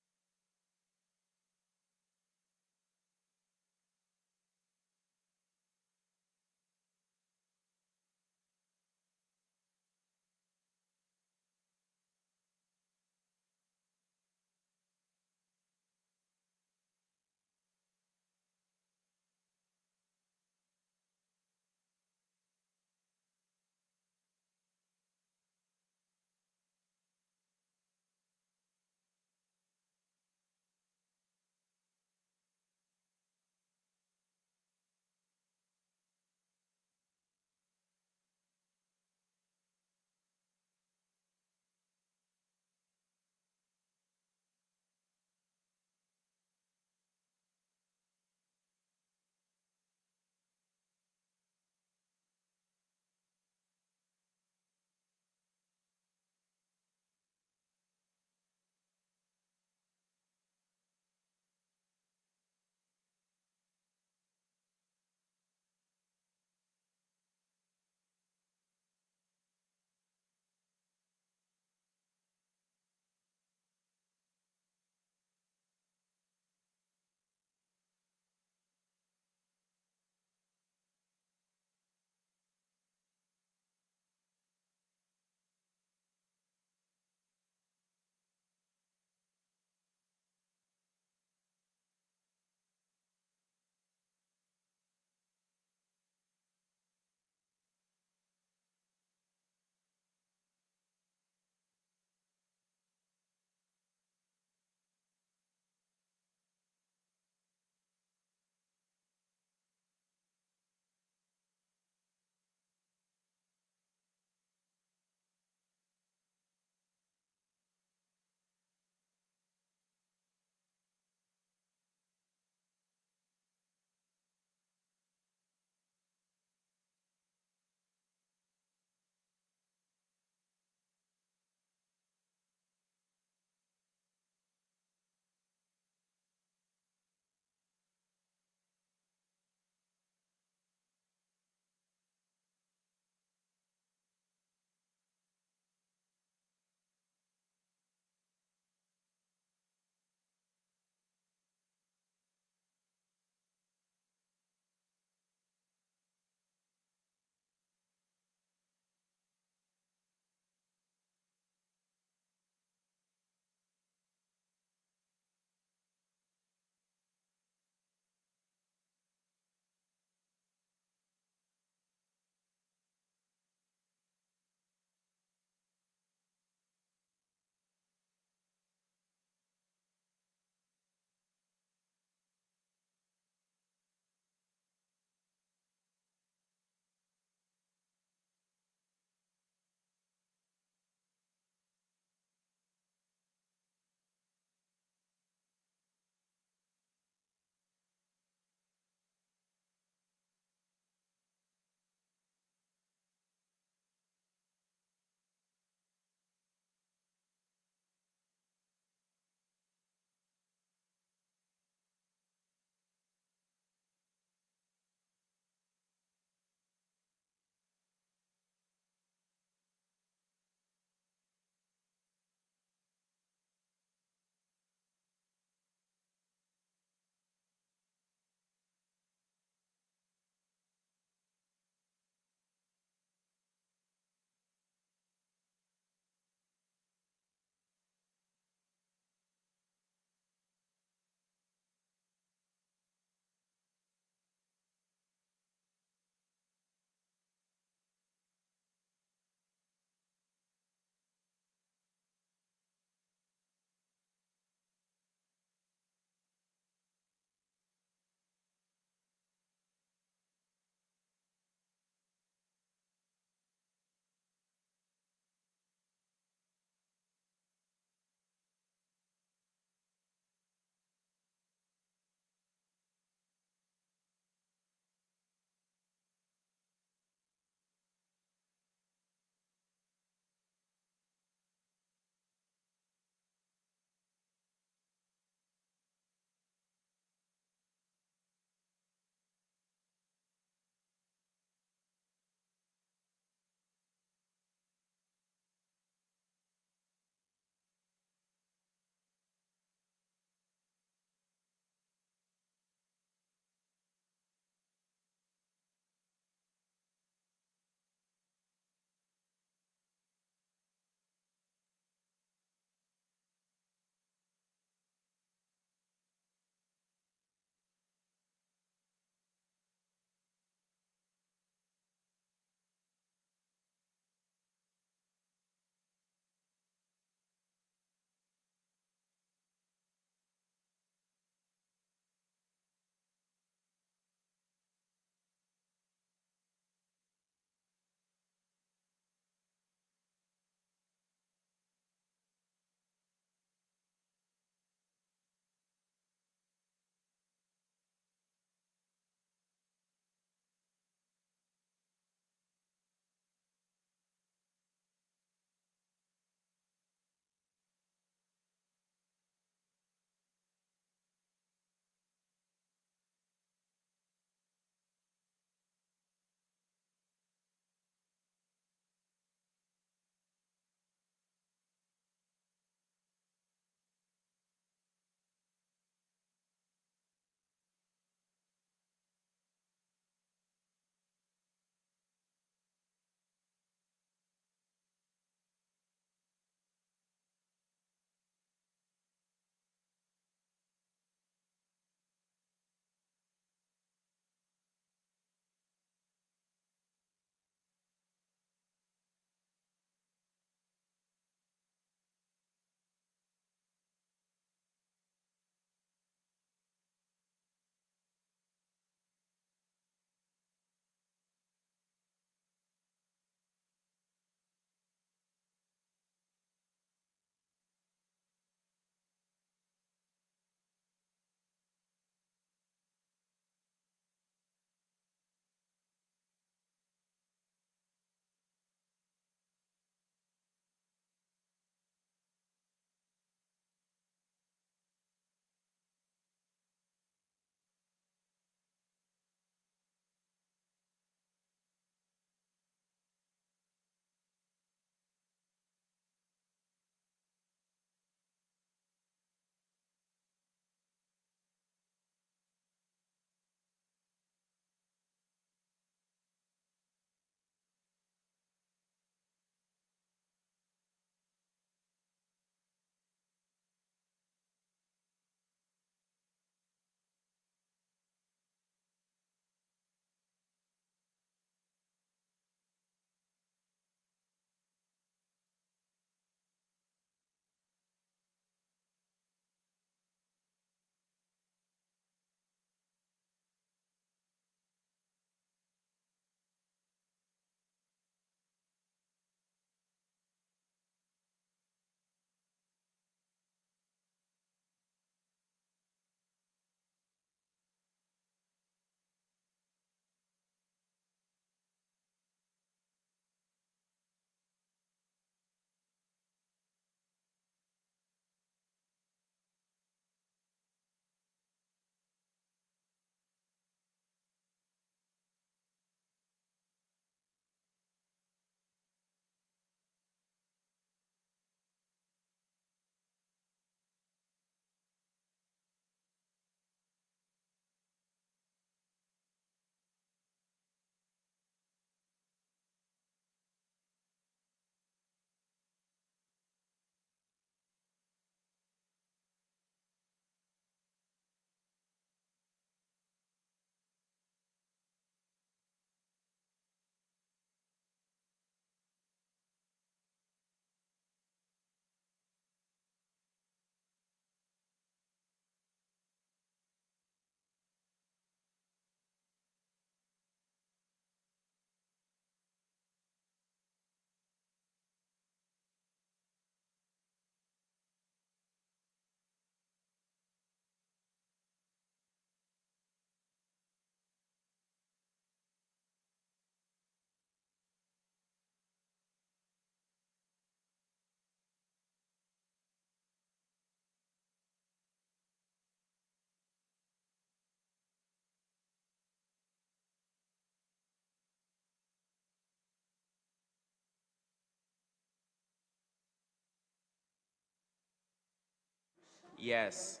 Yes.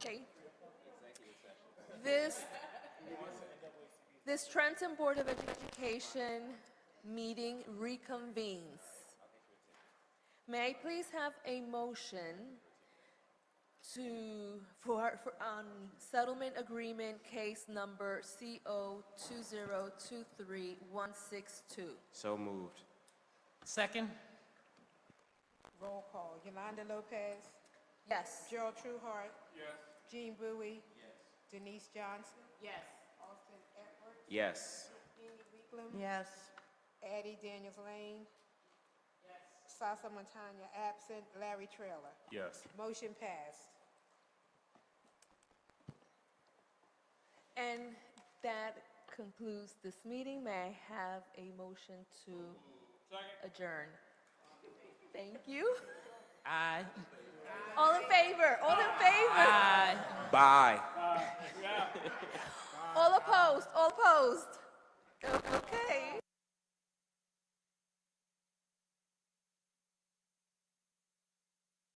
Okay. This Trenton Board of Education meeting reconvenes. May I please have a motion for settlement agreement case number CO 2023162? So moved. Second? Roll call. Yolanda Lopez. Yes. Gerald Trueheart. Yes. Jean Bowie. Yes. Denise Johnson. Yes. Austin Edwards. Yes. Jeannie Weeklam. Yes. Addie Daniels Lane. Yes. Sasa Montana absent. Larry Trailer. Yes. Motion passed. And that concludes this meeting. May I have a motion to adjourn? Thank you. Aye. All in favor? All in favor? Aye. Bye. All opposed? All opposed?